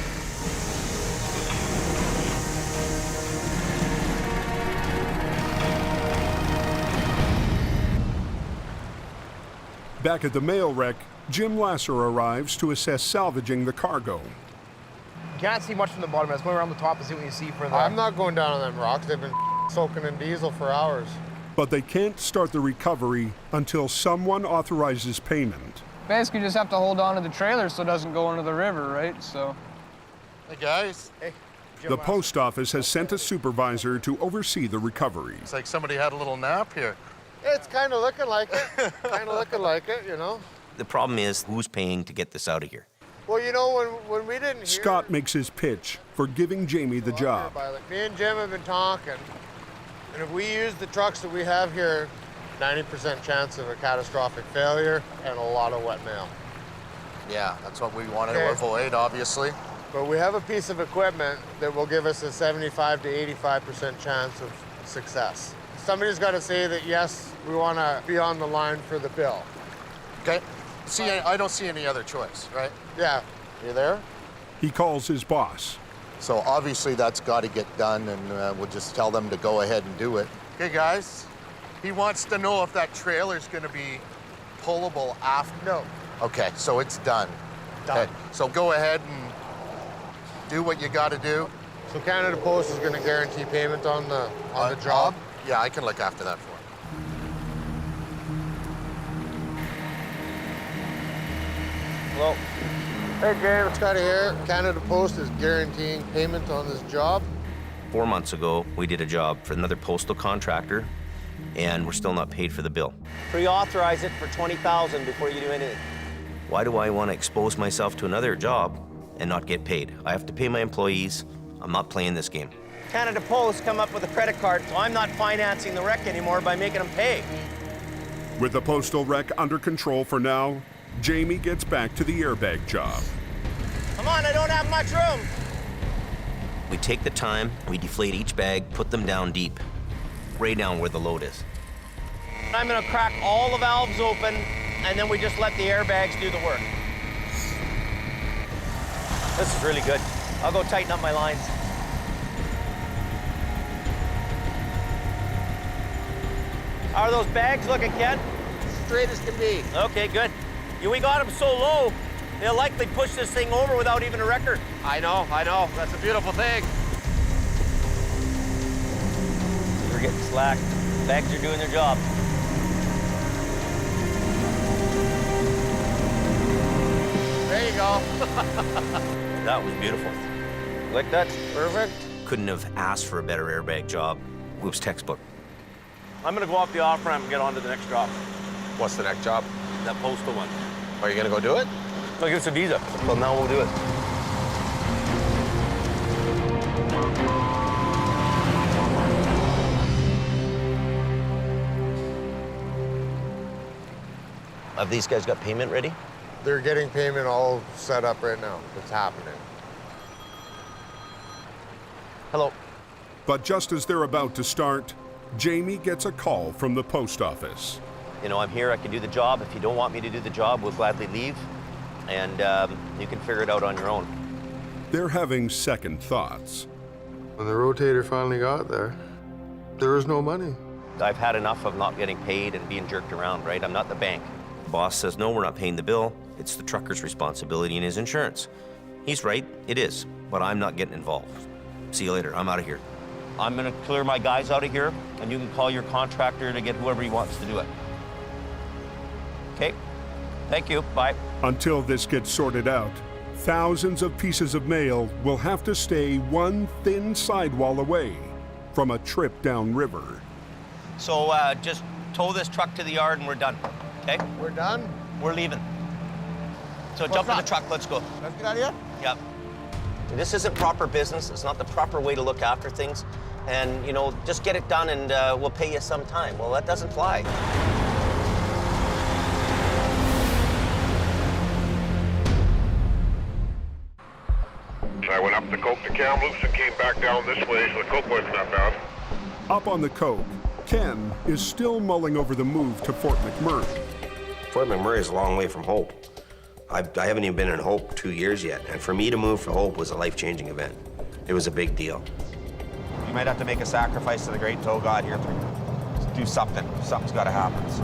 Back at the mail wreck, Jim Lasser arrives to assess salvaging the cargo. You can't see much from the bottom. Let's go around the top and see what you see further. I'm not going down on them rocks. They've been soaking in diesel for hours. But they can't start the recovery until someone authorizes payment. Basically, just have to hold on to the trailer so it doesn't go into the river, right? So. Hey, guys. Hey, The post office has sent a supervisor to oversee the recovery. It's like somebody had a little nap here. It's kind of looking like it. You know. The problem is, who's paying to get this out of here? Well, you know, when we didn't hear... Scott makes his pitch for giving Jamie the job. Me and Jim have been talking, and if we use the trucks that we have here, 90% chance of a catastrophic failure and a lot of wet mail. Yeah, that's what we wanted to avoid, obviously. But we have a piece of equipment that will give us a 75 to 85% chance of success. Somebody's got to say that, yes, we want to be on the line for the bill. Okay. I don't see any other choice, right? Yeah. You there? He calls his boss. So obviously that's got to get done, and we'll just tell them to go ahead and do it. Okay, guys. He wants to know if that trailer's going to be pullable after. No. Okay, so it's done. Done. Okay, so go ahead and do what you got to do. So Canada Post is going to guarantee payment on the job? Yeah, I can look after that for you. Hello. Hey, James. Scotty here. Canada Post is guaranteeing payment on this job. 4 months ago, we did a job for another postal contractor, and we're still not paid for the bill. Pre-authorize it for $20,000 before you do anything. Why do I want to expose myself to another job and not get paid? I have to pay my employees. I'm not playing this game. Canada Post come up with a credit card, so I'm not financing the wreck anymore by making them pay. With the postal wreck under control for now, Jamie gets back to the airbag job. Come on, I don't have much room. We take the time, we deflate each bag, put them down deep, way down where the load is. I'm gonna crack all the valves open, and then we just let the airbags do the work. This is really good. I'll go tighten up my lines. How are those bags looking, Ken? Straight as can be. Okay, good. We got them so low, they'll likely push this thing over without even a wrecker. I know. That's a beautiful thing. We're getting slack. Bags are doing their job. There you go. That was beautiful. Like that's perfect. Couldn't have asked for a better airbag job. It was textbook. I'm gonna go off the off-ramp and get on to the next job. What's the next job? That postal one. Are you gonna go do it? I'll give us a visa. Well, now we'll do it. Have these guys got payment ready? They're getting payment all set up right now. It's happening. Hello. But just as they're about to start, Jamie gets a call from the post office. You know, I'm here, I can do the job. If you don't want me to do the job, we'll gladly leave. And you can figure it out on your own. They're having second thoughts. When the rotator finally got there was no money. I've had enough of not getting paid and being jerked around, right? I'm not the bank. The boss says, no, we're not paying the bill. It's the trucker's responsibility and his insurance. He's right, it is, but I'm not getting involved. See you later, I'm out of here. I'm gonna clear my guys out of here, and you can call your contractor to get whoever he wants to do it. Okay, thank you, bye. Until this gets sorted out, thousands of pieces of mail will have to stay one thin sidewall away from a trip downriver. So just tow this truck to the yard and we're done, okay? We're done? We're leaving. So jump in the truck, let's go. Let's get out of here? Yep. This isn't proper business. It's not the proper way to look after things. And, you know, just get it done and we'll pay you sometime. Well, that doesn't fly. I went up the Coke to Kamloops and came back down this way, so the Coke wasn't that bad. Up on the Coke, Ken is still mulling over the move to Fort McMurray. Fort McMurray is a long way from Hope. I haven't even been in Hope 2 years yet, and for me to move to Hope was a life-changing event. It was a big deal. You might have to make a sacrifice to the great tow God here. Do something. Something's got to happen. So.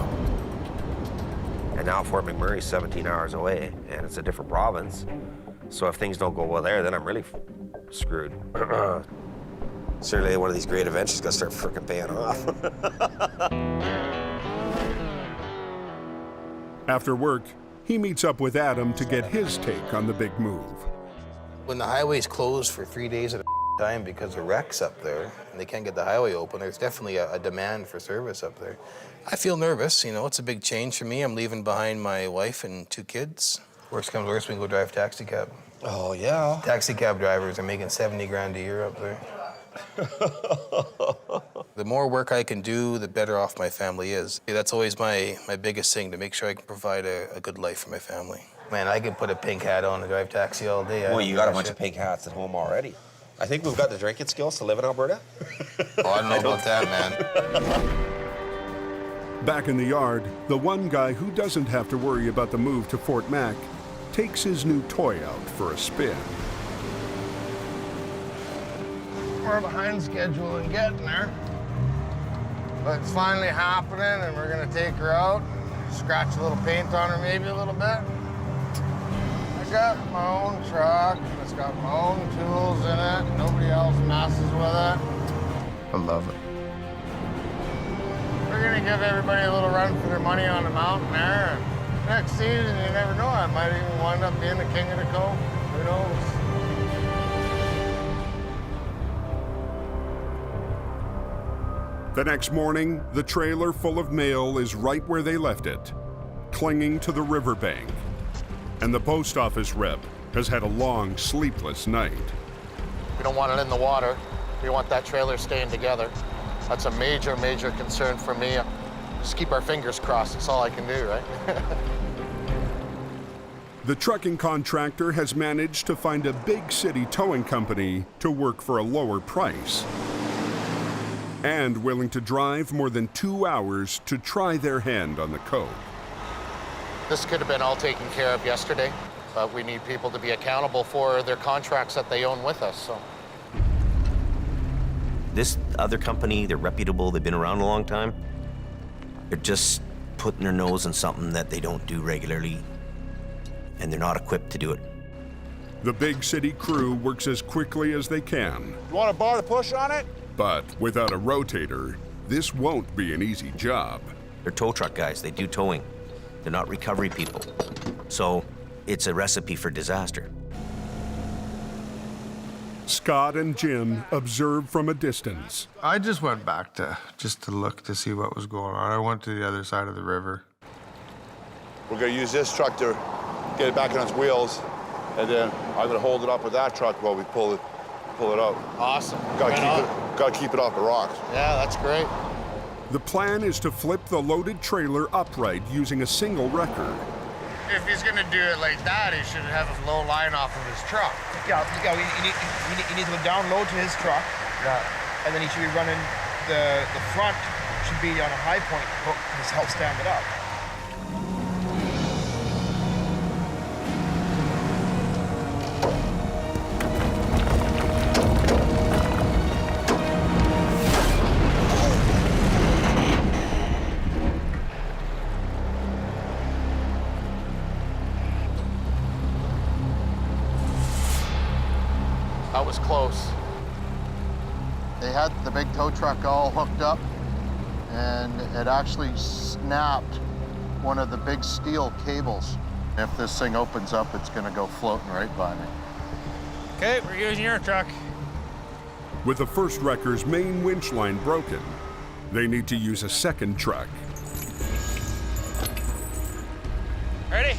And now Fort McMurray is 17 hours away, and it's a different province. So if things don't go well there, then I'm really screwed. Certainly one of these great events is gonna start frickin' paying off. After work, he meets up with Adam to get his take on the big move. When the highway's closed for 3 days at a time because of wrecks up there, and they can't get the highway open. There's definitely a demand for service up there. I feel nervous, you know, it's a big change for me. I'm leaving behind my wife and 2 kids. Worst comes worst, we can go drive taxi cab. Oh, yeah. Taxi cab drivers are making 70 grand a year up there. The more work I can do, the better off my family is. That's always my biggest thing, to make sure I can provide a good life for my family. Man, I could put a pink hat on and drive taxi all day. Well, you got a bunch of pink hats at home already. I think we've got the drinking skills to live in Alberta. Oh, I don't know about that, man. Back in the yard, the one guy who doesn't have to worry about the move to Fort Mac takes his new toy out for a spin. We're behind schedule and getting there. But it's finally happening, and we're gonna take her out, scratch a little paint on her maybe a little bit. I got my own truck, and it's got my own tools in it. Nobody else messes with it. I love it. We're gonna give everybody a little run for their money on the mountain there. And next season, you never know, I might even wind up being the king of the cove. Who knows? The next morning, the trailer full of mail is right where they left it, clinging to the riverbank. And the post office rep has had a long, sleepless night. We don't want it in the water. We want that trailer staying together. That's a major, major concern for me. Just keep our fingers crossed. That's all I can do, right? The trucking contractor has managed to find a big city towing company to work for a lower price, and willing to drive more than 2 hours to try their hand on the code. This could have been all taken care of yesterday, but we need people to be accountable for their contracts that they own with us, so. This other company, they're reputable, they've been around a long time. They're just putting their nose in something that they don't do regularly, and they're not equipped to do it. The big city crew works as quickly as they can. You want a bar to push on it? But without a rotator, this won't be an easy job. They're tow truck guys, they do towing. They're not recovery people. So it's a recipe for disaster. Scott and Jim observe from a distance. I just went back to look to see what was going on. I went to the other side of the river. We're gonna use this truck to get it back on its wheels, and then I'm gonna hold it up with that truck while we pull it out. Awesome. Gotta keep it off the rocks. Yeah, that's great. The plan is to flip the loaded trailer upright using a single wrecker. If he's gonna do it like that, he should have a low line off of his truck. Yeah, you need to go down low to his truck. Yeah. And then he should be running, the front should be on a high point hook to help stand it up. That was close. They had the big tow truck all hooked up, and it actually snapped one of the big steel cables. If this thing opens up, it's gonna go floating right by me. Okay, we're using your truck. With the first wrecker's main winch line broken, they need to use a second truck. Ready?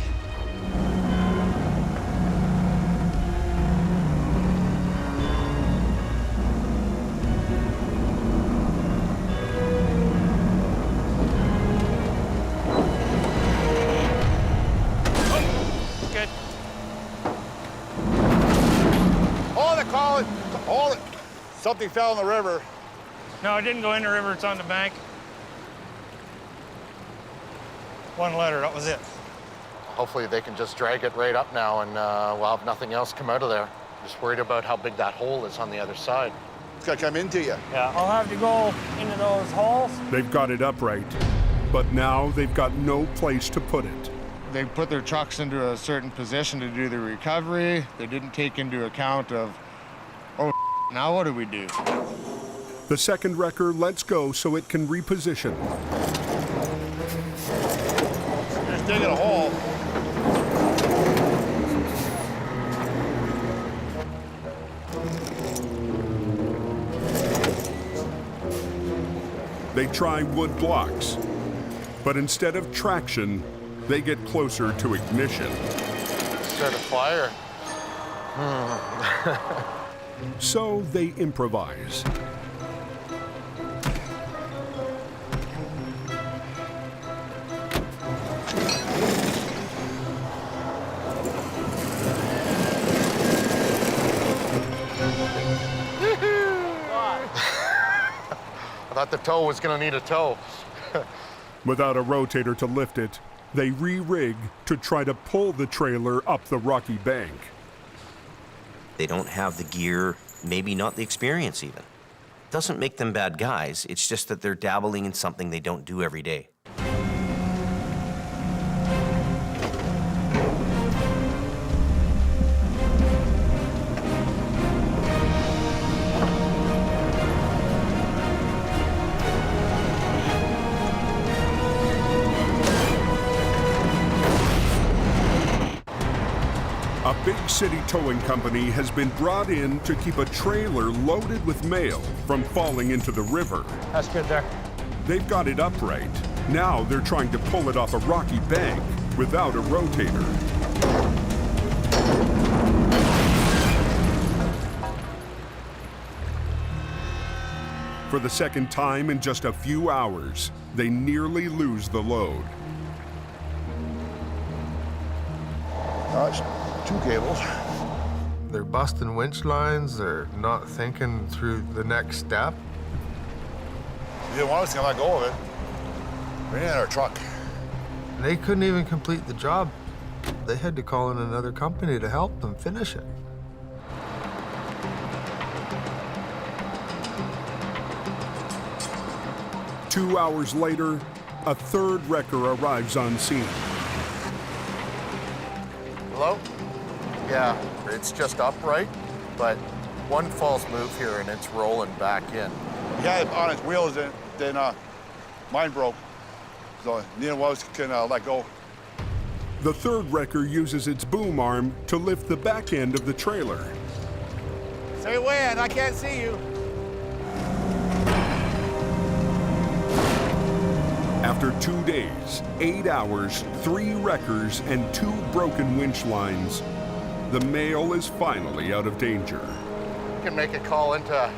Hold it. Something fell in the river. No, it didn't go in the river. It's on the bank. One letter, that was it. Hopefully they can just drag it right up now, and we'll have nothing else come out of there. Just worried about how big that hole is on the other side. It's gonna come into you. Yeah, I'll have to go into those holes. They've got it upright, but now they've got no place to put it. They put their trucks into a certain position to do the recovery. They didn't take into account of, oh, now what do we do? The second wrecker lets go so it can reposition. Just digging a hole. They try wood blocks, but instead of traction, they get closer to ignition. Start a fire. So they improvise. I thought the tow was gonna need a tow. Without a rotator to lift it, they re-rig to try to pull the trailer up the rocky bank. They don't have the gear, maybe not the experience even. Doesn't make them bad guys, it's just that they're dabbling in something they don't do every day. A big city towing company has been brought in to keep a trailer loaded with mail from falling into the river. That's good there. They've got it upright. Now they're trying to pull it off a rocky bank without a rotator. For the second time in just a few hours, they nearly lose the load. It's 2 cables. They're busting winch lines. They're not thinking through the next step. You didn't want us to let go of it. Bring it in our truck. They couldn't even complete the job. They had to call in another company to help them finish it. Two hours later, a third wrecker arrives on scene. Hello? Yeah, it's just upright, but one false move here and it's rolling back in. He had it on its wheels, then mine broke. So neither one of us can let go. The third wrecker uses its boom arm to lift the back end of the trailer. Say when, I can't see you. After 2 days, 8 hours, 3 wreckers, and 2 broken winch lines, the mail is finally out of danger. You can make a call into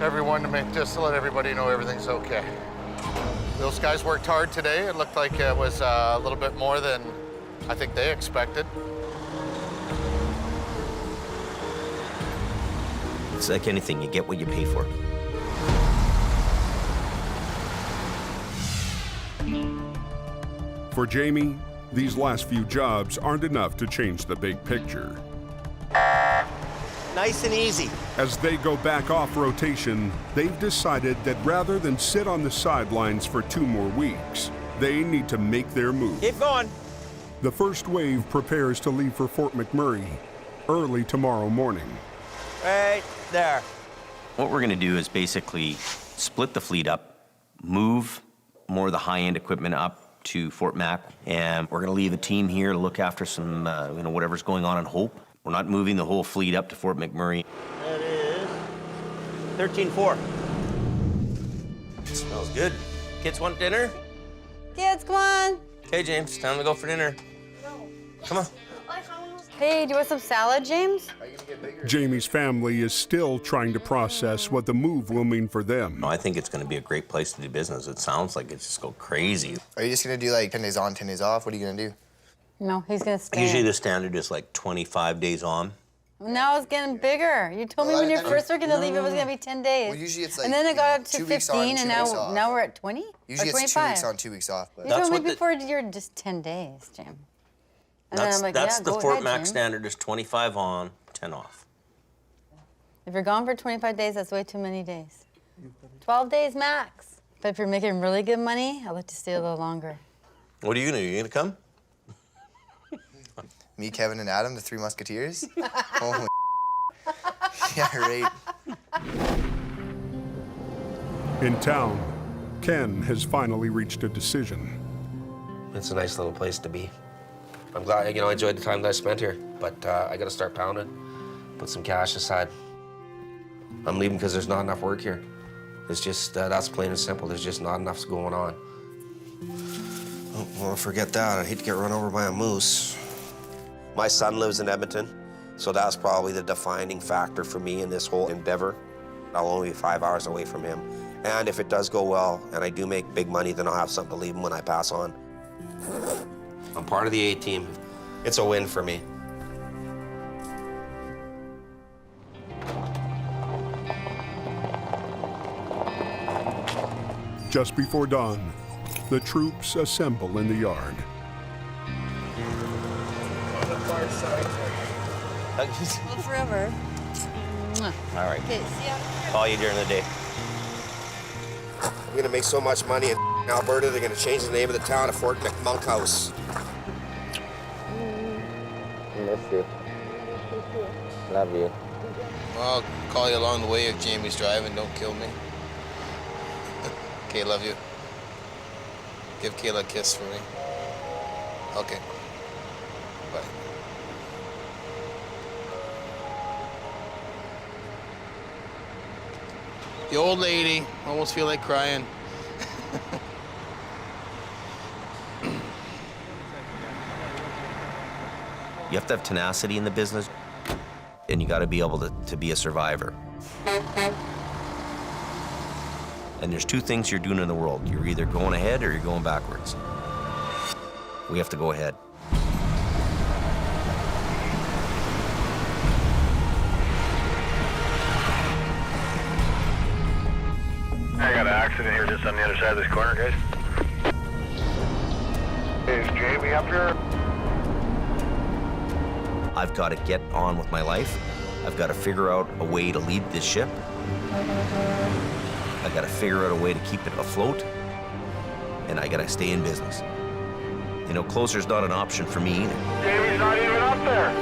everyone to make just to let everybody know everything's okay. Those guys worked hard today. It looked like it was a little bit more than I think they expected. It's like anything, you get what you pay for. For Jamie, these last few jobs aren't enough to change the big picture. Nice and easy. As they go back off rotation, they've decided that rather than sit on the sidelines for 2 more weeks, they need to make their move. Keep going. The first wave prepares to leave for Fort McMurray early tomorrow morning. Right there. What we're gonna do is basically split the fleet up, move more of the high-end equipment up to Fort Mac, and we're gonna leave a team here to look after some, whatever's going on in Hope. We're not moving the whole fleet up to Fort McMurray. That is 13-4. Smells good. Kids want dinner? Kids, come on. Okay, James, time to go for dinner. Come on. Hey, do you want some salad, James? Jamie's family is still trying to process what the move will mean for them. I think it's gonna be a great place to do business. It sounds like it's just go crazy. Are you just gonna do like 10 days on, 10 days off? What are you gonna do? No, he's gonna stay. Usually the standard is like 25 days on. Now it's getting bigger. You told me when you first were gonna leave, it was gonna be 10 days. Well, usually it's like, and then it got up to 2 weeks on, 15, 2 and weeks off. now we're at 20? Usually or it's 25? 2 weeks on, 2 weeks off. But You told me before you're just 10 days, Jim. And then I'm like, That's yeah, the go Fort ahead, Mac Jim. standard is 25 on, 10 off. If you're gone for 25 days, that's way too many days. 12 days max. But if you're making really good money, I'll let you stay a little longer. What are you gonna do? You gonna come? Me, Kevin, and Adam, the 3 Musketeers? Holy yeah, right. In town, Ken has finally reached a decision. It's a nice little place to be. I'm glad, I enjoyed the time that I spent here, but I gotta start pounding, put some cash aside. I'm leaving because there's not enough work here. It's just, that's plain and simple. There's just not enough going on. Oh, well, forget that. I'd hate to get run over by a moose. My son lives in Edmonton, so that's probably the defining factor for me in this whole endeavor. I'll only be 5 hours away from him. And if it does go well, and I do make big money, then I'll have something to leave him when I pass on. I'm part of the A-team. It's a win for me. Just before dawn, the troops assemble in the yard. On the far side. Well, forever. All right. Okay, see ya. Call you during the day. I'm gonna make so much money in Alberta, they're gonna change the name of the town to Fort McMonk House. Miss you. Love you. Well, I'll call you along the way if Jamie's driving. Don't kill me. Okay, love you. Give Kayla a kiss for me. Okay. Bye. The old lady. Almost feel like crying. You have to have tenacity in the business, and you got to be able to be a survivor. And there's two things you're doing in the world. You're either going ahead or you're going backwards. We have to go ahead. I got an accident here just on the other side of this corner, guys. Is Jamie up here? I've got to get on with my life. I've got to figure out a way to lead this ship. I got to figure out a way to keep it afloat, and I got to stay in business. You know, closer's not an option for me either. Jamie's not even up there.